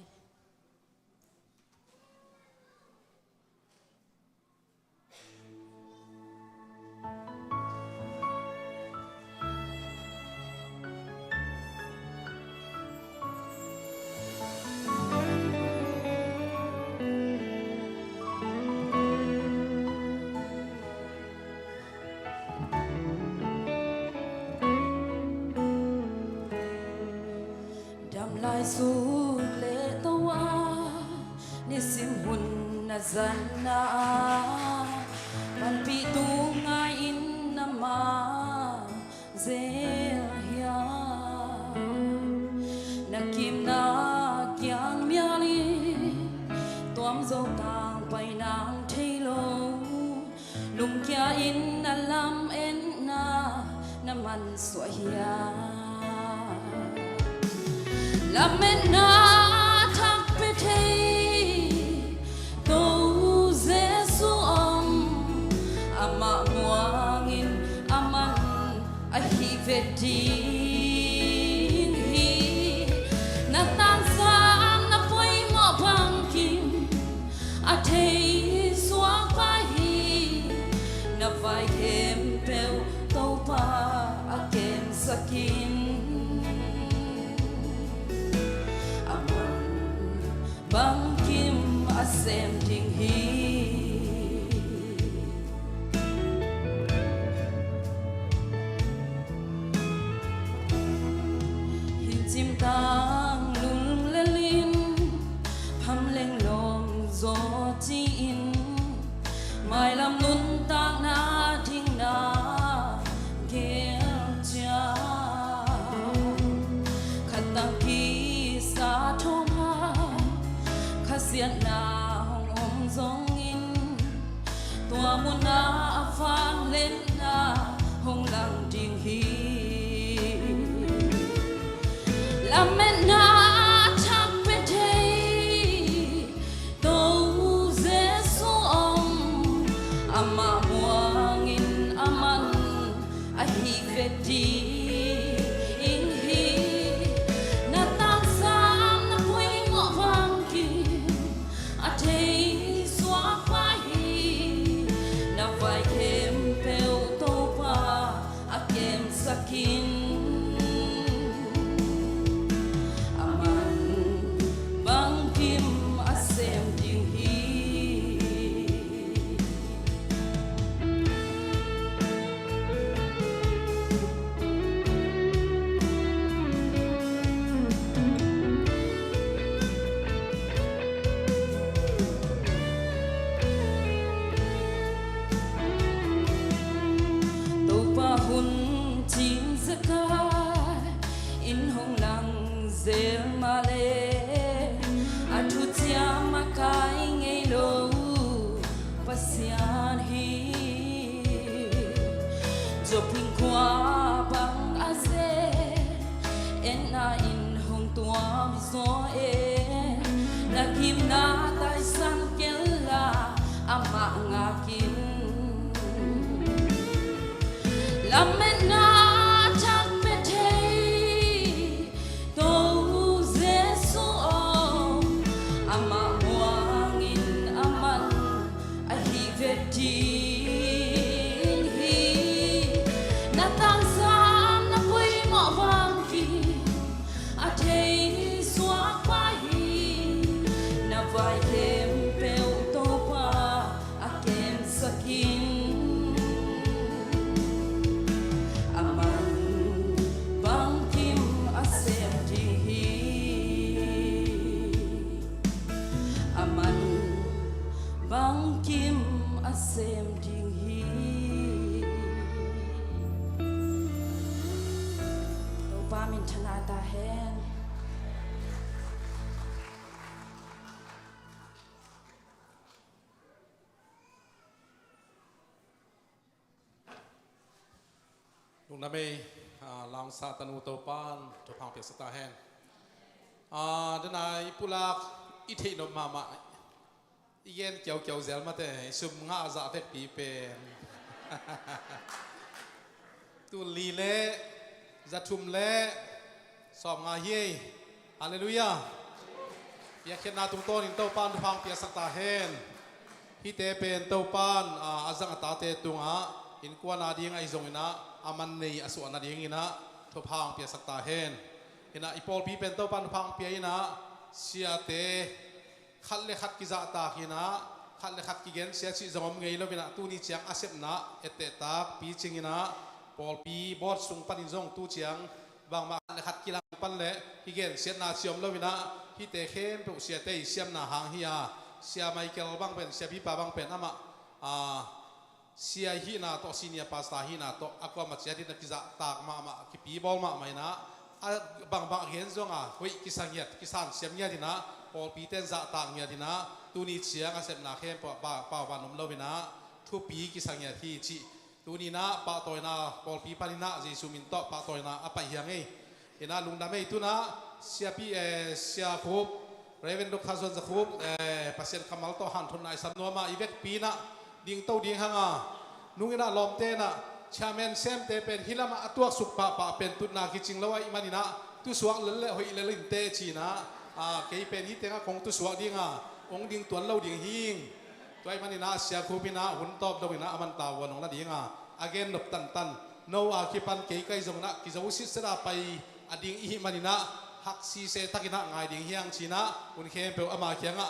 สูเลตวานิสิมหุนนาจันนามันปีตูงาอินนามาเซียนักกิมนักยังมีลีตัวมโจกางไปนางเทโลลุงแกอินนาลำเอ็นนาน้ำมันสวยยาลำเม็ดนาทักไปเทตูเซซูอมอามามัวงินอามันอาฮิเวดีนาตังสามนาปวยหมอพังกินอาเทสวงไปนาไฟเข็มเปลวโตปาอาเกมสกินบังคิมอาเซมทิงฮีหินจิมตางลุลเลลินพัมเลงลมโซจีอินไม่ลำลุนตางนาทิ้งนาเกลจาขัดตังกีสาทงเสียนาห้องอมทรงอินตัวมุนาฟังเล่นนาห้องหลังจิงฮีลำแม่นาชักเป็นเทโตเซซูอมอามามัวงินอามันอาฮิเวดีอินฮีนาตังสามนาพุยหมอฟังกิอาเทสวาไฟนาไฟเข็มเปลวโตปาอาเกมสกินอามันบังกิมอาเซมจิงฮีหุ่นจิงสกายอินหงลังเซลมาเลอาทุจยามากายไงโลปัสยานฮีจบพิงควาบังอาเซเอ็นนาอินหงตัวมิโซเอนักกิมนาไตสังเกลาอามา ngakin Lamen na chak petei to zesu ama muangin aman ahi veti hi natang sam na pui mo vang ki athei swak pai na vai kem peu to pa akem sakin Bang Kim Asem Ding Hi Topa Min Thana Ta Hen Lung Name Lang Satanu Topan Topang Pesata Hen Denai Pulak Ite No Mama Igen kéo kéo zel mà thế sum ngã dạ thế pi pen tu li lệ dạ chum lệ sọp ngã hiê Hallelujah ya khen na tung tôn in tàu pan phang pia sắc ta hen hi te pen tàu pan azang ata te tung a in kwa na ding ai zong ina aman nei asu na ding ina tho phang pia sắc ta hen ina ipol pi pen tàu pan phang pia ina sia te khát lệ khát ki dạ ta khi na khát lệ khát ki gen sẽ chỉ giống ngay lo bina tu ni chiang asep na ete ta pi ching ina pol pi bot sung panin zong tu chiang bang ma khát ki lang ปันเละฮิเกนเสียนาเสียมเลวินะฮิเตเข้มปุเสียเตยเสียมนาหางฮิยาเสียไมเคิลบังเป็นเสียพิปาบังเป็นอามาเสียฮินาโตซีเนียปาสตาฮินาโตอากวามาเสียที่นักกิจตากมาคิปีบอลมาไม่นะบางเห็นจงเฮ้ยกิสังเงียดกิสันเสียมเงียดที่นะพอปีเต้นจะตากเงียดที่นะตูนี้เสียงเสพนาเข้มป่าวานมเลวินะทุกปีกิสังเงียดที่จีตูนี้นะป่าตัวนะพอปีปานินะเจสุมินโตป่าตัวนะอภัยยังไงเห็นนะลุงดำเองตูนะเสียปีเสียคูบเรเวนดุกทัศน์จะคูบปัสเซนคามัลโตหันทุนนายสันนัวมาอีเวกปีนะดิ่งเต้าดิ่งหางนุ่งนะลอมเตนะชาเมนเซมเตเป็นฮิลามาตัวสุกป่าเป็นตุนาคิจิงแล้วไอ้มันนี่นะตุสวงเล่หอยเล่นเตจีนะเกยเป็นฮิตเตงะของตุสวงดิ่งองดิ่งตัวเล่าดิ่งหิงตัวไอ้มันนี่นะเสียคูบินะหุ่นตอบดวินะอมันตาวันของนั่นดิ่งagain นบตันโนอาคิปันเกยไกจงนะกิจวุฒิสระไปอดิ่งอีมันนี่นะฮักซีเซตักินะไงดิ่งเฮียงชีนะคุณเข้มเปลอามาเขียง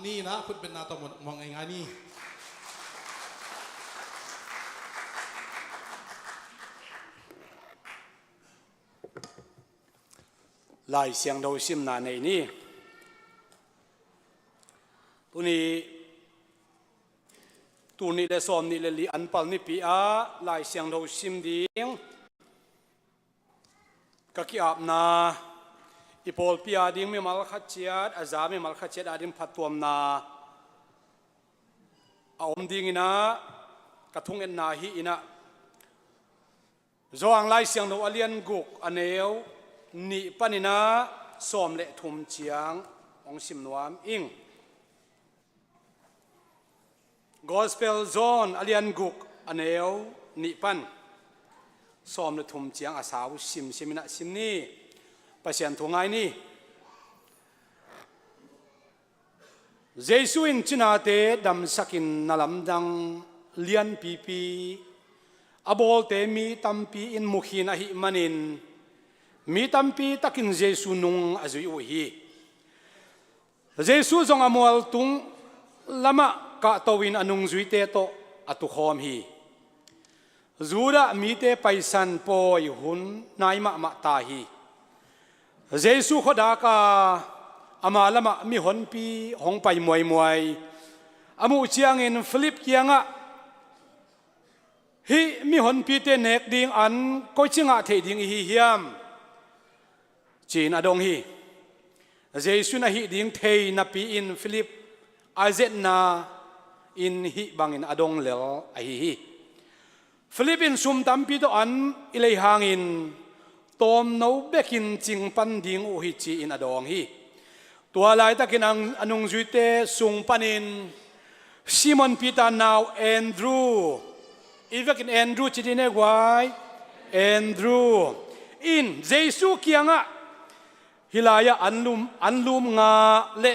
นี่นะคุณเป็นนาตมมองไงนี่ลายเสียงดาวซิมนาในนี้ตัวนี้ได้สอนนี่เลยลีอันปัลนี่ปีอาลายเสียงดาวซิมดิ้งก็กี่อาบนาอีพอลปีอาดิ้งไม่มาลขัดเชียดอาจารย์ไม่มาลขัดเชียดอาดิ้งพัดตัวมนาเอาอมดิ้งนะกระทุงเอ็นนาฮีนะจางลายเสียงดาวอเลียนกุกอันเอวนี่ปนินะสอมเละทุมเชียงองสิมนวมอิง Gospel Zone อเลียนกุกอันเอวนี่ปันสอมเละทุมเชียงอาสาวสิมนะสิมนี่ประเสียนทงไงนี่เจสุอินจินาเตดำสักินนลำดังเลียนปีอบอลเตมีตัมปีอินมุขีนะฮิมันินมีตัมปีตักินเจสุนุงอาจุยอุฮีเจสุจงอมวลตุงลามะกะตวินอนุงจุยเตโตอตุคอมฮีจูดะมีเตไปสันปอยหุนนายมะตาฮีเจสุขดากาอามาลามะมีหนปีหงไปมวยอามูเชียงอินฟิลิปเกียงะฮีมีหนปีเตเนกดิงอันก็ชิงะเทดิงฮีเฮียมจีนอดงฮีเจสุนะฮีดิงเทนับปีอินฟิลิปอาเจนาอินฮีบังอินอดงเลวไอฮีฟิลิปปินส์ซุมตัมปีโตอันอิเลหางอินตอมโนเบกินจิงปันดิงอุฮิจีอินอดงฮีตัวลายตะกินอนุงจุยเตซุงปันินซิมอนปีตานาวแอนดรูอีเวกินแอนดรูจีดินเอไวแอนดรูอินเจสุเกียงะฮิลายะอันลุมงาเล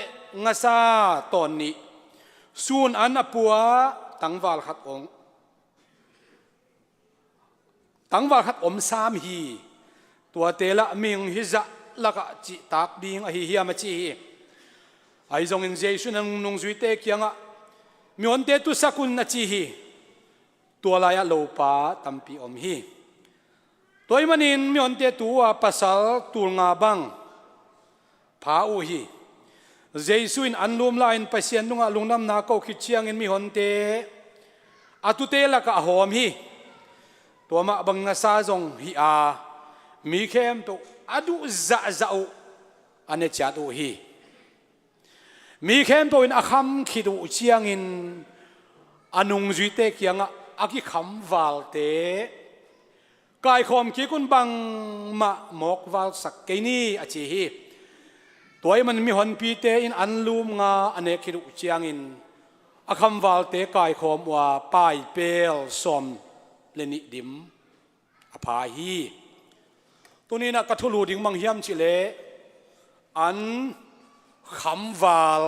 งาซาตอนนี้ซูนอันอปัวตังวาลขัดองตังวาลขัดอมสามฮีตัวเตละมิงฮิจะละกะจิตากดิงอหิเฮียมาจีไอจงอินเจสุนังนงจุยเตเกียงะมีอนเตตุสักุนนาจีฮีตัวลายะโลปาตัมปีอมฮีตัวมันอินมีอนเตตัวปัสสาวตูงาบังพาอูฮีเจสุอินอันลุมลาอินปัสเซียนนุงะลุงน้ำนาโกคิดเชียงอินมีหนเตอตุเตละกะหอมฮีตัวมาบังนาซาจงฮีอามีเข้มตัวอดุจะอุอันนี้จัดอุฮีมีเข้มตัวอินอาคำคิดอุเชียงอินอนุงจุยเตเกียงะอากิคำวาลเตกายคอมคิกุนบังมาหมกวาลสักเกนี่อาชีฮีตัวมันมีหนปีเตอินอันลูมงาอันนี้คิดอุเชียงอินอาคำวาลเตกายคอมว่าปายเปลสมเลนิดิมอภาฮีตัวนี้นะกระทุลูดิ่งมังเฮียมชิเลอันคำวาล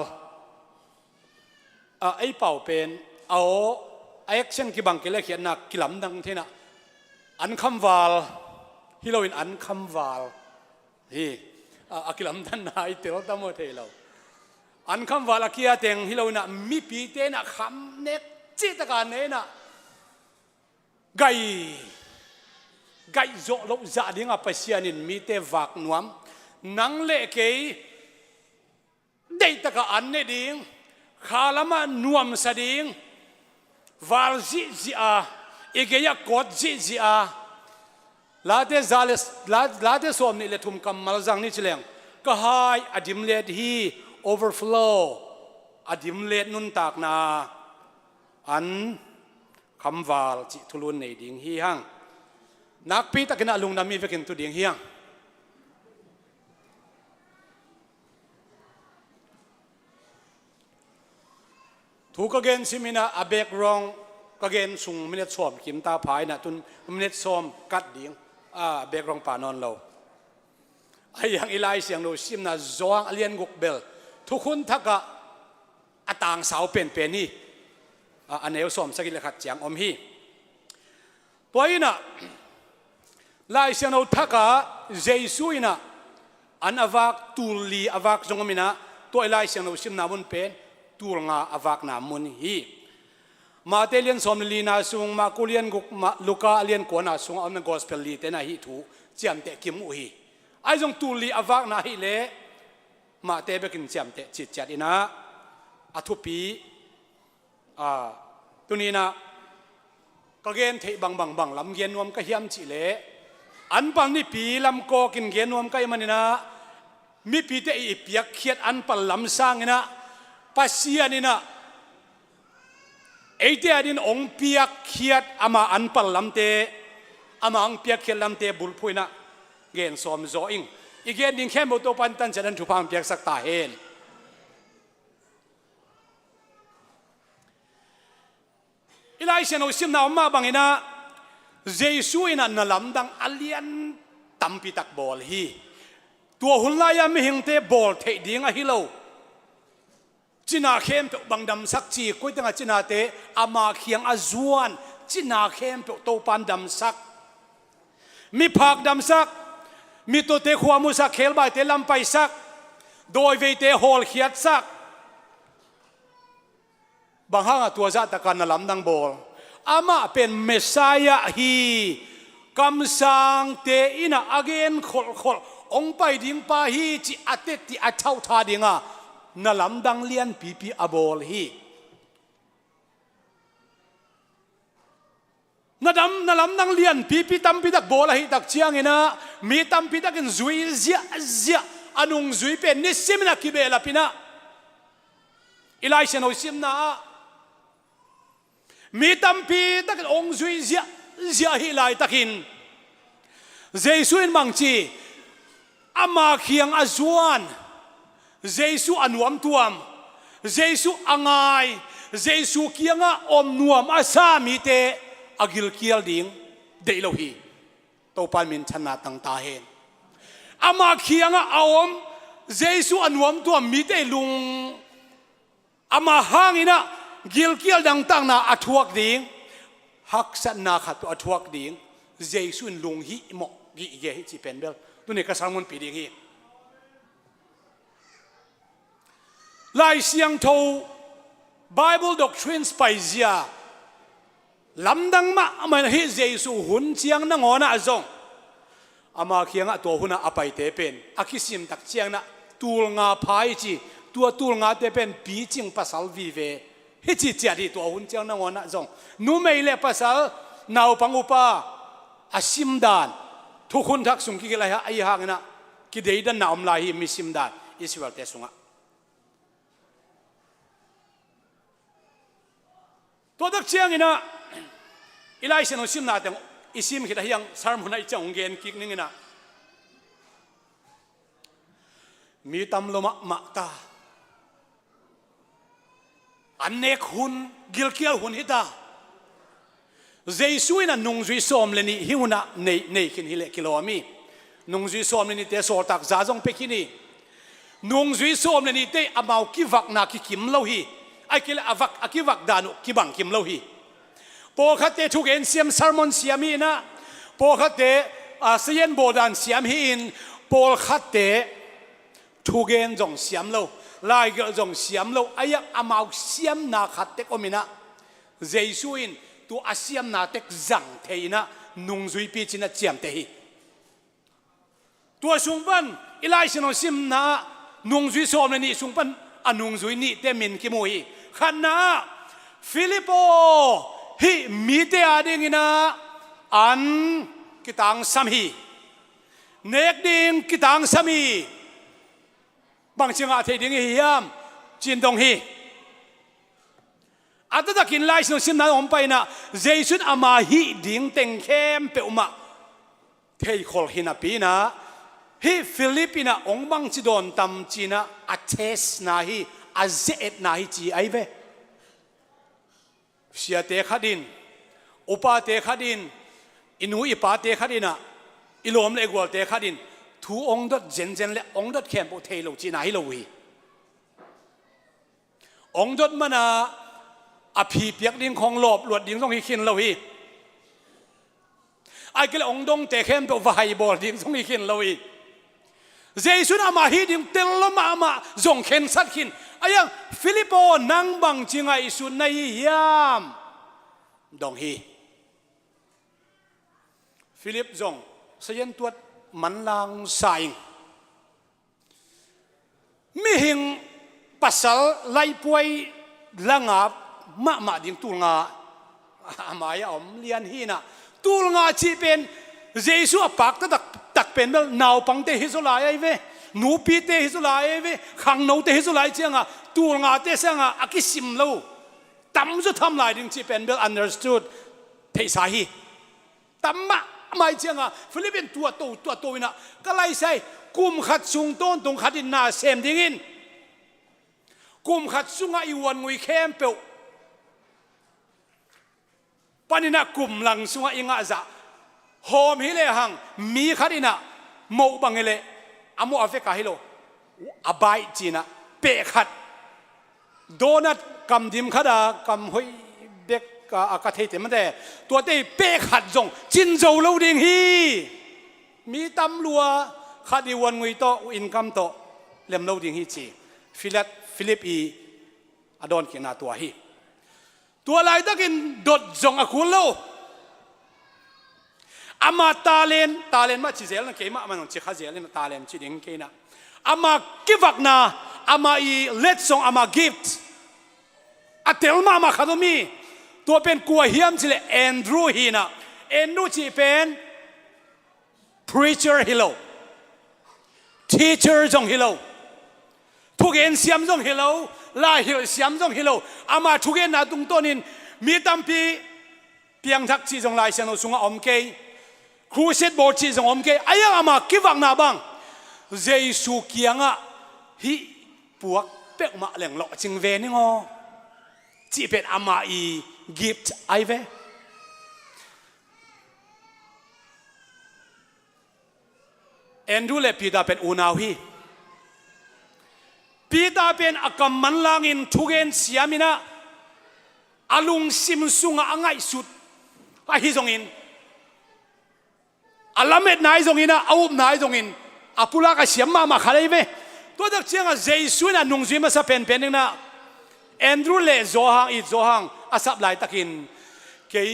ไอเป่าเป็นเอาไอแอคชั่นกี่บังเกลเขียนนักกิลำดังที่น่ะอันคำวาลฮิโรอินอันคำวาลฮีกิลำดันนายเตลตั้มหมดเลยเราอันคำวาลกี้เต็งฮิโรอินน่ะมีปีเตน่ะคำเน็ตจิตการเนน่ะไ ไก่โจลกจะดิ้งอภัสยานินมีเตวักนวมนังเละเกยได้ตะกอันเนดิ้งข้าละมานวมสดิ้งวาลจิจิอาเอกยกอดจิจิอาลาเตซาเลสลาเตสอมนี่เลทุมกัมมาลจังนี่เฉลียงก็หายอดิมเลดฮี overflow อดิมเลดนุนตากนาอันคำวาลจิทุลุนในดิ้งฮีหังนักปีตะกินลุงนามีเวกินตุดิ้งฮีหังทุกเกณฑ์สิมินะอเบกรองกเกณฑ์สุงมิเนตสอมกิมตาพายนะตุนมิเนตสอมกัดดิ้งเบกรองปานอนเราไอ้ยังอีไลเสียงโนซิมนะจวงเลียนกุกเบลทุกคนทักกะอต่างสาวเป็นนี่อันเอวสอมสกิลขัดเจียงอมฮีตัวนี้นะไลเสียงโนทักกะเจสุยนะอันอวักตูลีอวักจงมินะตัวไลเสียงโนซิมนามุนเป็นตูลงาอวักนามุนฮีมาเตเลียนสอมลีนาสุงมาคุเลียนกุกมาลูกาเลียนกวนาสุงอันนั้นกอสเปลลีเตนะฮีถูเจียมเตกิมุฮีไอ้จงตูลีอวักนาฮิเลมาเตเบกินเจียมเตจิตจัดอินะอัทุปีตัวนี้นะก็เกณฑ์เทบังลำเกียนนวมก็เฮียมจิเลอันปันนี่ปีลำโกกินเกียนนวมก็มันนี่นะมีปีเตอีเปียกเขียดอันปันลำสร้างนี่นะปัสเซียนี่นะไอเดียดินองเปียกเขียดอามาอันปันลำเตอามาอังเปียกเขียดลำเตบุลพุยนะเกณฑ์สอมโจอิงอีกเกณฑ์ดิ้งแค่โมโตปันตันจะนั้นถูกพามเปียกสักตาเฮนอีไลเซนโอซิมนาอมมาบังอินะเจสุอินะนลำดังอเลียนตัมปิตักบอลฮีตัวหุ่นลายาไม่เห็นเตบอลเทดิ้งอะฮิโลจินาเข้มเปบังดำสักจีกุยตั้งจินาเตอามาเขียงอาจวนจินาเข้มเปโตปันดำสักมีผักดำสักมีตัวเตขวามุสักเคลบายเตลำไปสักโดยเวเตฮอลเขียดสักบางห้างตัวจัตกันนลำดังบอลอามาเป็นเมสซายะฮีคำสั่งเตอินะอเกนขลองไปดิ้งปาฮีจิอัตเตติอัตเท่าทาดิ้งะนลำดังเลียนปีอบอลฮีนลำดังเลียนปีตัมปีตักบอลฮีตักเชียงนะมีตัมปีตักกินจุยเสียอันุงจุยเป็นนิสิมนักกิเบลปินะอีไลเชนโอซิมนะมีตัมปีตักกินองจุยเสียฮีไลตักินเจสุอินมังจีอามาเขียงอาจวนเจสุอันวมตัวมเจสุอ่างไงเจสุเคียงอมนวมอาซามีเตอากิลเคียลดิ้งเดโลฮีโตปานมินชนะตั้งตาเห็นอามาเคียงอมเจสุอันวมตัวมีเตลุงอามาหางอินะกิลเคียลดังตั้งนาอัทวกดิ้งฮักสันนาขัดตัวอัทวกดิ้งเจสุนลุงฮีหมอกกีเกฮิจิเป็นเบลตัวนี้ก็สร้างมันปีดิ้งฮีลายเสียงโท Bible doctrines ไปเสียลำดังมามันฮิเจสุหุ่นเชียงนั่งหัวหน้าจงอามาเคียงตัวหุ่นอาไปเตเป็นอาคิสิมตักเชียงนะตัวงาพายจีตัวงาเตเป็นปีจิงภาษาวิเวฮิจิเจียดีตัวหุ่นเชียงนั่งหัวหน้าจงนู้ไม่เล่ภาษานาวปังอุปาอาซิมดานทุกคนทักสุงกิเลหะไอหางนะกิเดย์ดันนาอมลาฮิมิซิมดานอิสราเอลเตสุงะตัวตักเชียงอินะอีไลเซนโอซิมนาแต่อิซิมคิดยังสารมุนัยจังเกนกิกนึงอินะมีตำลมะตาอันเนกหุนกิลเกียลหุนฮิตาเจสุอินะนงจุยสอมเลนี่ฮิวนะเนคินฮิเลกิโลมีนงจุยสอมเลนี่เตสอตักซาจงเปกินีนงจุยสอมเลนี่เตอมาวกิวักนากิคิมโลฮีไอ้กิเลอวักอกิวักดานุกิบังคิมโลฮีพอขัดเตทุกเอ็นเสียมซาร์มอนเสียมีนะพอขัดเตเสียนโบดานเสียมหินพอขัดเตทุกเอ็นจงเสียมโลลายก็จงเสียมโลไอ้ยังอมาวเสียมนาขัดเตก็มีนะเจสุอิน ตัวอาเซียมนาเต็กจังเทนะนุงจุยปีจินะเจียมเทฮีตัวสุงปันอิไลชินอซิมนานุงจุยสอมนี่สุงปันอนุงจุยนี่เตมินกิโมฮีขันนะฟิลิปโปฮีมีเตอาดิงินะอันกิตังสัมฮีเนกดิงกิตังสัมฮีบางเชิงอาเทดิงฮิยามจินดงฮีอาตตะกินไลน์สโนซิมนาอมไปนะเจสุนอามาฮีดิงเต็งเข้มเปอุมาเทยคอลฮินาปีนะฮีฟิลิปปินะองบังจิดอนตัมจีนะอาเทสนาฮีอาเจเอตนาฮีจีไอเวเสียเตขัดินอุปาเตขัดินอินูอิปาเตขัดินะอิโลมเลกวลเตขัดินทูองดดเจนเจนเลองดดเข้มโอเทโลจีนาฮิโลวีองดดมันนะอภิเปียกดิ้งของหลบหลวดดิ้งต้องหิคินเราฮีไอ้กระองดงเตะเข้มตัววายบอลดิ้งต้องหิคินเราฮีเจสุนอามาฮีดิ้งเตลมาอามาจงเข็นสัตขินไอ้ยังฟิลิปโปนังบังจิงไอสุนในยามดงฮีฟิลิปจงเสียนตัวมันลางสายมิหิงปัสสาวไล่ป่วยละงับมาดิ้งตูงาอามายอมเลียนฮีนะตูงาจีเป็นเจสุอปักตักเป็นเบลนาวปังเตฮิสุไลไอเวนูปีเตฮิสุไลไอเวขังนูเตฮิสุไลเจียงอ่ะตูงาเตเสียงอ่ะอากิสิมโลตั้มจะทำลายดิ้งจีเป็นเบล understood เทสาฮีตั้มมาไม่เจียงอ่ะฟิลิปปินส์ตัวโตนะก็ไล่ใส่กุมขัดซุงต้นตรงขัดดินนาเซมดิ้งกุมขัดซุงอีวันงุยเข้มเปลปนินะกลุ่มหลังสุงอิงอาจะโฮมฮิเลหังมีขัดินะโมบังเฮเลอามูอาเฟกาฮิโลอาบายจีนะเปะขัดโดนัทกำดิมขัดกำหอยเด็กอากาศเทมันแต่ตัวเตะเปะขัดจงจินโจโลดิงฮีมีตำลัวขัดอีวันงุยโตอินคัมโตเล่มโลดิงฮีจีฟิลิปอีอดอนกินาตัวฮีตัวลายตะกินดดจงอคุลโลอามาตาเลนมาชิเซลนั่นเกมามันชิคาเซลตาเลนชิดิงเกนะอามากิฟักนาอามาอีเลตซงอามากิฟต์อัตเตลมาคาโดมีตัวเป็นกัวเฮียมชิเลแอนดรูฮีนะแอนดรูชีเป็น preacher ฮิโล teacher จงฮิโลทุกเอ็นเสียมจงฮิโลลาฮิลเสียมจงฮิโลอามาทุกเอ็นนาตุงต้นินมีตัมปีเพียงทักชีจงลายเชนอสุงอมเกยครูเซตบอร์ชีจงอมเกยอายังอามากิวังนาบังเจสุเกียงะฮิปวกเป็กมาเหลงหลอจิงเวนิงอจีเป็นอามาอีกิฟต์ไอเวเอ็นดูเลปีดาเป็นอูนาวฮีปีตาเป็นอากำมันลางินทุเกนเสียมินะอาลุงซิมซุงอ่างไงสุดอาฮิจงอินอาลาเม็ดนายจงอินนะอาอุบนายจงอินอาปุลากาเสียมมาขาเลยเว้ตัวเด็กเชียงอ่ะเจสุนะนุ่งซีมาสะเป็นนึงนะแอนดรูเลโจฮังอีโจฮังอาสับไลตะกินเกย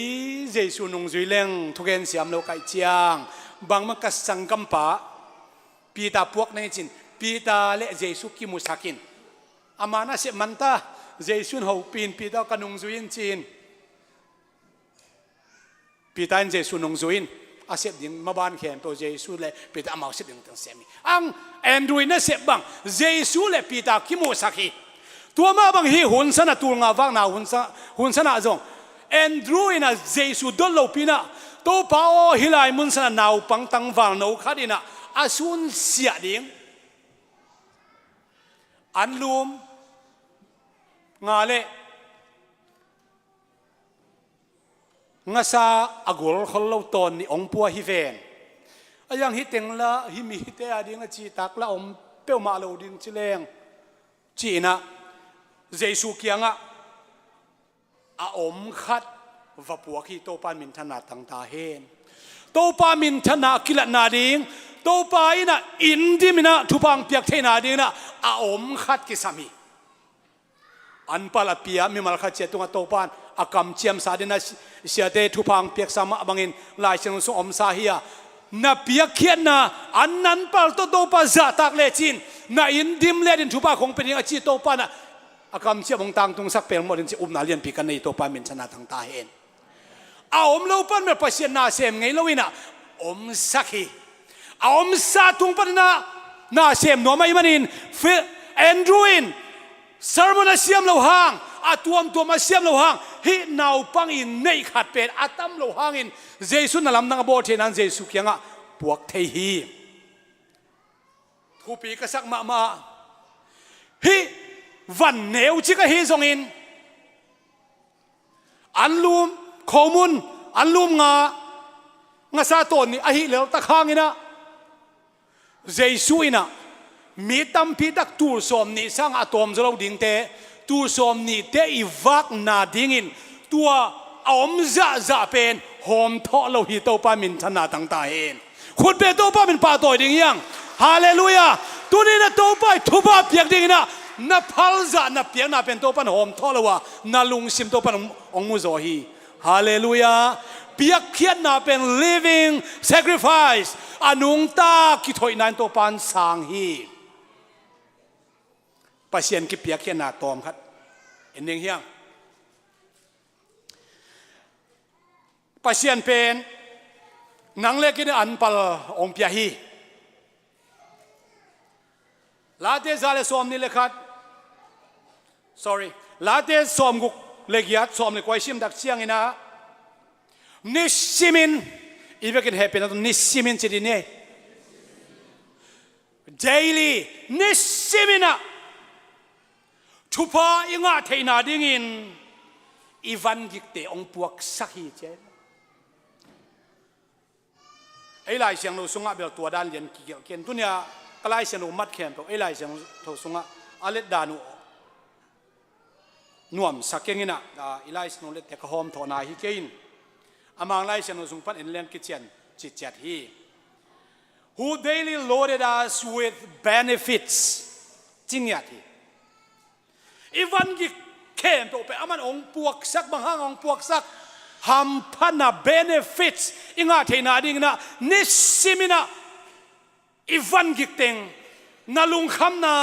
เจสุนุ่งซีเลงทุเกนเสียมโลกไอเชียงบางมันก็สังกัมปะปีตาพวกนี้จินปีตาเลเจสุกิมุสักินอามานะเสมันตาเจสุนหูปีนปีตากันุงซุยนจีนปีตาเจสุนุงซุยนอาเสดิงมาบ้านแขมตัวเจสุเลปีตามาเสดิงตั้งเซมิอังแอนดรูน่ะเสบังเจสุเลปีตากิมุสักิตัวมาบังฮีหุนสนะตัวงาวังนาหุนสนะจงแอนดรูน่ะเจสุดลโลปีนะตัวป้าฮิไลมุนสนะนาวปังตังวังนาวขัดินะอาซุนเสียดิงอันลุมงาเลงาซาอากลคนเราตอนนี่องปัวฮิเวนอายังฮิตเต็งละฮิมีฮิตเตอดิ้งจีตักละอมเปียวมาเราดิ้งจิเลงจีนะเจสุเกียงะอาอมขัดวับปัวขี้โตปามินธนาตั้งตาเฮนโตปามินธนากิลนาดิ้งโตปาอินะอินดิมินะทุพังเปียกเทนาดิ้งนะอาอมขัดกิสามีอันปาลาเปียมีมาลขัดเจตุงโตปาน อากำเจียมสาเดนะเสียเตทุพังเปียกสามะบังอินลายเชิงสงอมสาเฮียนาเปียกเขียนนาอันนั้นปัลโตโตปะซาตักเลจินนาอินดิมเลดินทุพาของเป็นยังอจิโตปานะอากำเจียมองตังตุงสักเป็นหมดอินสินาเลียนปีกันในโตปามินชนะทางตาเห็นเอาอมเลวปันเมื่อปัสยนาเซมไงเลวินะอมสักฮีเอาอมซาตุงปันนาเซมโนไม่มันอินฟิแอนดรูอินสารมนาเซียมเลวหางอาตัวมาเซียมเลวหางฮินาวปังอินในขัดเป็นอาตัมเลวหางอินเจสุนลำนังโบเทนันเจสุเกียงะปวกเทฮีทูปีกษักมาฮิวันเหนียวจิกะฮีทรงอินอันลูมข้อมูลอันลูมงาซาตนนี่อหิเลวตะข้างอินะเจสุอินะมีตั้มพิดักตูสอมนี่สร้างอะตอมจะเราดิ่งเตตูสอมนี่เตอีวักนาดิ่งอินตัวอมจะเป็นหอมทอเราฮิโตปามินธนาต่างตาเองคุณเป็นโตปามินป่าต่อยดิ่งยังฮาเลลูยาตัวนี้นะโตปาทุบาเปียกดิ่งนะนับพัลจะนับเปียกนับเป็นโตปานหอมทอเราว่านาลุงซิมโตปานองมุโซฮีฮาเลลูยาเปียกเขียนนับเป็น living sacrifice อนุงตาคิดถอยนันโตปานสังฮีปัสยันกิเปียกเขียนนาตอมครับเอ็นเองเฮียงปัสยันเป็นนังเล็กนี่อันปัลองเปียฮีลาเตซาเลสอมนี่เลยครับ sorry ลาเตสอมกุกเลียดสอมเลยกวยชิมดักเชียงอินะนิสิมินอีเวกินเฮเป็นตัวนิสิมินจิดิเน่ daily นิสิมินะทุพาอิงาเทนาดิ่งอินอีวันกิกเตองปวกสักฮีเจไอ้ลายเสียงเราสุงะเบลตัวด้านเรียนเกี่ยวกันตัวเนี้ยก็ลายเสียงเรามัดแขนตัวไอ้ลายเสียงเราสุงะอเล็ดดานุนวมสักเก่งนะไอ้ลายเสียงเราเล็ดแต่ก็หอมถอนาฮิเกินอามังลายเสียงเราสุงพันเอ็นเลียนกิจเชนจิตจัดฮี who daily loaded us with benefits จริงอย่างที่อีวันกิเข้มตัวไปอามันองปวกสักบางห้างองปวกสักฮัมพันนา benefits อิงาเทนาดิ่งนะนิสิมินะอีวันกิเต็งนาลุงคำนา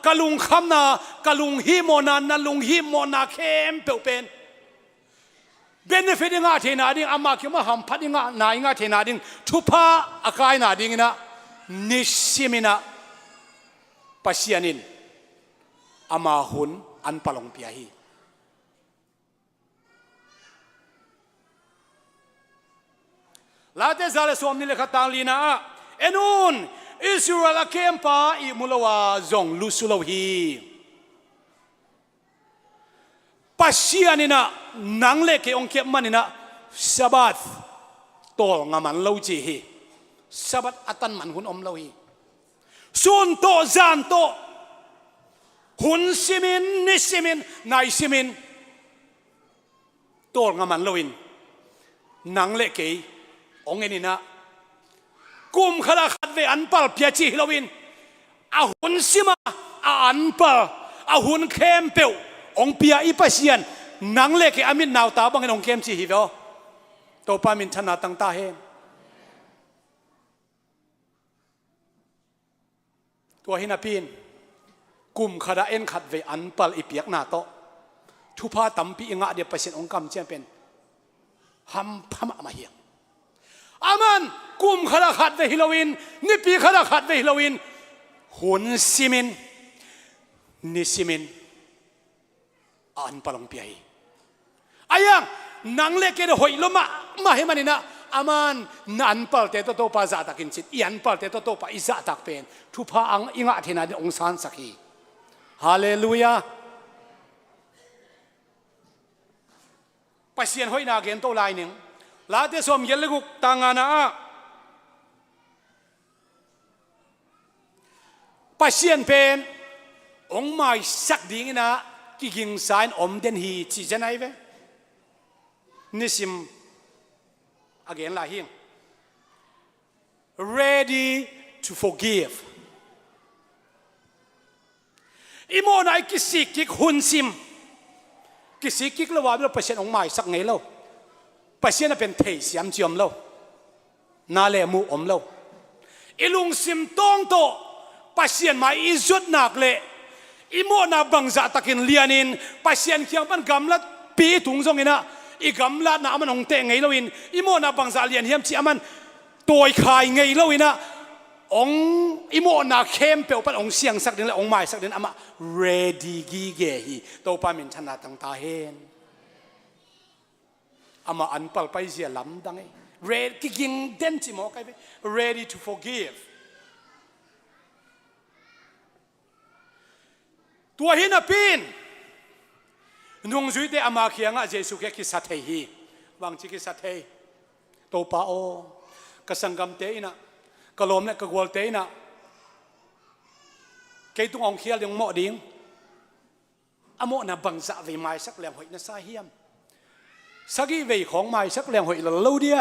กะลุงคำนากะลุงฮิโมนานาลุงฮิโมนาเข้มเปเป็น benefit อิงาเทนาดิ่งอามาคิดว่าฮัมพันอิงานาอิงาเทนาดิ่งทุพาอากายนาดิ่งนะนิสิมินะปัสยานินอามาหุนอันปลงเปียฮีลาเตซาเลสอมนี่เลขตังลีนะเอ็นูนอิสราเอลเข้มป้าอิมุลวาจงลุสุลฮีปัสยานินะนังเล็กองเก็บมันนี่นะสะบัดโตงามันเลวจีฮีสะบัดอัตันมันหุนอมเลวฮีซุนโตจานโตหุนซิมินนิซิมินนายซิมินตัวงามันลวินนังเล็กองเงินนะกุมขดาขัดเวอันปัลเปียจีลวินอาหุนซิมาอันปัลอาหุนเข้มเปียวองเปียอีปัสยันนังเล็กอามินนาวตาบังเงินองเข้มจีฮิโวตัวปามินชนะตั้งตาเฮตัวหินาปีนกุมขดาเอ็นขัดเวอันปัลอีเปียกนาโตทุพาตัมปีอิงะเดียเปอร์เซ็นต์องกำเจียเป็นฮัมพามะมาเฮียงอามันกุมขดาขัดเวฮิโลวินนี่ปีขดาขัดเวฮิโลวินหุนซิมินนิซิมินอันปัลองเปียฮีอายังนังเล็กเกดหอยลมาเฮมันนี่นะอามันนันปัลเตโตโตปาซาตักินจิตยันปัลเตโตโตปาอิซาตักเป็นทุพาอังอิงะเทนาเดองซานสักฮีฮาเลลูยาปัสยันหอยนาเกนโตไลนึงลาเตสอมเยลกุกตางานาปัสยันเป็นองไม้สักดิ่งนะกิกิงสายอมเดนฮีจีเจนไอเวนิสิมagain ลาหิง ready to forgiveอีโมนายกิสิกิกหุนซิม กิสิกิกละว่าเราประเสริฐองค์ใหม่สักไงเราประเสริฐเป็นเทเสียมจอมเรานาเลมูอมเราอีลุงซิมตองโตประเสริฐมาอีจุดนักเลยอีโมนาบังจัตตะกินเลียนินประเสริฐเขียงมันกำลัดปีถุงทรงอินะอีกำลัดน่ะมันองเตงไงเราอินอีโมนาบังจัตเลียนเฮียมจีมันตัวขายไงเราอินะองอีโมนาเข้มเปลวปันองเสียงสักเดือนและองใหม่สักเดือนอามา ready กีเกฮีตัวปามินชนะตั้งตาเห็นอามาอันปัลไปเสียลำดังไง ready กิงเด่นจิโมกไง ready to forgive ตัวหินปีนนุ่งจุยเตอามาเขียงอ่ะเจสุเกกิสัตเฮีบางจิกิสัตเฮตัวป้าโอกสังกัมเตอินะกลมเนี่ยกกวลเตอินะเกตุงองเขียลยังเหมาะดิ้งอโมนะบังจะวิมายสักแรงหอยนะซาเฮียมสักอีเวของไม้สักแรงหอยละลูเดีย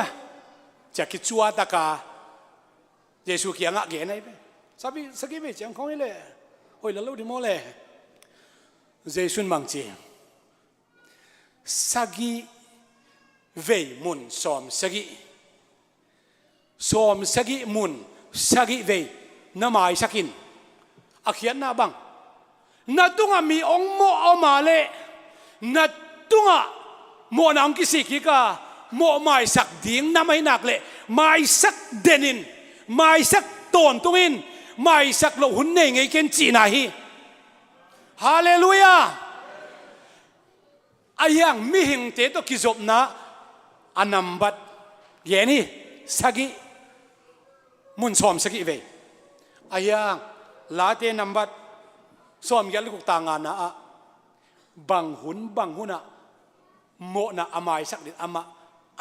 จะกิจวัตรกาเยซูเขียงอ่ะเก๋ไหนไปสักอีเวจังของนี่เลยหอยละลูดิโมเลยเยซูมังจีสักอีเวมุนสอมสักอีสอมสักอีมุนสักอีเวน้ำไม้สักินอาเขียนหน้าบังนัดตุงมีองโมเอามาเลนัดตุงโมนังกิสิกิกาโมไม่สักดิ้งน้ำไม่หนักเลยไม่สักเดนินไม่สักตอนตุงินไม่สักโลหุ่นเนงไงเกนจีนาฮีฮาเลลูยาอายังมีหิงเตโตกิจบนะอันนัมบัดเยนี่สักิมุนสอมสักิเวอายังลาเตนัมบัดสอมยันลูกตางานนะบังหุนนะโมนะอามายสักนิดอ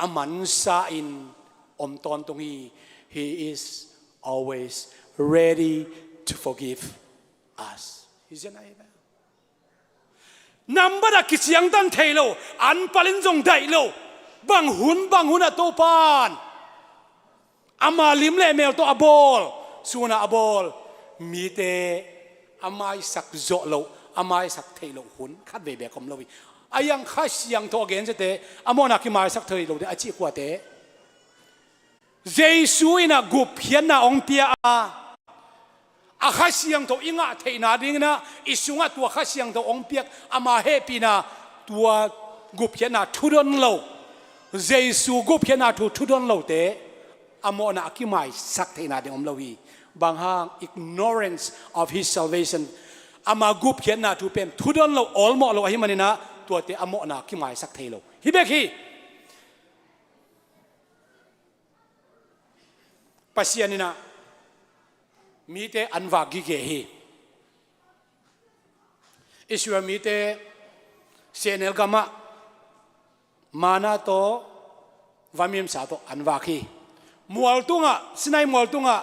ามันซาอินอมตอนตรงนี้ he is always ready to forgive us ฮิจันไอ้แบบนัมบัดกิจยังตันเทโลอันปลินจงได้โลบังหุนนะโตปานอามาลิมเลเมลโตอบอลสุนาอบอลมีเตอามายสักโจโลอามายสักเทโลหุนคัดเบเบคอมโลวิอายังข้าเสียงโทเกนจะเตะอามอนักมายสักเทโลเดอาจิกว่าเตะเจสุอินะกุบเฮียนนะองเปียอาข้าเสียงโทอิงะเทนาดิ้งนะอิสุงะตัวข้าเสียงโทองเปียอามาเฮปีนะตัวกุบเฮียนนะทุดอนโลเจสุกุบเฮียนนะทุดอนโลเตะอามอนักมายสักเทนาดิ้งอมโลวีบางห้าง ignorance of his salvation อามากุบเขียนนาทูเป็นทุดอนเราออลหมอเราให้มันนี่นะตัวเตอามอนาขี้หมายสักเทโลฮิเบคีปัสยานี่นะมีเตอันวากิเกฮีอิสวามีเตเซเนลกามะมานาโตวามิมสาโตอันวาคีมัวตุงะสินัยมัวตุงะ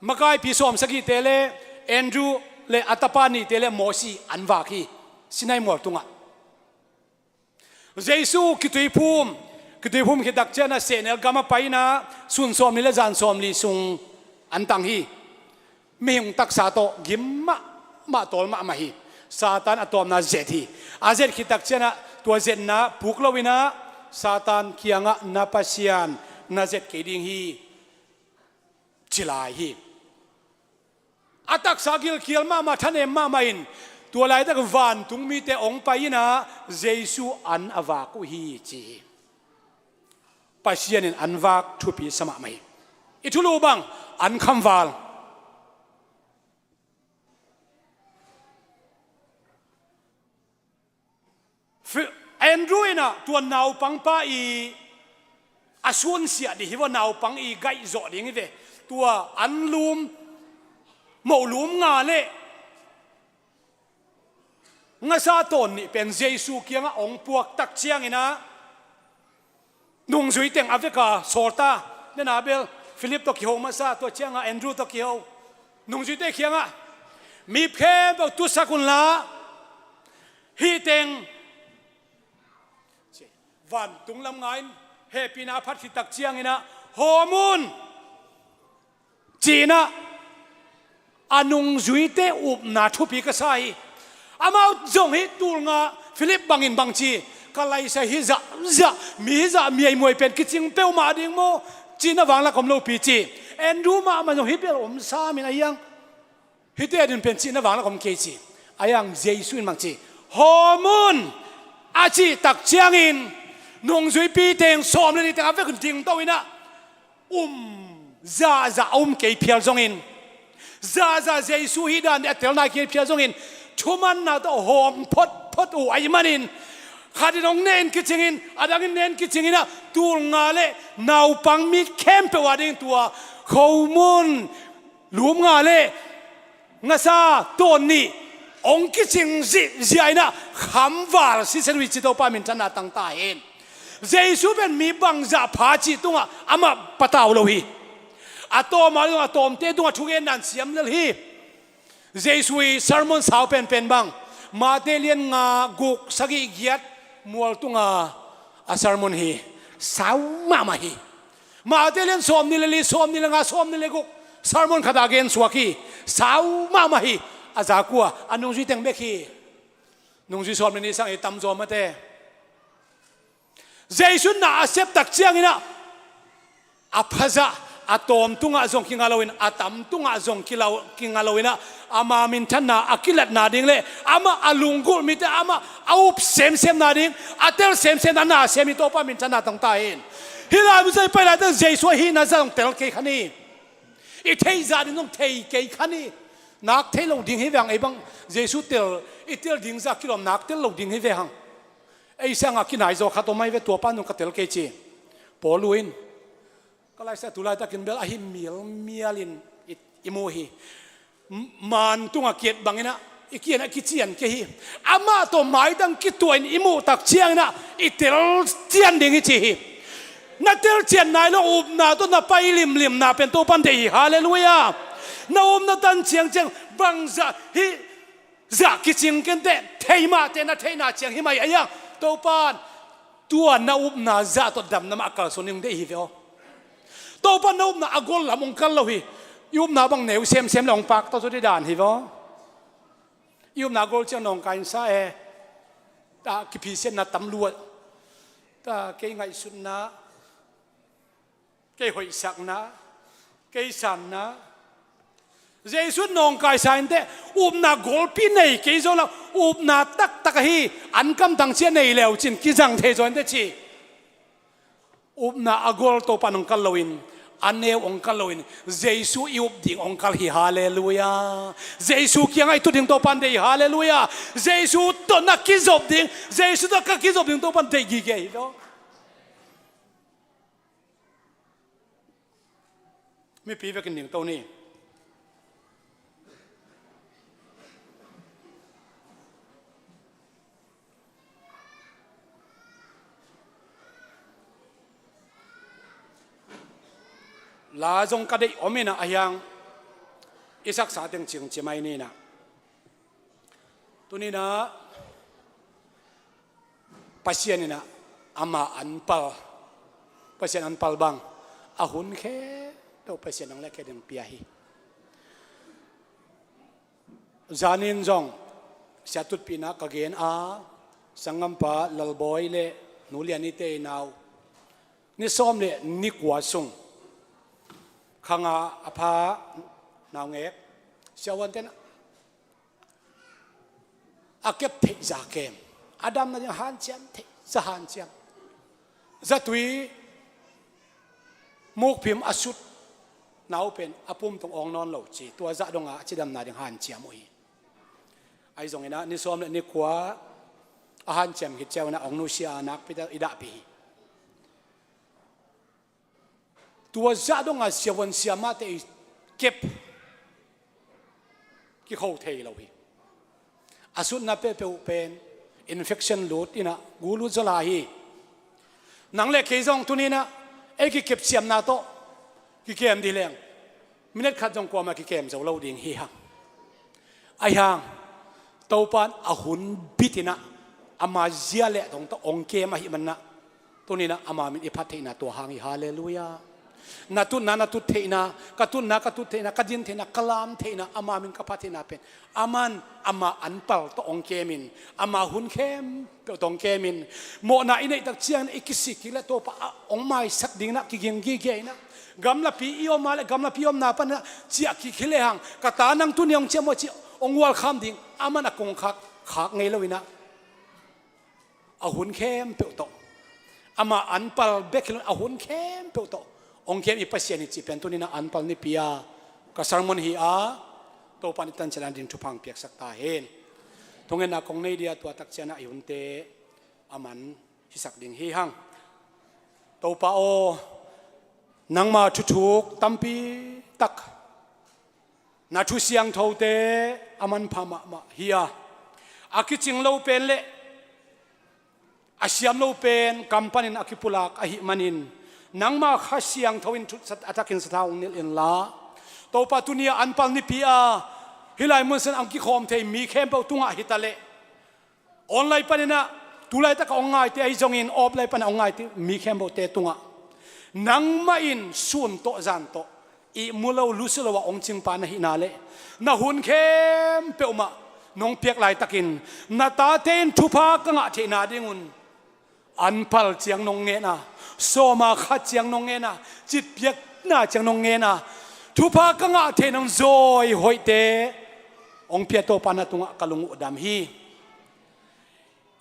มากายพิสอมสกิเตเลแอนดรูเลอัตปานีเตเลโมซีอันวาคีสินัยมัวตุงะเจซูคิตุยภูมิคิดักเจนะเซเนลกามาไปนะสุนสอมนี่เลจานสอมลีซุงอันตังฮีมีหงตักษาโตกิมมาตอลมาฮีซาตานอตอมนาเจตีอาเจตคิดักเจนะตัวเจนนะปุกลวินะซาตานเคียงะนาปัสยานนาเจตเกดิงฮีจิลายฮีอัตักสากิลเคียลมาท่านเอ็มมาอินตัวลายตะกวันตุงมีแต่องไปนะเยซูอันอวากุฮีจีปัสยานินอันวากทุปีสมัยอิทุลูบังอันคำวาลแอนดรูย์นะตัวนาวปังป้าอีอาชวนเสียดิฮิว่านาวปังอีไกจอดอย่างนี้เดตัวอันลูมหมู่ลุมงาเล่งาซาตนนี่เป็นเยซูเกียงองปวกตักเชียงนะนุ่งจุยเต็งแอฟริกาโซตาเนี่ยนะเบลฟิลิปตอกิโฮมาซาตัวเชียงแอนดรูตอกิโฮนุ่งจุยเต็งเคียงมีเพลแบบตุสักุลลาฮีเต็งวันตุงลำไงเฮปีนาพัดที่ตักเชียงนะฮอร์โมนจีน่าอนุงจุยเตอุบนาทุปีกษายอามาจงให้ตูงะ ฟิลิปบังอินบังจีก็ไล่ใส่ฮิจะมีไอ้มวยเป็นกิจงเป้ามาดิ่งโมจีน่าวางละคำโลปีจีเอ็นรู้มามันจะฮิเปลอมซามินไอ้ยังฮิตเดินเป็นจีน่าวางละคำเกจีไอ้ยังเจสุนบังจีฮอร์โมนอาจีตักเชียงอินนงจุยปีเตงสอมเลยแต่กับเวกุนทิงโตวินะซาเกยเพียรจงอินซาเจสุฮิดานเอเตลนาเกยเพียรจงอินชุมันนาโตหอมพดอูไอมันอินข้าที่น้องเน้นกิจงินอาดังเน้นกิจงินนะตัวงาเล่นาวปังมีเข้มเปว่าดิ่งตัวข้อมูลลุมงาเล่งาซาตัวนี้องค์กิจงจีไอนะคำว่าสิเซนวิจิตโตปามินชนะตั้งตาเองเจสุเป็นมีบังจะพาจิตุงะอามาปะตาวโลหีอาโตมาลุงอาโตมเตตุงะทุเกนันเสียมเลหีเจสุยซาร์มอนสาวเป็นบังมาเตเลียนงากุกสกิเกียดมัวตุงอาซาร์มอนฮีสาวมาฮีมาเตเลียนสอมนิเลสอมนิเลงาสอมนิเลกุกซาร์มอนขดาเกนสวากีสาวมาฮีอาจากัวอันนงจุยเต็งเบคีนงจุยสอมนิสังเอตัมโจมาเตเจสุนน่าเสพตักเชียงอินะอาพะซาอาตอมตุงอาจงกิงาลวินอาตัมตุงอาจงกิงาลวินะอามามินทันนาอากิลัดนาดิงเลอามาอาลุงกุลมิเตอามาอาอุบเซมนาดิงอาเตลเซมนานาเซมิโตปามินทันนาตั้งตาเองฮิลาบุษไปแล้วแต่เจสุฮินาจะต้องเตลเกยขันีอีเทยจาดิน้องเทยเกยขันีนักเทลงดิ่งให้แวงไอ้บังเจสุเตลอีเตลดิ่งจากกิโลนักเตลลงดิ่งให้แวงไอ้เสียงกินไหนโจขัดตัวไม่เวตัวปั้นนกเตลเกจีปอลุยนก็ไล่เสตุไล่ตะกินเบลอาหิมีลลินอิโมฮีมันตุงเกียดบังนะอีเกียนกิเจียนเกฮีอามาตัวหมายดังกิตัวอิโมตักเชียงนะอีเตลเจียนดิ่งจีฮีนักเตลเจียนนายแล้วอุบนาตัวน่ะไปลิมนาเป็นตัวปั้นเดียฮาเลลูยานาอุบนาตันเชียงบังจะฮีจะกิจิงกันเตะเทมาเตนะเทนาเชียงฮิมาอย่างตัวปั้นตัวนาอุบนาจะตัวดำน้ำอักษรนึงได้ฮีเดียวตัวปั้นนาอุบนาอากลละมงคัลละฮียุบนาบังเหนียวเซมลงปากตัวสุดที่ด่านฮีวะยุบนากลเจ้าน้องกันซะตากิพิเศษนะตำรวจตาเกยไงสุดนะเกยหอยสักนะเกยสันนะเจสุนน้องกันซะเดอุบนากลปีไหนเกยโซละอุบนาตักฮีอันกำตังเชียนในแล้วจินกิจังเทจอนเดชีอุบนาอากลตัวปั้นองคัลลวินอันเนวองคัลลวินเจสุยุบดิ่งองคัลฮีฮาเลลูยาเจสุเกียงไอตุดิ่งตัวปั้นเดียฮาเลลูยาเจสุตัวนักกิจบดิ่งเจสุตัวนักกิจบดิ่งตัวปั้นเดียกี่เกย์ก็ไม่ปีเวกันดิ่งตัวนี้ลาจงกระดิอมินะอายังอิสักษาเตียงจิงจิไม่นี่นะตัวนี้นะปัสยานี่นะอามาอันปัลปัสยาอันปัลบังอาหุนแค่ตัวปัสยานังเล็กแค่เดียงเปียฮีจานินจงเสียตุดปีนักเกณฑ์สังกัมปะลลบอยเล่นูเลียนิเตนาวนี่ซ้อมเล่นิกวาซุงข้างอาภานาวเงกเช้าวันเต้นอาเก็บเทจากเกมอาดัมนั่นยังหันเชียมเทจะหันเชียมจะตุยมุกพิมอสุดนาวเป็นอาปุ่มตรงองนอนเหล่าจีตัวจะดงอาจีดำนายังหันเชียมโอ้ยไอ้ตรงนี้นะนี่ซ้อมเลยนี่ขวาอาหันเชียมคิดเจ้านะองนุชีอานักพิจารอิดาปีตัวจะต้องอาเสียวันเสียมาแต่เก็บกี่เขาเทเราพี่อาสุดนับเป็นอินเฟคชันลูดนี่นะกูรู้จะลายนังเล็กเคยจงตัวนี้นะเอ้กี่เก็บเสียมนาโตกี่เกมดีแรงมินิขัดจงกว่ามากี่เกมจะเราดิ่งเฮียไอ้ห่างตัวปานอาหุนบิตินะอามาเจียเละตรงตัวองเกมมาหิมันนะตัวนี้นะอามามินอิพัฒน์นะตัวห่างฮาเลลูยา นาตุนานาตุเทนะกตุนากตุเทนะกดินเทนะกลามเทนะอามามินกพัฒนาเป็นอามันอามาอันเปลตองเกมินอามาหุนเข้มเปลตองเกมินโมนาอินไอตักเชียงอิกิสิกิเลตัวปะองไม้สักดิ่งนะกิเกงกิเกนะกำลับพี่อมมาเลยกำลับพี่อมนาปนะเจียกิคิเลหังกตานังตุนยองเจียมวจีองวัลคำดิ่งอามันอกงคักขากไงเลวินะอาหุนเข้มเปลตอามาอันเปลเบกิลอาหุนเข้มเปลตองเกมอีปัสยานิจิเป็นตัวนี้นะอันปัลนิพิยากษัตริย์มนฮีอาตัวปนิตันเจริญดินทุพังเปียกสักตาเห็นตรงนี้นะคงในเดียตัวตักเจนะยุนเตอามันฮิสักดิ่งฮีหังตัวป้าโอนังมาทุกตัมปีตักนาทุเสียงเท่าเตอามันพามาเฮียอากิจิงโลเป็นเละอาเซียมโลเป็นกัมปานินอากิปุลักอาหิมันินนังมาข้าเสียงทวินทุสัตอัตกินสตาองนิลอินลาตัวปัตุนีอันปัลนิพิอาฮิไลมุสันอังกิคอมเทมีเข้มเปตุงะฮิตาเลออนไลน์ปนินะตุไลตะกองไงเตไอจงอินออฟไลน์ปนองไงเตมีเข้มเปเตตุงะนังมาอินส่วนโตจันโตอีมุลาวลุสลาวะองจิงปานะฮินาเลนะหุนเข้มเปอมะน้องเปียกไลตะกินนาตาเตนทุพากงะเทนาดิงุนอันปัลเจียงนงเงนะโซมาขัดเจียงนงเงนะจิตเปียกหน้าเจียงนงเงนะทุพากงะเทนังโซยหอยเตองเปียโตปานาตุงะกะลุงอุดามฮี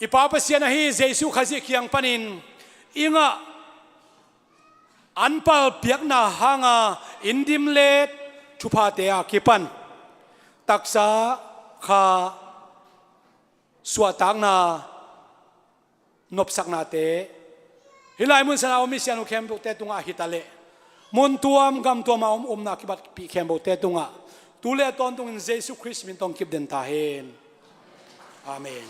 อีปาปเสียนะฮีเจสุขจิเคียงปานินอิงะอันปัลเปียกหน้าหางะอินดิมเลตทุพาเตอากิปันตักษาข้าสวตังนานบสักนาเตฮิไลมุนสนาอมิเซียนุเข้มบุเตตุงะฮิตาเลมุนตัวมกำตัวมานาคิบัตปีเข้มบุเตตุงะตุเลตอนตุงเยซูคริสต์มินตองคิบเดนตาเฮนอาเมน